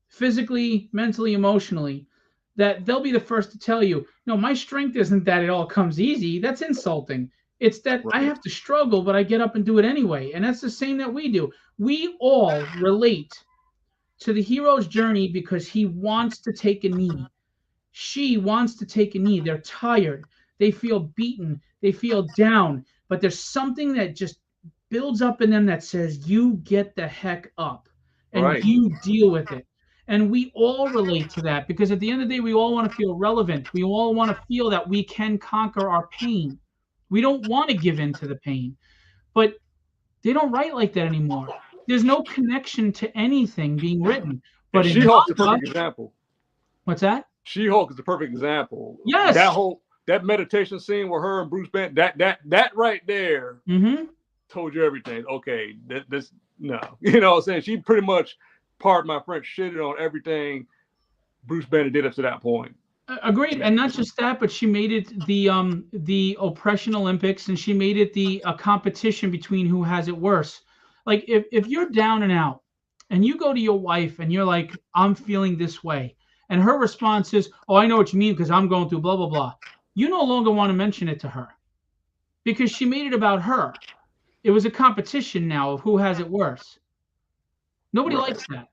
[SPEAKER 1] physically, mentally, emotionally, that they'll be the first to tell you, no, my strength isn't that it all comes easy. That's insulting. It's that I have to struggle, but I get up and do it anyway. And that's the same that we do. We all relate to the hero's journey because he wants to take a knee. She wants to take a knee. They're tired. They feel beaten. They feel down. But there's something that just builds up in them that says, you get the heck up and you deal with it. And we all relate to that because at the end of the day, we all want to feel relevant. We all want to feel that we can conquer our pain. We don't want to give in to the pain. But they don't write like that anymore. There's no connection to anything being written. But
[SPEAKER 2] She-Hulk's a perfect example.
[SPEAKER 1] What's that?
[SPEAKER 2] She-Hulk is the perfect example.
[SPEAKER 1] Yes.
[SPEAKER 2] That meditation scene with her and Bruce Banner, that right there told you everything. Okay, this no. You know what I'm saying? She pretty much, pardon my French, shitted on everything Bruce Banner did up to that point.
[SPEAKER 1] Agreed. And not just that, but she made it the oppression Olympics, and she made it a competition between who has it worse. Like if you're down and out and you go to your wife and you're like, I'm feeling this way. And her response is, oh, I know what you mean because I'm going through blah, blah, blah. You no longer want to mention it to her because she made it about her. It was a competition now of who has it worse. Nobody likes that.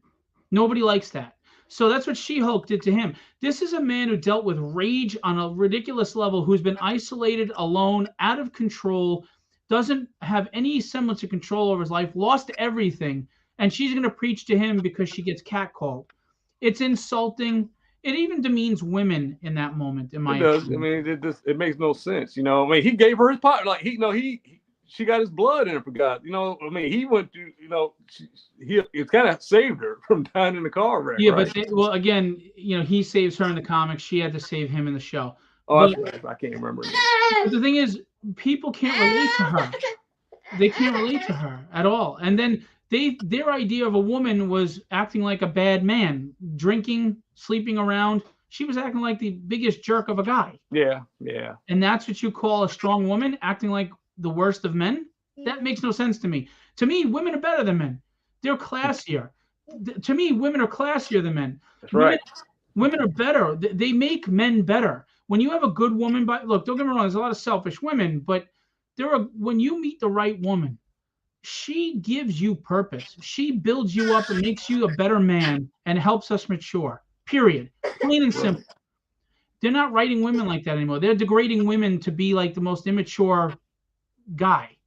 [SPEAKER 1] Nobody likes that. So that's what She-Hulk did to him. This is a man who dealt with rage on a ridiculous level, who's been isolated, alone, out of control, doesn't have any semblance of control over his life, lost everything, and she's going to preach to him because she gets catcalled. It's insulting. It even demeans women in that moment, in my opinion.
[SPEAKER 2] I mean, it makes no sense. You know, I mean, he gave her his part. Like she got his blood in her. Forgot. You know, I mean, he went through. You know, it kind of saved her from dying in the car wreck.
[SPEAKER 1] Yeah,
[SPEAKER 2] right?
[SPEAKER 1] but again, you know, he saves her in the comics. She had to save him in the show.
[SPEAKER 2] Oh, that's right. I can't remember.
[SPEAKER 1] But the thing is, people can't relate to her. They can't relate to her at all. And then their idea of a woman was acting like a bad man, drinking, sleeping around. She was acting like the biggest jerk of a guy.
[SPEAKER 2] Yeah.
[SPEAKER 1] And that's what you call a strong woman, acting like the worst of men? That makes no sense to me. To me, women are better than men. They're classier. To me, women are classier than men.
[SPEAKER 2] That's right.
[SPEAKER 1] Women are better. They make men better. When you have a good woman, look, don't get me wrong, there's a lot of selfish women, but when you meet the right woman, she gives you purpose. She builds you up and makes you a better man and helps us mature. Period. Plain and simple. They're not writing women like that anymore. They're degrading women to be like the most immature guy.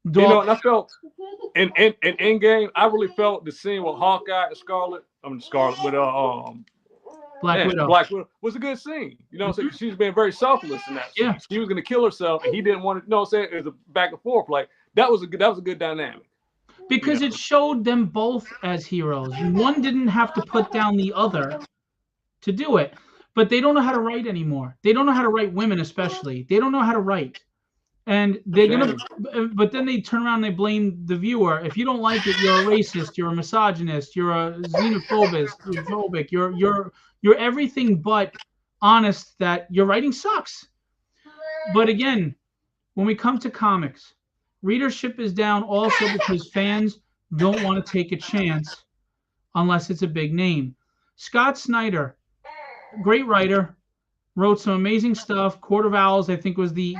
[SPEAKER 2] You know, and I felt in Endgame, I really felt the scene with Hawkeye and Scarlet with
[SPEAKER 1] Black Widow.
[SPEAKER 2] Black Widow was a good scene. You know what I'm saying? She was being very selfless in that scene.
[SPEAKER 1] Yeah.
[SPEAKER 2] She was going to kill herself, and he didn't want to. You know what I'm saying? It was a back and forth. Like that was a good dynamic.
[SPEAKER 1] Because it showed them both as heroes. One didn't have to put down the other to do it. But they don't know how to write anymore. They don't know how to write women, especially. They don't know how to write. And but then they turn around and they blame the viewer. If you don't like it, you're a racist, you're a misogynist, you're a xenophobic, you're everything but honest that your writing sucks. But again, when we come to comics, readership is down also because fans don't want to take a chance unless it's a big name. Scott Snyder, great writer, wrote some amazing stuff. Court of Owls, I think, was the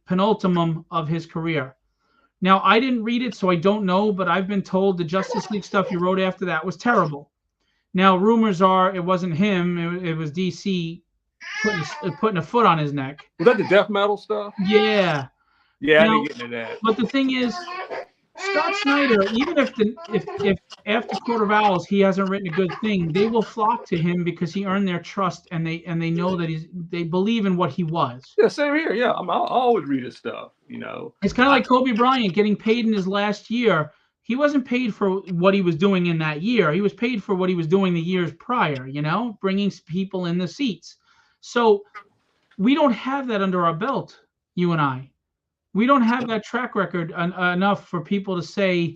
[SPEAKER 1] penultimum of his career. Now, I didn't read it, so I don't know, but I've been told the Justice League stuff he wrote after that was terrible. Now, rumors are it wasn't him. It was DC putting a foot on his neck.
[SPEAKER 2] Was that the death metal stuff?
[SPEAKER 1] Yeah.
[SPEAKER 2] Yeah, I didn't get into that.
[SPEAKER 1] But the thing is, Scott Snyder, even if after Court of Owls he hasn't written a good thing, they will flock to him because he earned their trust and they know that they believe in what he was.
[SPEAKER 2] Yeah, same here. Yeah, I'll always read his stuff. You know,
[SPEAKER 1] it's kind of like Kobe Bryant getting paid in his last year. He wasn't paid for what he was doing in that year. He was paid for what he was doing the years prior. You know, bringing people in the seats. So we don't have that under our belt, you and I. We don't have that track record enough for people to say,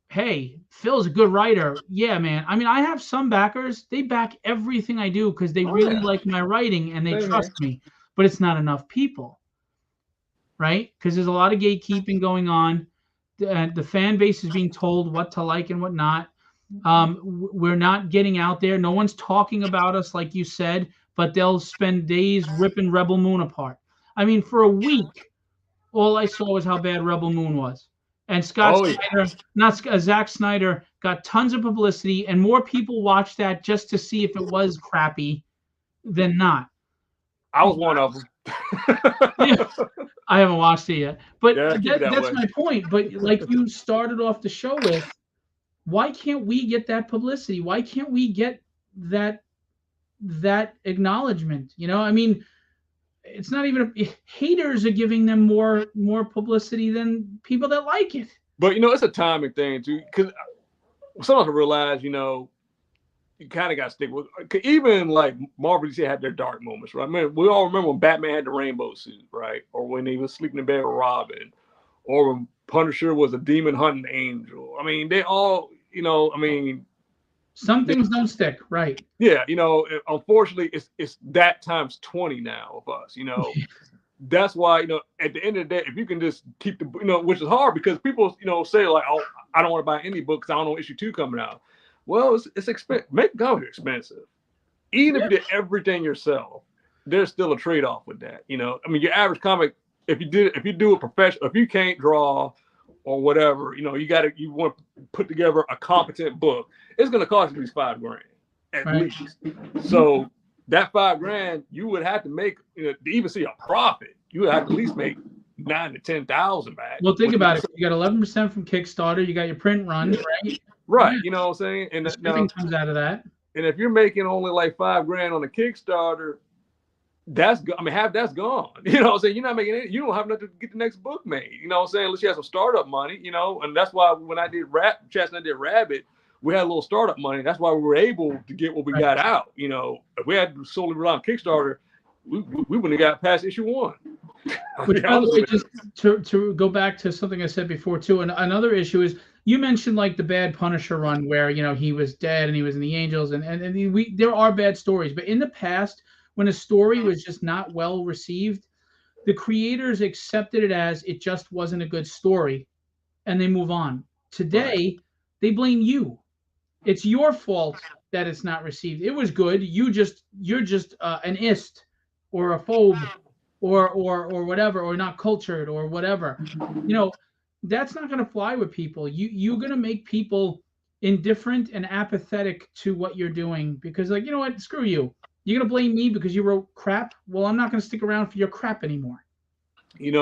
[SPEAKER 1] hey, Phil's a good writer. Yeah, man. I mean, I have some backers. They back everything I do because they really like my writing and they trust me. But it's not enough people, right? Because there's a lot of gatekeeping going on. The fan base is being told what to like and what not. We're not getting out there. No one's talking about us, like you said, but they'll spend days ripping Rebel Moon apart. I mean, for a week, all I saw was how bad Rebel Moon was. And
[SPEAKER 2] Oh yeah.
[SPEAKER 1] Zack Snyder got tons of publicity, and more people watched that just to see if it was crappy than not.
[SPEAKER 2] I was one of them.
[SPEAKER 1] Yeah, I haven't watched it yet, but
[SPEAKER 2] Yeah, keep it that
[SPEAKER 1] that's
[SPEAKER 2] way.
[SPEAKER 1] my point. But like you started off the show with, why can't we get that publicity? Why can't we get that acknowledgement? You know, I mean, it's not even haters are giving them more publicity than people that like it.
[SPEAKER 2] But it's a timing thing too, because sometimes I realize, you kind of got to stick with. Even like Marvel DC had their dark moments, right? I mean, we all remember when Batman had the rainbow suit, right? Or when he was sleeping in bed with Robin, or when Punisher was a demon hunting angel. I mean, they all, I mean,
[SPEAKER 1] some things don't stick, right?
[SPEAKER 2] Yeah, unfortunately, it's that times 20 now of us. That's why, at the end of the day, if you can just keep the, which is hard because people, say like, oh, I don't want to buy any books. I don't know issue 2 coming out. Well, it's expensive. Make comics expensive. Even if you did everything yourself, there's still a trade-off with that. I mean, your average comic, if you do a professional, if you can't draw or whatever, you want to put together a competent book, it's going to cost you at least $5,000 at least. So that $5,000, you would have to make, to even see a profit, you would have to at least make $9,000 to $10,000 back.
[SPEAKER 1] Well, think about it. You got 11% from Kickstarter. You got your print run, right?
[SPEAKER 2] Right. You know what I'm saying? And
[SPEAKER 1] everything comes out of that.
[SPEAKER 2] And if you're making only like $5,000 on a Kickstarter, that's half that's gone. You know what I'm saying? You're not making it. You don't have enough to get the next book made. You know what I'm saying? Unless you have some startup money. And that's why when I did Rabbit, we had a little startup money. That's why we were able to get what we got out. If we had to solely rely on Kickstarter, we wouldn't have got past issue 1.
[SPEAKER 1] Which, by the way, just to go back to something I said before too, and another issue is you mentioned like the bad Punisher run where he was dead and he was in the Angels, and there are bad stories, but in the past when a story was just not well received, the creators accepted it as it just wasn't a good story, and they move on. Today, they blame you. It's your fault that it's not received. It was good. You're just an ist or a phobe or whatever, or not cultured or whatever. That's not going to fly with people. You're going to make people indifferent and apathetic to what you're doing because, like, you know what? Screw you. You're going to blame me because you wrote crap? Well, I'm not going to stick around for your crap anymore.
[SPEAKER 2] And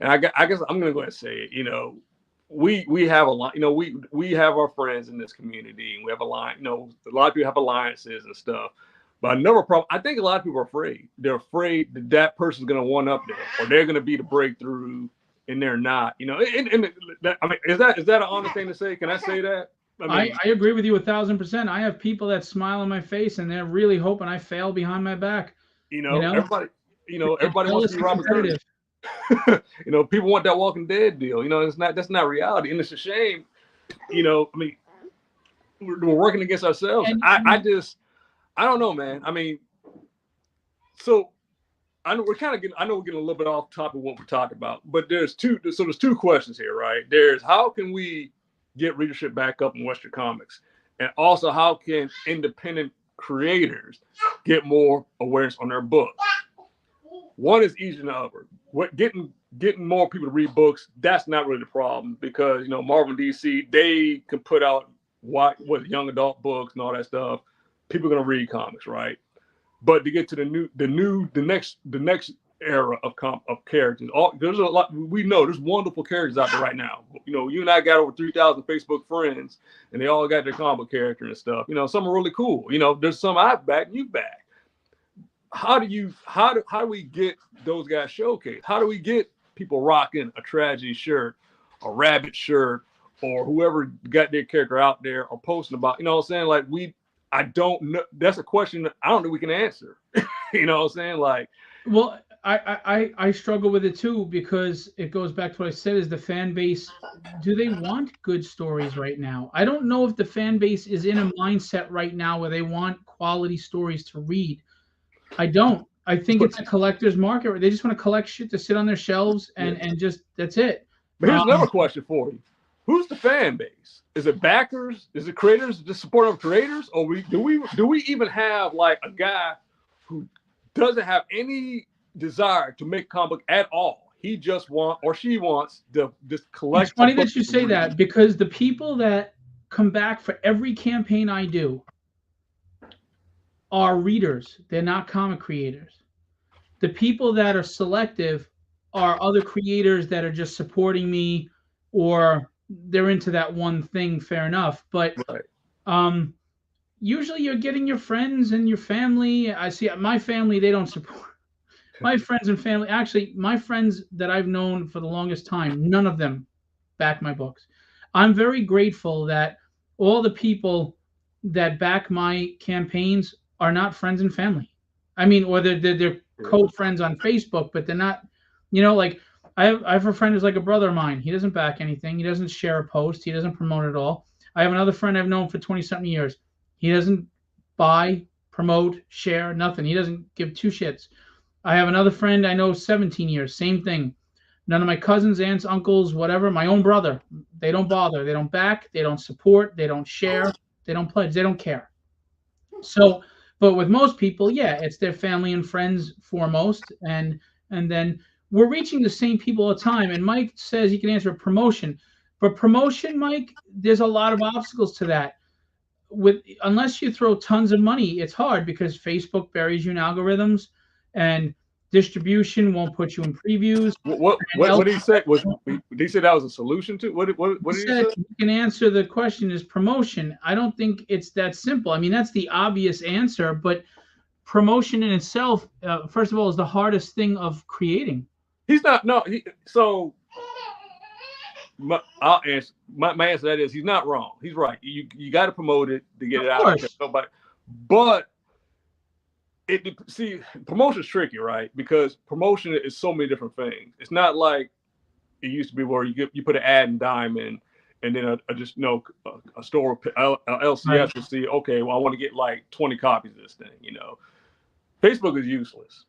[SPEAKER 2] I guess I'm going to go ahead and say it. We have a lot, we have our friends in this community, and we have a line, a lot of people have alliances and stuff. But another problem, I think a lot of people are afraid. They're afraid that person's going to one up them, or they're going to be the breakthrough, and they're not. Is that an honest thing to say? Can I say that?
[SPEAKER 1] I agree with you 1,000%. I have people that smile on my face, and they're really hoping I fail behind my back.
[SPEAKER 2] Everybody wants to be Robert Curtis. People want that Walking Dead deal. That's not reality, and it's a shame. We're working against ourselves. I don't know, man. So I know we're getting a little bit off topic of what we're talking about, but there's two questions here, right? There's how can we get readership back up in Western comics, and also how can independent creators get more awareness on their books? One is easier than the other. Getting more people to read books, that's not really the problem because Marvel and DC, they can put out what young adult books and all that stuff. People are gonna read comics, right? But to get to the next era of characters, there's a lot. We know there's wonderful characters out there right now. You and I got over 3,000 Facebook friends, and they all got their comic book character and stuff. Some are really cool. There's some I've backed and you back. How do we get those guys showcased? How do we get people rocking a tragedy shirt, a rabbit shirt, or whoever got their character out there or posting about? You know what I'm saying? Like I don't know. That's a question I don't think we can answer. You know what I'm saying? Like,
[SPEAKER 1] well, I struggle with it too because it goes back to what I said: is the fan base, do they want good stories right now? I don't know if the fan base is in a mindset right now where they want quality stories to read. I don't. I think it's a collector's market where they just want to collect shit to sit on their shelves and just that's it.
[SPEAKER 2] But here's another question for you: who's the fan base? Is it backers? Is it creators? Just support of creators? Or do we even have like a guy who doesn't have any desire to make comic book at all? he just she wants to just collect.
[SPEAKER 1] It's funny that you say that, because the people that come back for every campaign I do are readers. They're not comic creators. The people that are selective are other creators that are just supporting me, or they're into that one thing. Fair enough. But
[SPEAKER 2] right.
[SPEAKER 1] Usually you're getting your friends and your family. I see my family, they don't support. My friends and family, actually, my friends that I've known for the longest time, none of them back my books. I'm very grateful that all the people that back my campaigns are not friends and family. I mean, or they're code friends on Facebook, but they're not, like I have a friend who's like a brother of mine. He doesn't back anything. He doesn't share a post. He doesn't promote at all. I have another friend I've known for 20-something years. He doesn't buy, promote, share, nothing. He doesn't give two shits. I have another friend I know 17 years, same thing. None of my cousins, aunts, uncles, whatever, my own brother, they don't bother. They don't back, they don't support, they don't share, they don't pledge, they don't care. So, but with most people, yeah, it's their family and friends foremost. And then we're reaching the same people all the time. And Mike says he can answer a promotion. But promotion, Mike, there's a lot of obstacles to that. Unless you throw tons of money, it's hard, because Facebook buries you in algorithms, and distribution won't put you in previews.
[SPEAKER 2] What did he say? Did he say that was a solution to what did he say?
[SPEAKER 1] You can answer the question is promotion. I don't think it's that simple. I mean, that's the obvious answer, but promotion in itself, first of all, is the hardest thing of creating.
[SPEAKER 2] He's not. No. I'll answer. My answer to that is he's not wrong. He's right. You got to promote it to get it out. Nobody. But promotion is tricky, right? Because promotion is so many different things. It's not like it used to be where you put an ad in Diamond, and then a store LCS will see, okay, well, I want to get like 20 copies of this thing. Facebook is useless.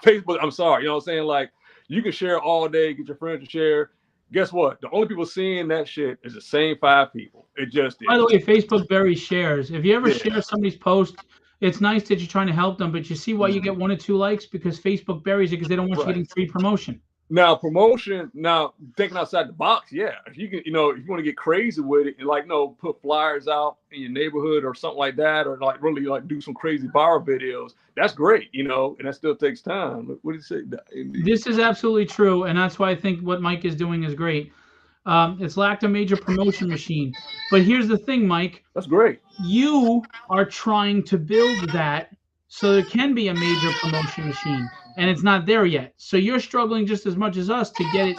[SPEAKER 2] Facebook, I'm sorry, you know what I'm saying? Like, you can share all day, get your friends to share. Guess what? The only people seeing that shit is the same 5 people. It just is.
[SPEAKER 1] By the way, Facebook buries shares. If you ever share somebody's post, it's nice that you're trying to help them, but you see why you get 1 or 2 likes? Because Facebook buries it, because they don't want you getting free promotion.
[SPEAKER 2] Now, thinking outside the box, yeah. If you can, if you want to get crazy with it, and put flyers out in your neighborhood or something like that, or really do some crazy viral videos, that's great, and that still takes time. What did you say?
[SPEAKER 1] This is absolutely true, and that's why I think what Mike is doing is great. It's lacked a major promotion machine. But here's the thing, Mike.
[SPEAKER 2] That's great.
[SPEAKER 1] You are trying to build that so there can be a major promotion machine, and it's not there yet. So you're struggling just as much as us to get it,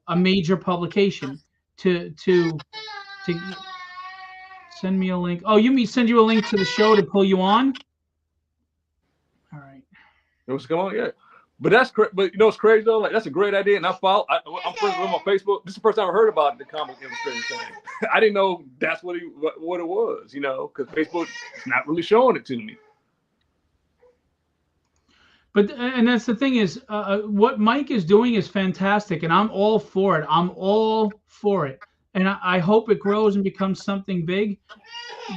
[SPEAKER 1] a major publication to send me a link. Oh, you mean send you a link to the show to pull you on? All right.
[SPEAKER 2] What's going on? Yeah. But that's but it's crazy though. Like, that's a great idea, and I'm friends with him on Facebook. This is the first time I heard about the comic illustrator thing. I didn't know that's what it was, because Facebook is not really showing it to me.
[SPEAKER 1] But and that's the thing is, what Mike is doing is fantastic, and I'm all for it. I'm all for it, and I hope it grows and becomes something big.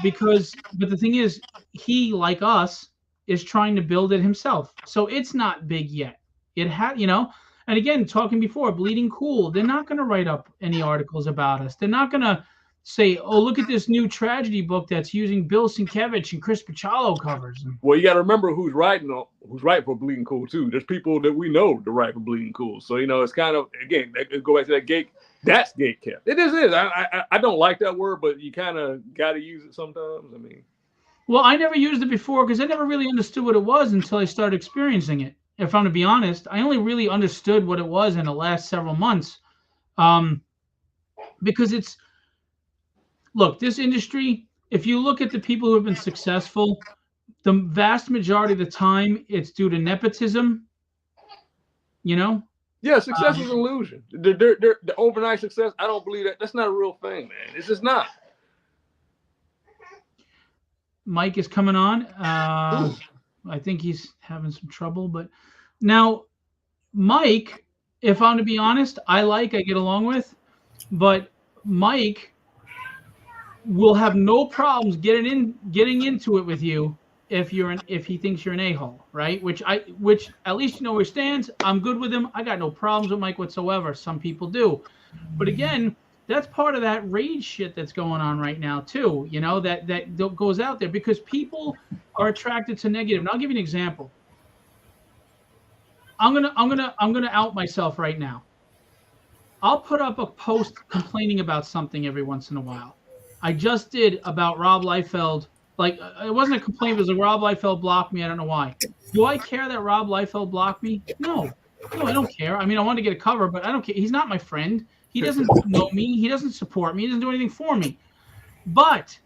[SPEAKER 1] But the thing is, he, like us, is trying to build it himself. So it's not big yet. It had, and again, talking before, Bleeding Cool, they're not going to write up any articles about us. They're not going to say, oh, look at this new tragedy book that's using Bill Sienkiewicz and Chris Picciolo covers.
[SPEAKER 2] Well, you got to remember who's writing for Bleeding Cool too. There's people that we know to write for Bleeding Cool. So, it's kind of, again, go back to that gate. That's gatekept. It is. I don't like that word, but you kind of got to use it sometimes. I mean.
[SPEAKER 1] Well, I never used it before because I never really understood what it was until I started experiencing it. If I'm to be honest, I only really understood what it was in the last several months. Because look, this industry, if you look at the people who have been successful, the vast majority of the time it's due to nepotism,
[SPEAKER 2] Yeah, success is an illusion. The overnight success, I don't believe that. That's not a real thing, man. It's just not.
[SPEAKER 1] Mike is coming on. I think he's having some trouble. But now, Mike, if I'm to be honest, I get along with. But Mike will have no problems getting into it with you if he thinks you're an a-hole, right? Which at least you know where he stands. I'm good with him. I got no problems with Mike whatsoever. Some people do, but again, that's part of that rage shit that's going on right now too. You know, that goes out there because people are attracted to negative. And I'll give you an example. I'm gonna out myself right now. I'll put up a post complaining about something every once in a while. I just did about Rob Liefeld. Like, it wasn't a complaint. It was like Rob Liefeld blocked me. I don't know why. Do I care that Rob Liefeld blocked me? No, I don't care. I mean, I want to get a cover, but I don't care. He's not my friend. He doesn't know me. He doesn't support me. He doesn't do anything for me. But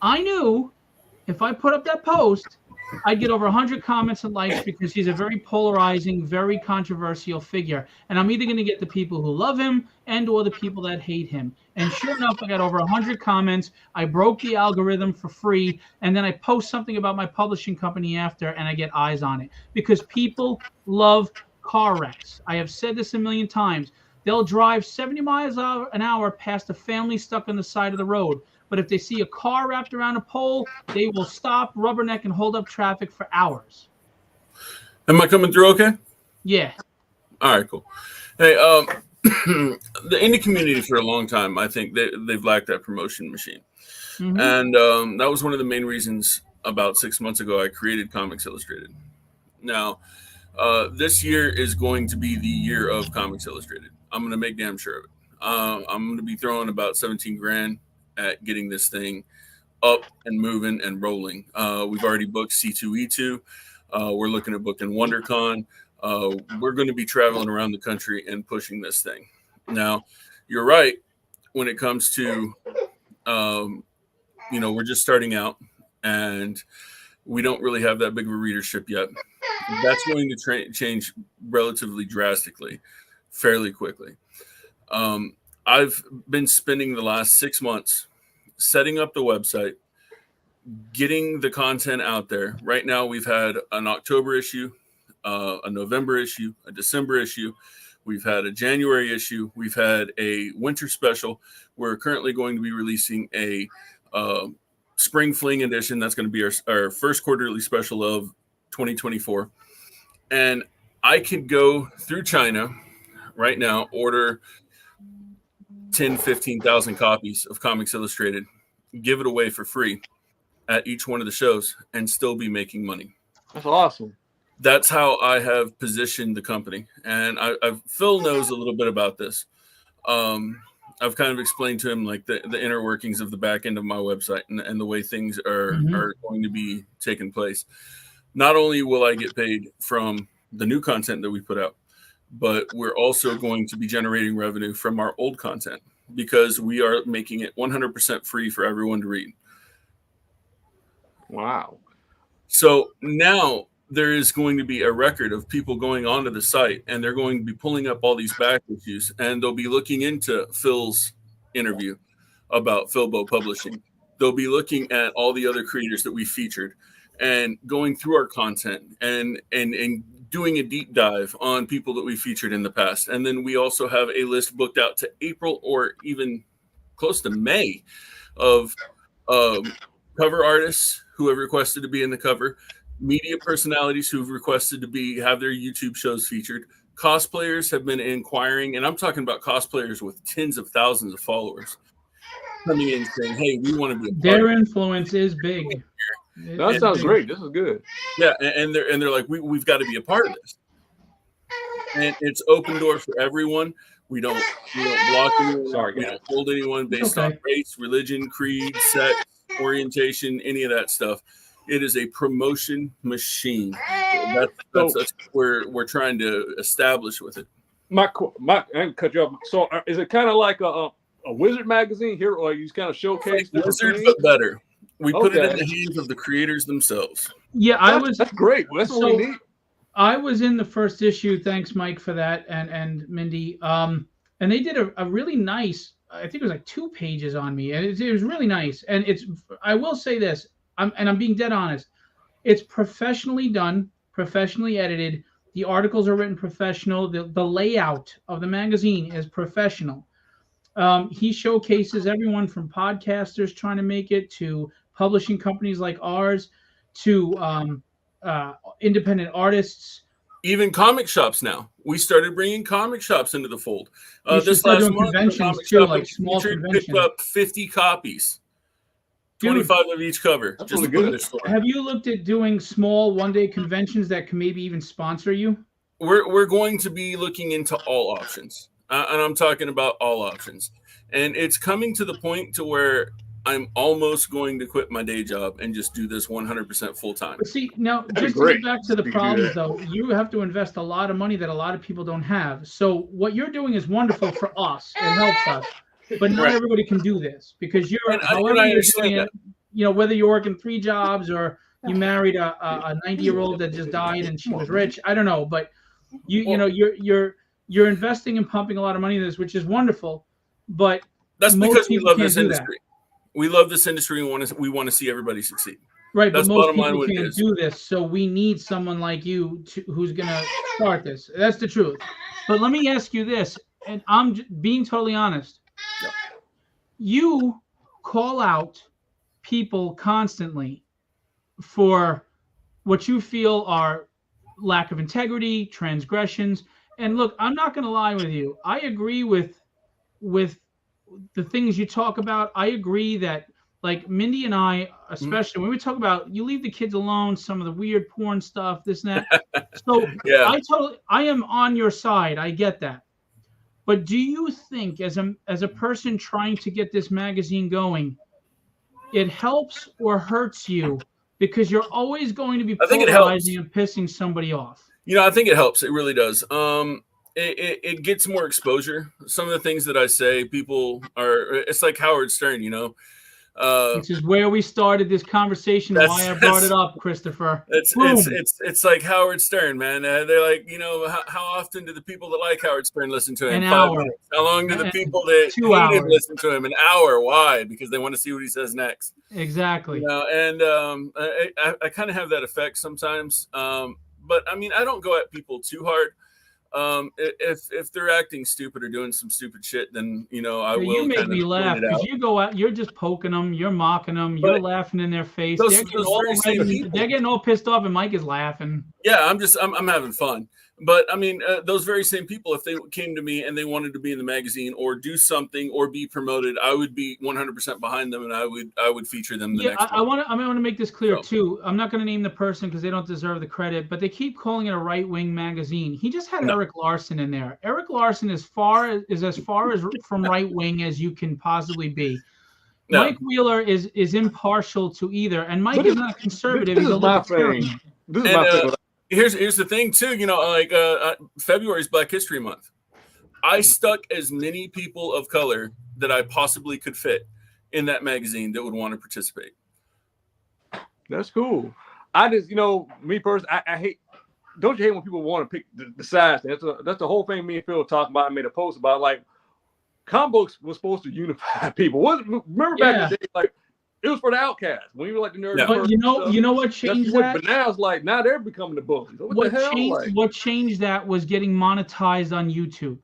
[SPEAKER 1] I knew if I put up that post, I'd get over 100 comments and likes because he's a very polarizing, very controversial figure. And I'm either going to get the people who love him and or the people that hate him. And sure enough, I got over 100 comments. I broke the algorithm for free. And then I post something about my publishing company after, and I get eyes on it. Because people love car wrecks. I have said this a million times. They'll drive 70 miles an hour past a family stuck on the side of the road. But if they see a car wrapped around a pole, they will stop, rubberneck, and hold up traffic for hours.
[SPEAKER 3] Am I coming through okay?
[SPEAKER 1] Yeah.
[SPEAKER 3] All right, cool. Hey, the indie community for a long time, I think they've lacked that promotion machine. Mm-hmm. And that was one of the main reasons about 6 months ago I created Comics Illustrated. Now, this year is going to be the year of Comics Illustrated. I'm going to make damn sure of it. I'm going to be throwing about 17 grand at getting this thing up and moving and rolling. We've already booked C2E2. We're looking at booking WonderCon. We're going to be traveling around the country and pushing this thing. Now, you're right when it comes to, we're just starting out and we don't really have that big of a readership yet. That's going to change relatively drastically, fairly quickly. I've been spending the last 6 months setting up the website, getting the content out there. Right now, we've had an October issue, a November issue, a December issue. We've had a January issue. We've had a winter special. We're currently going to be releasing a spring fling edition. That's going to be our first quarterly special of 2024. And I could go through China right now, order 10, 15,000 copies of Comics Illustrated, give it away for free at each one of the shows and still be making money.
[SPEAKER 2] That's awesome.
[SPEAKER 3] That's how I have positioned the company. And Phil knows a little bit about this. I've kind of explained to him like the inner workings of the back end of my website and the way things are going to be taking place. Not only will I get paid from the new content that we put out, but we're also going to be generating revenue from our old content because we are making it 100% free for everyone to read.
[SPEAKER 2] Wow.
[SPEAKER 3] So now there is going to be a record of people going onto the site and they're going to be pulling up all these back issues and they'll be looking into Phil's interview about Philbo Publishing. They'll be looking at all the other creators that we featured and going through our content and doing a deep dive on people that we featured in the past. And then we also have a list booked out to April or even close to May of cover artists who have requested to be in the cover, media personalities who've requested to have their YouTube shows featured. Cosplayers have been inquiring, and I'm talking about cosplayers with tens of thousands of followers coming in saying, hey, we want to be a part
[SPEAKER 1] Their influence is big.
[SPEAKER 2] That sounds great. This is good.
[SPEAKER 3] Yeah, and they're like, we've got to be a part of this. And it's open door for everyone. We don't block anyone.
[SPEAKER 2] Sorry,
[SPEAKER 3] we don't hold anyone based on race, religion, creed, sex, orientation, any of that stuff. It is a promotion machine. That's what we're trying to establish with it.
[SPEAKER 2] I didn't cut you off. So is it kind of like a Wizard magazine here, or you kind of showcase
[SPEAKER 3] Wizard, but better? We put it in the hands of the creators themselves.
[SPEAKER 1] Yeah,
[SPEAKER 2] that's great. That's what we need.
[SPEAKER 1] I was in the first issue. Thanks, Mike, for that, and Mindy. And they did a really nice. I think it was like 2 pages on me, and it was really nice. And I will say this, I'm being dead honest. It's professionally done, professionally edited. The articles are written professional. The layout of the magazine is professional. He showcases everyone from podcasters trying to make it to publishing companies like ours to independent artists.
[SPEAKER 3] Even comic shops now. We started bringing comic shops into the fold. This
[SPEAKER 1] start
[SPEAKER 3] last
[SPEAKER 1] doing
[SPEAKER 3] month,
[SPEAKER 1] conventions
[SPEAKER 3] comic
[SPEAKER 1] too,
[SPEAKER 3] shop
[SPEAKER 1] like small
[SPEAKER 3] picked
[SPEAKER 1] conventions.
[SPEAKER 3] up 50 copies,
[SPEAKER 1] Dude,
[SPEAKER 3] 25 of each cover.
[SPEAKER 2] That's
[SPEAKER 3] Just
[SPEAKER 2] really
[SPEAKER 3] to put in
[SPEAKER 2] good.
[SPEAKER 3] the store.
[SPEAKER 1] have you looked at doing small one-day conventions that can maybe even sponsor you?
[SPEAKER 3] We're going to be looking into all options, and I'm talking about all options. And it's coming to the point to where I'm almost going to quit my day job and just do this 100% full time.
[SPEAKER 1] But see, now
[SPEAKER 2] be
[SPEAKER 1] just to
[SPEAKER 2] great.
[SPEAKER 1] get back to the
[SPEAKER 2] You can do
[SPEAKER 1] problems,
[SPEAKER 2] that.
[SPEAKER 1] though, you have to invest a lot of money that a lot of people don't have. So what you're doing is wonderful for us. It helps us. But not
[SPEAKER 3] Right.
[SPEAKER 1] everybody can do this because
[SPEAKER 3] And
[SPEAKER 1] however
[SPEAKER 3] I
[SPEAKER 1] you're
[SPEAKER 3] understand
[SPEAKER 1] doing it,
[SPEAKER 3] that.
[SPEAKER 1] whether you're working 3 jobs or you married a 90-year-old that just died and she was rich, I don't know, but you're investing and pumping a lot of money in this, which is wonderful. But
[SPEAKER 3] That's
[SPEAKER 1] most
[SPEAKER 3] because we
[SPEAKER 1] people
[SPEAKER 3] love
[SPEAKER 1] can't
[SPEAKER 3] this
[SPEAKER 1] do that.
[SPEAKER 3] industry. We love this industry. We want to see everybody succeed.
[SPEAKER 1] Right,
[SPEAKER 3] That's
[SPEAKER 1] but most
[SPEAKER 3] bottom line
[SPEAKER 1] people
[SPEAKER 3] what it
[SPEAKER 1] can't
[SPEAKER 3] is.
[SPEAKER 1] do this, so we need someone like you who's going to start this. That's the truth. But let me ask you this, and I'm being totally honest.
[SPEAKER 3] Yep.
[SPEAKER 1] You call out people constantly for what you feel are lack of integrity, transgressions. And look, I'm not going to lie with you. I agree with the things you talk about. I agree that, like Mindy and I, especially when we talk about, you leave the kids alone, some of the weird porn stuff, this and that. So
[SPEAKER 3] Yeah.
[SPEAKER 1] I am on your side. I get that. But do you think, as a person trying to get this magazine going, it helps or hurts you because you're always going to be
[SPEAKER 3] I think it helps.
[SPEAKER 1] polarizing and pissing somebody off?
[SPEAKER 3] I think it helps. It really does. It gets more exposure. Some of the things that I say, it's like Howard Stern,
[SPEAKER 1] Which is where we started this conversation. Why I brought it up, Christopher.
[SPEAKER 3] It's like Howard Stern, man. They're like, how often do the people that like Howard Stern listen to him?
[SPEAKER 1] An
[SPEAKER 3] 5
[SPEAKER 1] hour.
[SPEAKER 3] minutes. How long do the people that
[SPEAKER 1] 2
[SPEAKER 3] hate him
[SPEAKER 1] hours.
[SPEAKER 3] listen to him? An hour. Why? Because they want to see what he says next.
[SPEAKER 1] Exactly.
[SPEAKER 3] And I kind of have that effect sometimes. But I mean, I don't go at people too hard. If they're acting stupid or doing some stupid shit, then I will.
[SPEAKER 1] You make me laugh because you go out, you're just poking them, you're mocking them, you're laughing in their face. They're getting all pissed off, and Mike is laughing.
[SPEAKER 3] Yeah, I'm having fun. But I mean, those very same people, if they came to me and they wanted to be in the magazine or do something or be promoted, I would be 100% behind them, and I would feature them the next month.
[SPEAKER 1] I want to make this clear too. I'm not going to name the person because they don't deserve the credit, but they keep calling it a right-wing magazine. He just had Eric Larson in there. Eric Larson is as far as from right-wing as you can possibly be. No. Mike Wheeler is impartial to either, and Mike is not conservative.
[SPEAKER 2] This is my thing. This is my thing.
[SPEAKER 3] Here's the thing too, February is Black History Month. I stuck as many people of color that I possibly could fit in that magazine that would want to participate.
[SPEAKER 2] That's cool. I just, me personally, I hate. Don't you hate when people want to pick the sides? That's the whole thing. Me and Phil talking about. I made a post about comic books was supposed to unify people. Remember back in the day, it was for the outcasts when you were like the nerd.
[SPEAKER 1] Yeah. But you know what changed that?
[SPEAKER 2] But now it's now they're becoming the bullies.
[SPEAKER 1] What changed that was getting monetized on YouTube,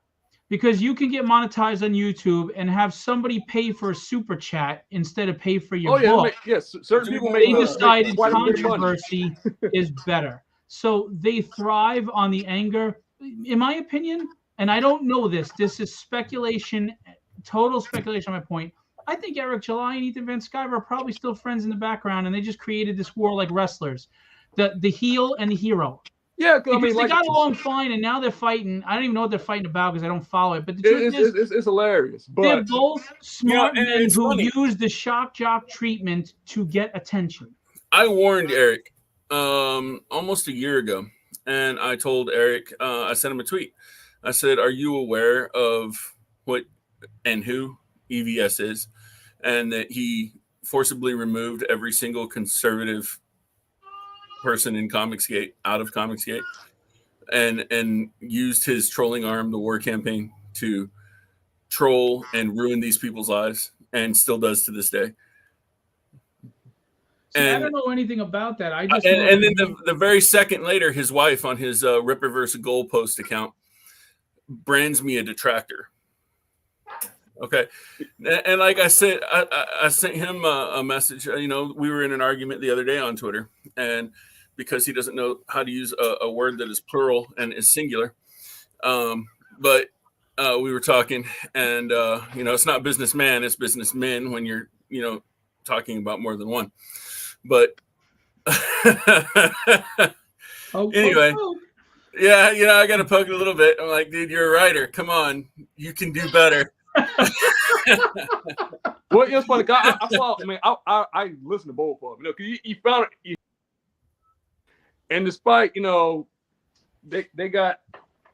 [SPEAKER 1] because you can get monetized on YouTube and have somebody pay for a super chat instead of pay for your book.
[SPEAKER 2] Yes, certain people
[SPEAKER 1] they decided controversy is better, so they thrive on the anger. In my opinion, and I don't know this. This is speculation, total speculation on my point. I think Eric July and Ethan Van Sciver are probably still friends in the background, and they just created this war like wrestlers, the heel and the hero.
[SPEAKER 2] Yeah,
[SPEAKER 1] because they got along fine, and now they're fighting. I don't even know what they're fighting about because I don't follow it. But the truth is,
[SPEAKER 2] it's hilarious. But
[SPEAKER 1] they're both smart men who use the shock jock treatment to get attention.
[SPEAKER 3] I warned Eric almost a year ago, and I told Eric, I sent him a tweet. I said, "Are you aware of what and who EVS is?" And that he forcibly removed every single conservative person in Comicsgate out of Comicsgate, and used his trolling arm, the war campaign, to troll and ruin these people's lives, and still does to this day.
[SPEAKER 1] See, I don't know anything about that. I just
[SPEAKER 3] and then the very second later, his wife on his Ripperverse Goalpost account brands me a detractor. Okay. And like I said, I sent him a message. You know, we were in an argument the other day on Twitter, and because he doesn't know how to use a word that is plural and is singular. But we were talking, and, you know, it's not businessman, it's businessmen when you're, you know, talking about more than one. But anyway, yeah, you know, I got to poke it a little bit. I'm like, dude, you're a writer. Come on, you can do better.
[SPEAKER 2] Well, it's funny. I saw. I mean, I listened to both of them. You know, because you found it, and despite, you know, they got.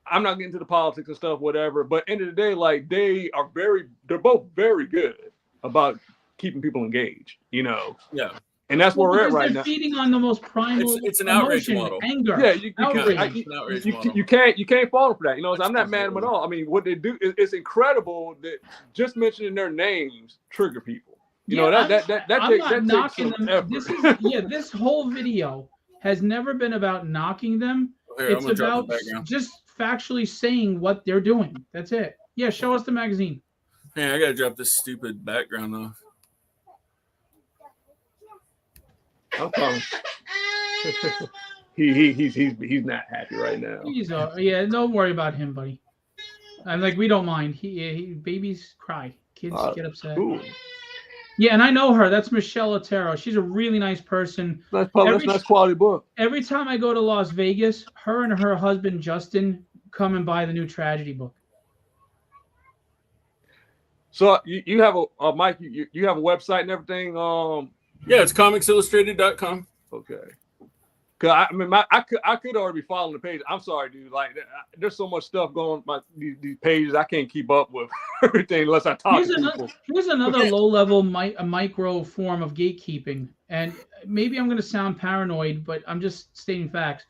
[SPEAKER 2] I'm not getting into the politics and stuff, whatever. But end of the day, like they're both very good about keeping people engaged. You know.
[SPEAKER 3] Yeah.
[SPEAKER 2] And that's where we're at right now.
[SPEAKER 1] Feeding on the most primal
[SPEAKER 3] it's an outrage model.
[SPEAKER 1] Anger.
[SPEAKER 2] Yeah, you can't fall for that. You know, I'm not mad at them at all. I mean, what they do is it's incredible that just mentioning their names trigger people. You know, that takes some effort.
[SPEAKER 1] This whole video has never been about knocking them.
[SPEAKER 3] Here,
[SPEAKER 1] it's about just factually saying what they're doing. That's it. Yeah, show us the magazine.
[SPEAKER 3] Hey, I gotta drop this stupid background off.
[SPEAKER 2] I'm fine. He's not happy right now.
[SPEAKER 1] Yeah, don't worry about him, buddy. I'm like, we don't mind. Babies cry, kids get upset.
[SPEAKER 2] Cool.
[SPEAKER 1] Yeah, and I know her. That's Michelle Otero. She's a really nice person.
[SPEAKER 2] That's a nice quality book.
[SPEAKER 1] Every time I go to Las Vegas, her and her husband Justin come and buy the new tragedy book.
[SPEAKER 2] So you have a Mike. You have a website and everything.
[SPEAKER 3] Yeah, it's comicsillustrated.com.
[SPEAKER 2] Okay. Cause I could already be following the page. I'm sorry, dude. Like, there's so much stuff going on these pages. I can't keep up with everything unless I talk to people.
[SPEAKER 1] Here's another low-level micro form of gatekeeping. And maybe I'm going to sound paranoid, but I'm just stating facts.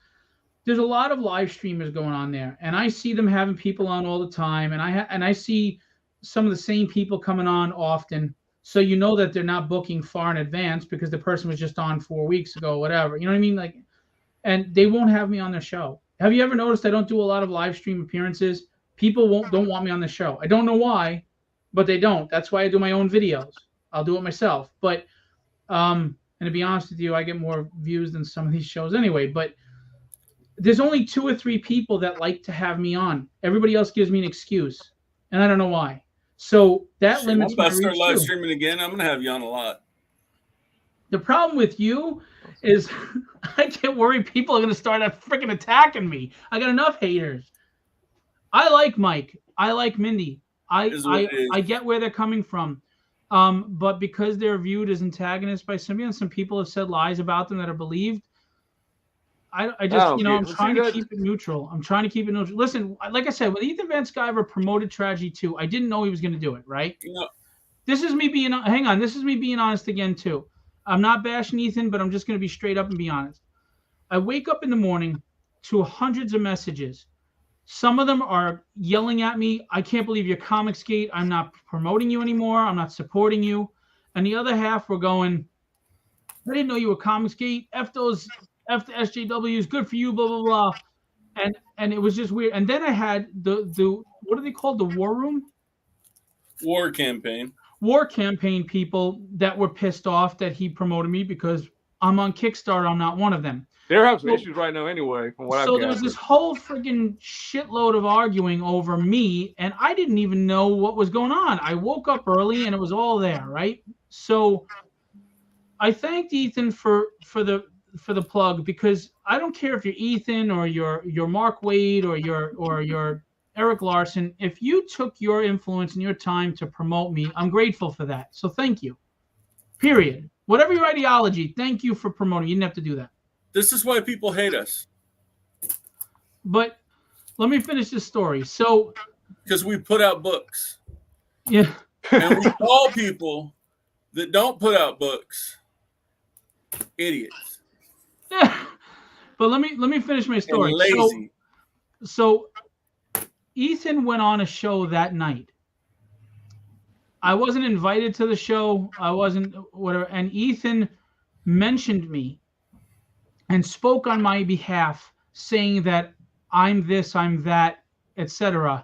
[SPEAKER 1] There's a lot of live streamers going on there, and I see them having people on all the time, and I see some of the same people coming on often. So you know that they're not booking far in advance because the person was just on 4 weeks ago, whatever. You know what I mean? Like, and they won't have me on their show. Have you ever noticed I don't do a lot of live stream appearances? People don't want me on the show. I don't know why, but they don't. That's why I do my own videos. I'll do it myself. But and to be honest with you, I get more views than some of these shows anyway. But there's only 2 or 3 people that like to have me on. Everybody else gives me an excuse, and I don't know why. So that limits my reach.
[SPEAKER 3] I'm about to start live streaming again. I'm going to have you on a lot.
[SPEAKER 1] The problem with you is I get worried people are going to start freaking attacking me. I got enough haters. I like Mike. I like Mindy. I get where they're coming from. But because they're viewed as antagonists by somebody, and some people have said lies about them that are believed, I just, you know, I'm trying to keep it neutral. Listen, like I said, when Ethan Van Sciver promoted Tragedy 2, I didn't know he was going to do it, right?
[SPEAKER 3] Yeah.
[SPEAKER 1] This is me being honest again, too. I'm not bashing Ethan, but I'm just going to be straight up and be honest. I wake up in the morning to hundreds of messages. Some of them are yelling at me, I can't believe you're Comicsgate. I'm not promoting you anymore. I'm not supporting you. And the other half were going, I didn't know you were Comicsgate. F the SJWs, good for you, blah, blah, blah. And it was just weird. And then I had the what are they called? The War Room?
[SPEAKER 3] War campaign people that were pissed off that he promoted me because I'm on Kickstarter. I'm not one of them.
[SPEAKER 2] They're having some issues right now anyway, from what I've gathered.
[SPEAKER 1] So there was this whole freaking shitload of arguing over me, and I didn't even know what was going on. I woke up early, and it was all there, right? So I thanked Ethan for the plug, because I don't care if you're Ethan or you're Mark Wade or you're Eric Larson. If you took your influence and your time to promote me, I'm grateful for that. So thank you. Period. Whatever your ideology, thank you for promoting. You didn't have to do that.
[SPEAKER 3] This is why people hate us.
[SPEAKER 1] But let me finish this story. So,
[SPEAKER 3] because we put out books.
[SPEAKER 1] Yeah.
[SPEAKER 3] And we call people that don't put out books idiots.
[SPEAKER 1] Yeah. But let me finish my story.
[SPEAKER 3] And lazy.
[SPEAKER 1] So Ethan went on a show that night. I wasn't invited to the show. I wasn't whatever. And Ethan mentioned me and spoke on my behalf, saying that I'm this, I'm that, etc.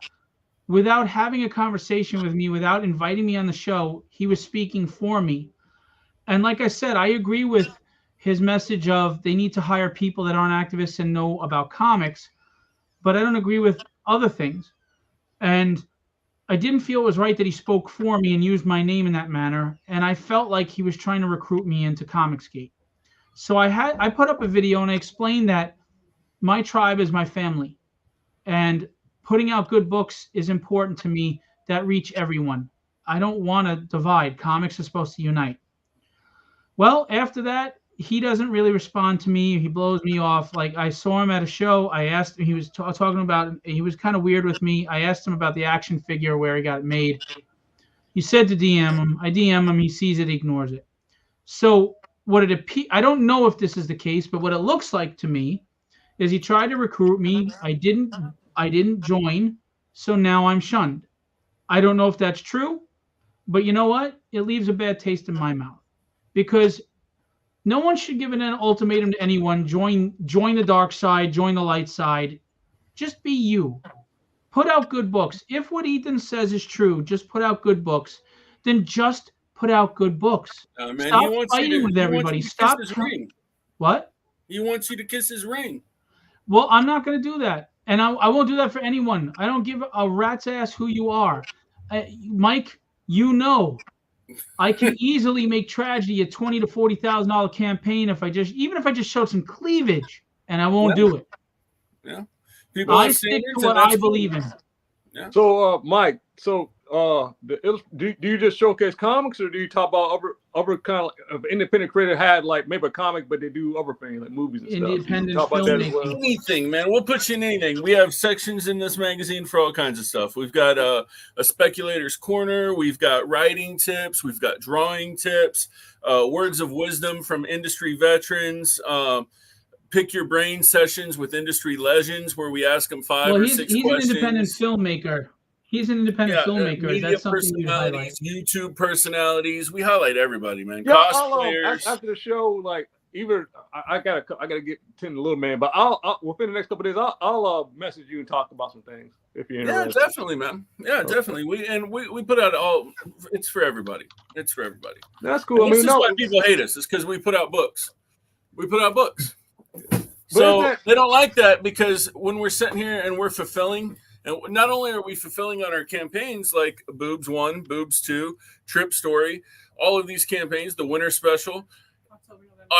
[SPEAKER 1] without having a conversation with me, without inviting me on the show, he was speaking for me. And like I said, I agree with his message of they need to hire people that aren't activists and know about comics, but I don't agree with other things. And I didn't feel it was right that he spoke for me and used my name in that manner. And I felt like he was trying to recruit me into Comicsgate. So I put up a video and I explained that my tribe is my family. And putting out good books is important to me that reach everyone. I don't want to divide. Comics are supposed to unite. Well, after that, he doesn't really respond to me. He blows me off. Like, I saw him at a show. I asked him, he was talking about, he was kind of weird with me. I asked him about the action figure, where he got it made. He said to DM him. I DM him. He sees it, he ignores it. So I don't know if this is the case, but what it looks like to me is he tried to recruit me. I didn't join, so now I'm shunned. I don't know if that's true, but you know what? It leaves a bad taste in my mouth, because no one should give an ultimatum to anyone. Join the dark side, join the light side. Just be you. Put out good books. If what Ethan says is true, just put out good books. Then just put out good books.
[SPEAKER 3] Man,
[SPEAKER 1] Stop fighting with everybody. Stop. What?
[SPEAKER 3] He wants you to kiss his ring.
[SPEAKER 1] Well, I'm not going to do that. And I won't do that for anyone. I don't give a rat's ass who you are. Mike, you know, I can easily make tragedy a $20,000 to $40,000 campaign even if I just showed some cleavage, and I won't do it.
[SPEAKER 3] Yeah.
[SPEAKER 1] I stick to what I believe in.
[SPEAKER 2] Yeah. So, Mike, do you just showcase comics, or do you talk about other kind of independent creator had like maybe a comic, but they do other things like movies and
[SPEAKER 1] independent
[SPEAKER 2] stuff? Talk about that as well?
[SPEAKER 3] Anything, man. We'll put you in anything. We have sections in this magazine for all kinds of stuff. We've got a speculator's corner. We've got writing tips. We've got drawing tips, words of wisdom from industry veterans. Pick your brain sessions with industry legends where we ask them 5 or 6 questions.
[SPEAKER 1] He's an independent filmmaker. He's an independent filmmaker.
[SPEAKER 3] Media
[SPEAKER 1] That's something you highlight.
[SPEAKER 3] YouTube personalities. We highlight everybody, man.
[SPEAKER 2] Yeah,
[SPEAKER 3] cosplayers.
[SPEAKER 2] After the show, like either I gotta get to the little man, but I'll within the next couple of days I'll message you and talk about some things if you're interested.
[SPEAKER 3] Yeah, definitely, man. Yeah, definitely. We put out all. It's for everybody. It's for everybody.
[SPEAKER 2] That's cool.
[SPEAKER 3] This is why people hate us. It's because we put out books. We put out books. So they don't like that, because when we're sitting here and we're fulfilling, and not only are we fulfilling on our campaigns like Boobs 1, Boobs 2, Trip Story, all of these campaigns, the winter special,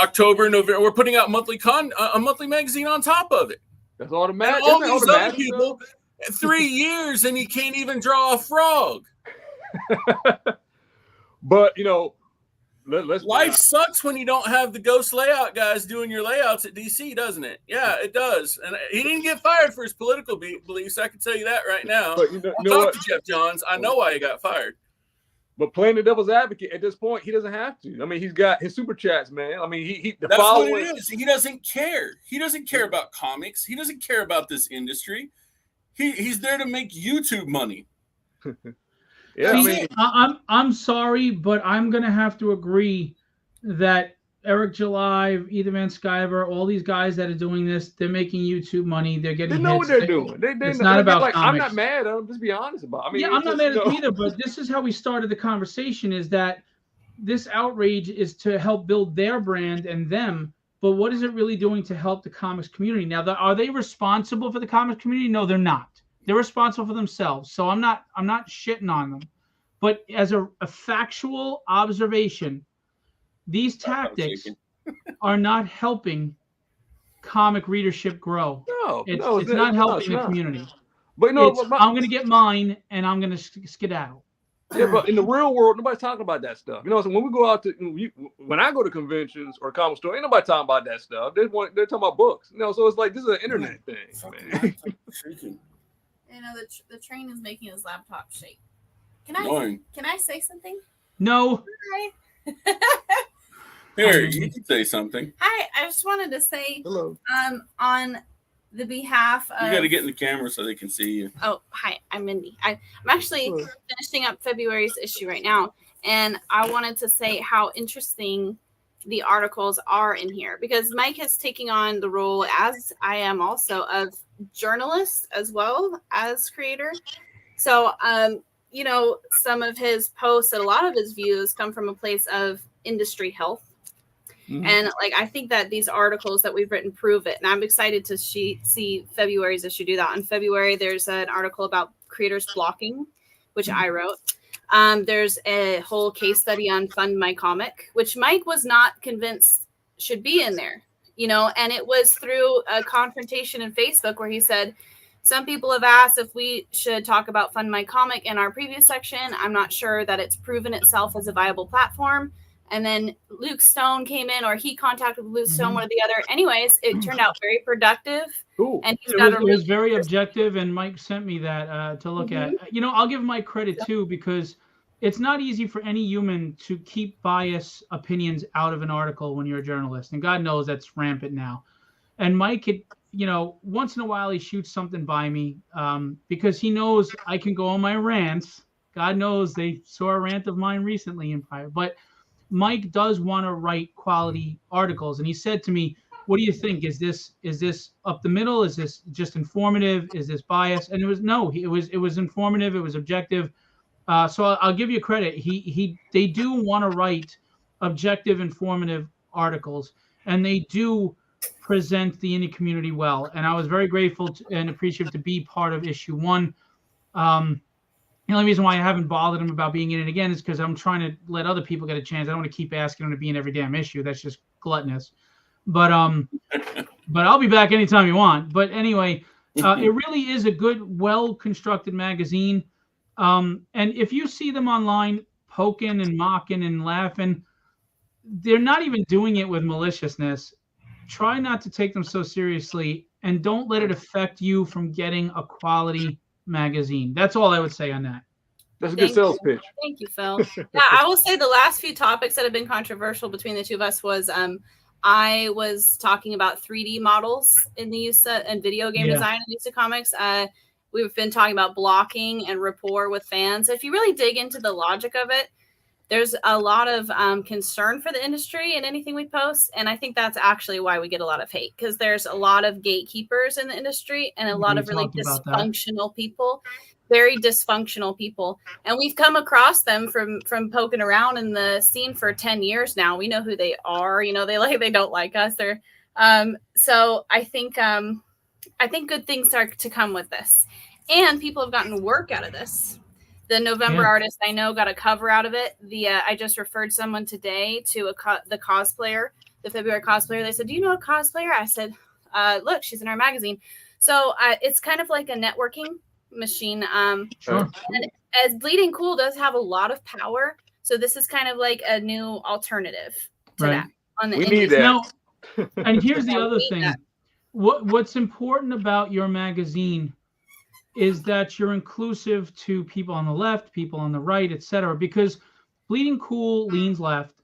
[SPEAKER 3] October, November, we're putting out a monthly magazine on top of it.
[SPEAKER 2] That's automatic.
[SPEAKER 3] And all these other people, 3 years, and he can't even draw a frog.
[SPEAKER 2] But you know,
[SPEAKER 3] life sucks when you don't have the ghost layout guys doing your layouts at DC, doesn't it? Yeah, it does. And he didn't get fired for his political beliefs. I can tell you that right now.
[SPEAKER 2] But
[SPEAKER 3] talk to Jeff Johns. I know why he got fired.
[SPEAKER 2] But playing the devil's advocate at this point, he doesn't have to. I mean, he's got his super chats, man. I mean,
[SPEAKER 3] that's what it is. He doesn't care. He doesn't care about comics. He doesn't care about this industry. He's there to make YouTube money.
[SPEAKER 2] Yeah,
[SPEAKER 1] See, I'm sorry, but I'm gonna have to agree that Eric July, Ethan Van Sciver, all these guys that are doing this, they're making YouTube money. They're getting.
[SPEAKER 2] They know
[SPEAKER 1] hits.
[SPEAKER 2] what they're doing.
[SPEAKER 1] It's not about comics.
[SPEAKER 2] I'm not mad at them. Just be honest about it. I mean,
[SPEAKER 1] yeah, I'm not mad at them either. But this is how we started the conversation: is that this outrage is to help build their brand and them. But what is it really doing to help the comics community? Now, are they responsible for the comics community? No, they're not. They're responsible for themselves. So I'm not shitting on them. But as a factual observation, these tactics are not helping comic readership grow. It's not helping the community.
[SPEAKER 2] But
[SPEAKER 1] I'm going to get mine and I'm going to skedaddle.
[SPEAKER 2] Yeah, but in the real world, nobody's talking about that stuff. You know, so when we go out to, when I go to conventions or comic store, ain't nobody talking about that stuff. They're talking about books. You know, so it's like this is an internet thing, man.
[SPEAKER 4] You know, the train is making his laptop shake. Can I say something?
[SPEAKER 1] No.
[SPEAKER 4] Hi.
[SPEAKER 3] Here, you can say something.
[SPEAKER 4] Hi, I just wanted to say
[SPEAKER 2] hello.
[SPEAKER 4] On the behalf of...
[SPEAKER 3] You got to get in the camera so they can see you.
[SPEAKER 4] Oh, hi, I'm Mindy. I'm actually finishing up February's issue right now, and I wanted to say how interesting the articles are in here, because Mike is taking on the role, as I am also, of journalist as well as creator. So, you know, some of his posts and a lot of his views come from a place of industry health.
[SPEAKER 2] Mhm.
[SPEAKER 4] And like, I think that these articles that we've written prove it. And I'm excited to see February's issue do that. In February, there's an article about creators blocking, which I wrote. There's a whole case study on Fund My Comic, which Mike was not convinced should be in there, you know, and it was through a confrontation in Facebook where he said, some people have asked if we should talk about Fund My Comic in our previous section. I'm not sure that it's proven itself as a viable platform. And then Luke Stone came in, or he contacted Luke Stone, one or the other. Anyways, it turned out very productive.
[SPEAKER 2] Cool.
[SPEAKER 4] And he's
[SPEAKER 1] It was very objective, and Mike sent me that to look
[SPEAKER 4] Mhm.
[SPEAKER 1] at. You know, I'll give Mike credit too, because it's not easy for any human to keep bias opinions out of an article when you're a journalist, and God knows that's rampant now. And Mike, you know, once in a while he shoots something by me because he knows I can go on my rants. God knows they saw a rant of mine recently in private, but Mike does want to write quality articles, and he said to me, "What do you think? Is this up the middle? Is this just informative? Is this biased?" And it was informative. It was objective. So I'll give you credit. They do want to write objective, informative articles, and they do present the indie community well. And I was very grateful and appreciative to be part of issue 1. The only reason why I haven't bothered him about being in it again is because I'm trying to let other people get a chance. I don't want to keep asking him to be in every damn issue. That's just gluttonous. But I'll be back anytime you want. But anyway, it really is a good, well-constructed magazine. And if you see them online poking and mocking and laughing, they're not even doing it with maliciousness. Try not to take them so seriously, and don't let it affect you from getting a quality magazine. That's all I would say on that.
[SPEAKER 2] That's a good sales pitch.
[SPEAKER 4] Thank you, Phil. Yeah, I will say the last few topics that have been controversial between the two of us was I was talking about 3D models in the use of, and video game design in the use of comics. We've been talking about blocking and rapport with fans. So if you really dig into the logic of it, there's a lot of concern for the industry in anything we post. And I think that's actually why we get a lot of hate, because there's a lot of gatekeepers in the industry and a lot of really dysfunctional people, very dysfunctional people. And we've come across them from poking around in the scene for 10 years now. We know who they are. You know, they don't like us. They're so I think good things are to come with this. And people have gotten work out of this. The November artist I know got a cover out of it. I just referred someone today to the cosplayer, the February cosplayer. They said, "Do you know a cosplayer?" I said, "Look, she's in our magazine." So it's kind of like a networking machine.
[SPEAKER 1] Sure.
[SPEAKER 4] And as Bleeding Cool does have a lot of power, so this is kind of like a new alternative to that. On the
[SPEAKER 2] we need that.
[SPEAKER 1] Now, and here's the other thing. What's important about your magazine is that you're inclusive to people on the left, people on the right, etc. Because Bleeding Cool leans left,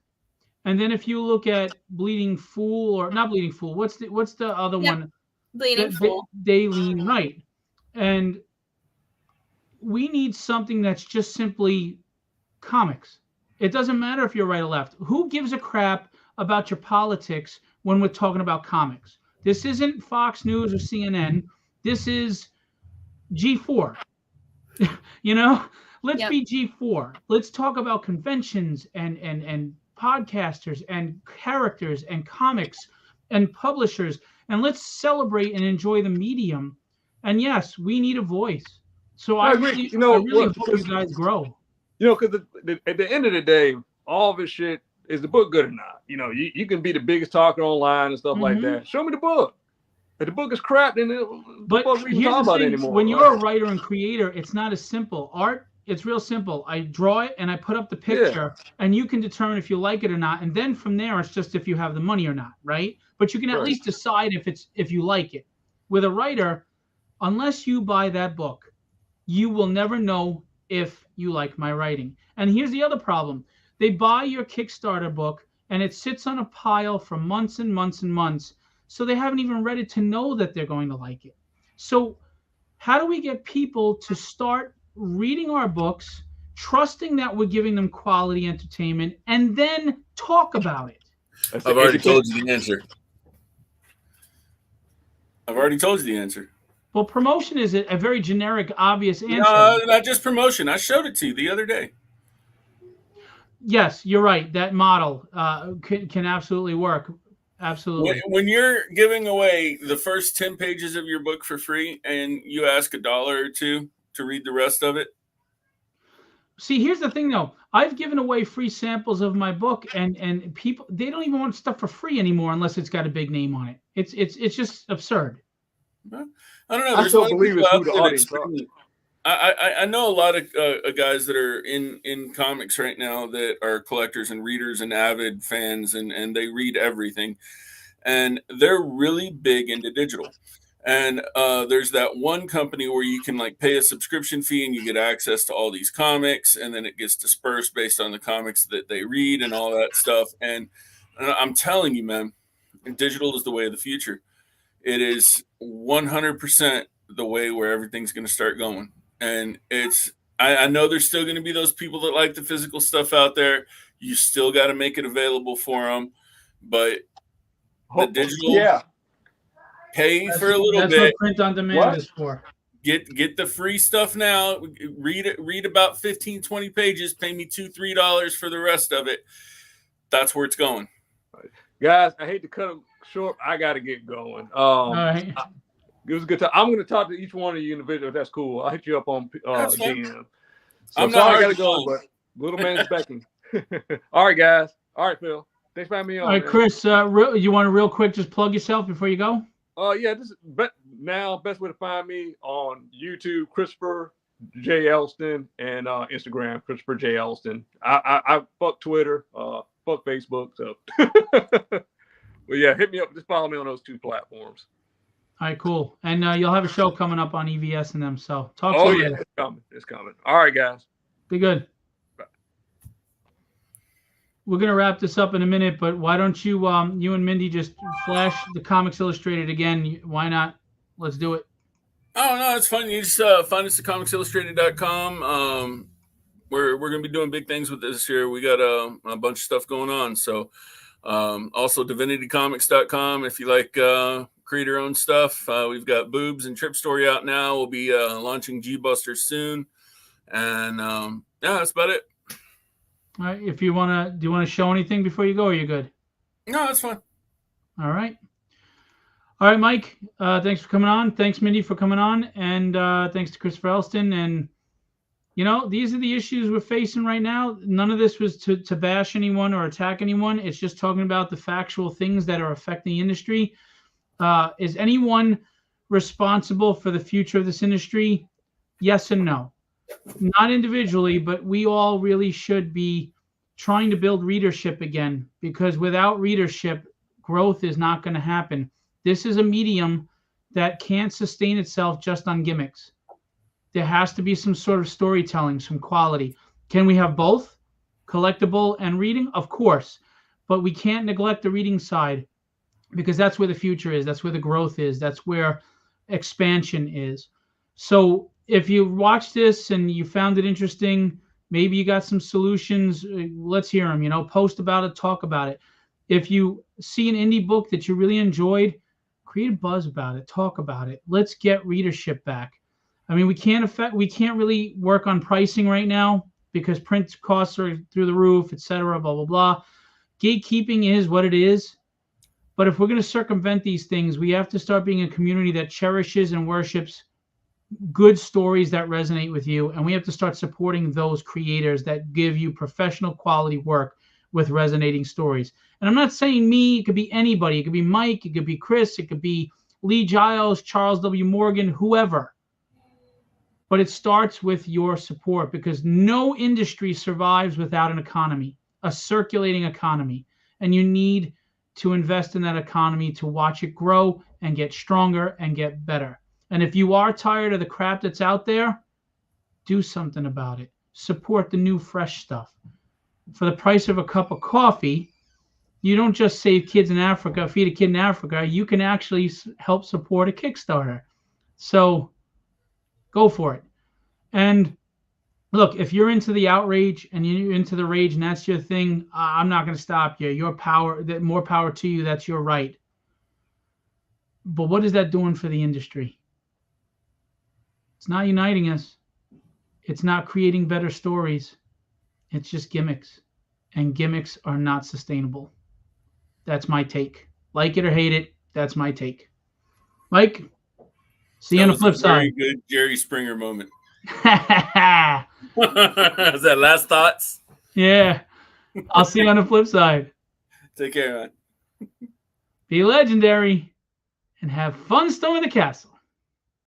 [SPEAKER 1] and then if you look at Bleeding Fool, or not Bleeding Fool, what's the other one?
[SPEAKER 4] Bleeding Fool.
[SPEAKER 1] They lean right, and we need something that's just simply comics. It doesn't matter if you're right or left. Who gives a crap about your politics when we're talking about comics? This isn't Fox News or CNN. This is G4. You know, let's be G4. Let's talk about conventions and podcasters and characters and comics and publishers, and let's celebrate and enjoy the medium. And yes, we need a voice. So I really, I really hope you guys grow.
[SPEAKER 2] You know, because at the end of the day, all this shit, is the book good or not? You know, you can be the biggest talker online and stuff like that. Show me the book. If the book is crap, then
[SPEAKER 1] but here's the thing, anymore. When you're a writer and creator, it's not as simple. Art, it's real simple. I draw it and I put up the picture, and you can determine if you like it or not. And then from there, it's just if you have the money or not, right? But you can at least decide if you like it. With a writer, unless you buy that book, you will never know if you like my writing. And here's the other problem. They buy your Kickstarter book, and it sits on a pile for months and months and months. So they haven't even read it to know that they're going to like it. So how do we get people to start reading our books, trusting that we're giving them quality entertainment, and then talk about it?
[SPEAKER 3] I've already told you the answer.
[SPEAKER 1] Well, promotion is a very generic, obvious answer.
[SPEAKER 3] No, not just promotion. I showed it to you the other day.
[SPEAKER 1] Yes, you're right. That model can absolutely work. Absolutely.
[SPEAKER 3] When you're giving away the first 10 pages of your book for free and you ask $1 or $2 to read the rest of it.
[SPEAKER 1] See, here's the thing, though. I've given away free samples of my book, and people, they don't even want stuff for free anymore unless it's got a big name on it. It's just absurd.
[SPEAKER 3] I don't know.
[SPEAKER 2] I still believe it's who the audience are.
[SPEAKER 3] I know a lot of guys that are in comics right now that are collectors and readers and avid fans, and they read everything, and they're really big into digital. And there's that one company where you can like pay a subscription fee and you get access to all these comics, and then it gets dispersed based on the comics that they read and all that stuff. And I'm telling you, man, digital is the way of the future. It is 100% the way where everything's going to start going. And I know there's still going to be those people that like the physical stuff out there. You still got to make it available for them. But the digital, pay for a little bit.
[SPEAKER 1] That's what print on demand is for.
[SPEAKER 3] Get the free stuff now. Read about 15, 20 pages. Pay me $2, $3 for the rest of it. That's where it's going.
[SPEAKER 2] Guys, I hate to cut them short. I got to get going. All
[SPEAKER 1] right.
[SPEAKER 2] It was a good time. I'm going to talk to each one of you individually. That's cool. I'll hit you up on DM. So
[SPEAKER 3] I'm
[SPEAKER 2] sorry
[SPEAKER 3] not
[SPEAKER 2] I got to go, but little man's becking. All right, guys. All right, Phil. Thanks for having me on.
[SPEAKER 1] All right,
[SPEAKER 2] man.
[SPEAKER 1] Chris, you want to real quick just plug yourself before you go?
[SPEAKER 2] Yeah, best way to find me on YouTube, Christopher J. Elston, and Instagram, Christopher J. Elston. I fuck Twitter, fuck Facebook. So, but yeah, hit me up. Just follow me on those 2 platforms.
[SPEAKER 1] All right, cool. And you'll have a show coming up on EVS and them. So talk to you later.
[SPEAKER 2] It's coming. All right, guys.
[SPEAKER 1] Be good.
[SPEAKER 2] Bye.
[SPEAKER 1] We're gonna wrap this up in a minute, but why don't you and Mindy just flash the Comics Illustrated again? Why not? Let's do it.
[SPEAKER 3] Oh no, it's fun. You just find us at comicsillustrated.com. We're gonna be doing big things with this year. We got a bunch of stuff going on. So also divinitycomics.com if you like creator-owned stuff. We've got Boobs and Trip Story out now. We'll be launching G-Busters soon. And yeah, that's about it.
[SPEAKER 1] All right. If you do you want to show anything before you go, or you good?
[SPEAKER 3] No, that's fine.
[SPEAKER 1] All right. All right, Mike. Thanks for coming on. Thanks, Mindy, for coming on. And thanks to Christopher Elston. And, these are the issues we're facing right now. None of this was to bash anyone or attack anyone. It's just talking about the factual things that are affecting the industry. Is anyone responsible for the future of this industry? Yes and no. Not individually, but we all really should be trying to build readership again, because without readership, growth is not going to happen. This is a medium that can't sustain itself just on gimmicks. There has to be some sort of storytelling, some quality. Can we have both, collectible and reading? Of course, but we can't neglect the reading side, because that's where the future is. That's where the growth is. That's where expansion is. So if you watch this and you found it interesting, maybe you got some solutions, let's hear them, post about it, talk about it. If you see an indie book that you really enjoyed, create a buzz about it, talk about it. Let's get readership back. I mean, we can't really work on pricing right now because print costs are through the roof, et cetera, blah, blah, blah. Gatekeeping is what it is. But if we're going to circumvent these things, we have to start being a community that cherishes and worships good stories that resonate with you. And we have to start supporting those creators that give you professional quality work with resonating stories. And I'm not saying me, it could be anybody. It could be Mike, it could be Chris, it could be Lee Giles, Charles W. Morgan, whoever. But it starts with your support, because no industry survives without an economy, a circulating economy. And you need to invest in that economy to watch it grow and get stronger and get better. And if you are tired of the crap that's out there, do something about it. Support the new, fresh stuff. For the price of a cup of coffee, you don't just save kids in Africa, feed a kid in Africa. You can actually help support a Kickstarter. So go for it. And look, if you're into the outrage and you're into the rage and that's your thing, I'm not going to stop you. Your power, more power to you. That's your right. But what is that doing for the industry? It's not uniting us. It's not creating better stories. It's just gimmicks. And gimmicks are not sustainable. That's my take. Like it or hate it, that's my take. Mike, see you on the flip side.
[SPEAKER 3] Very good Jerry Springer moment.
[SPEAKER 1] Is
[SPEAKER 3] that last thoughts?
[SPEAKER 1] Yeah. I'll see you on the flip side.
[SPEAKER 3] Take care, man.
[SPEAKER 1] Be legendary and have fun storming the castle.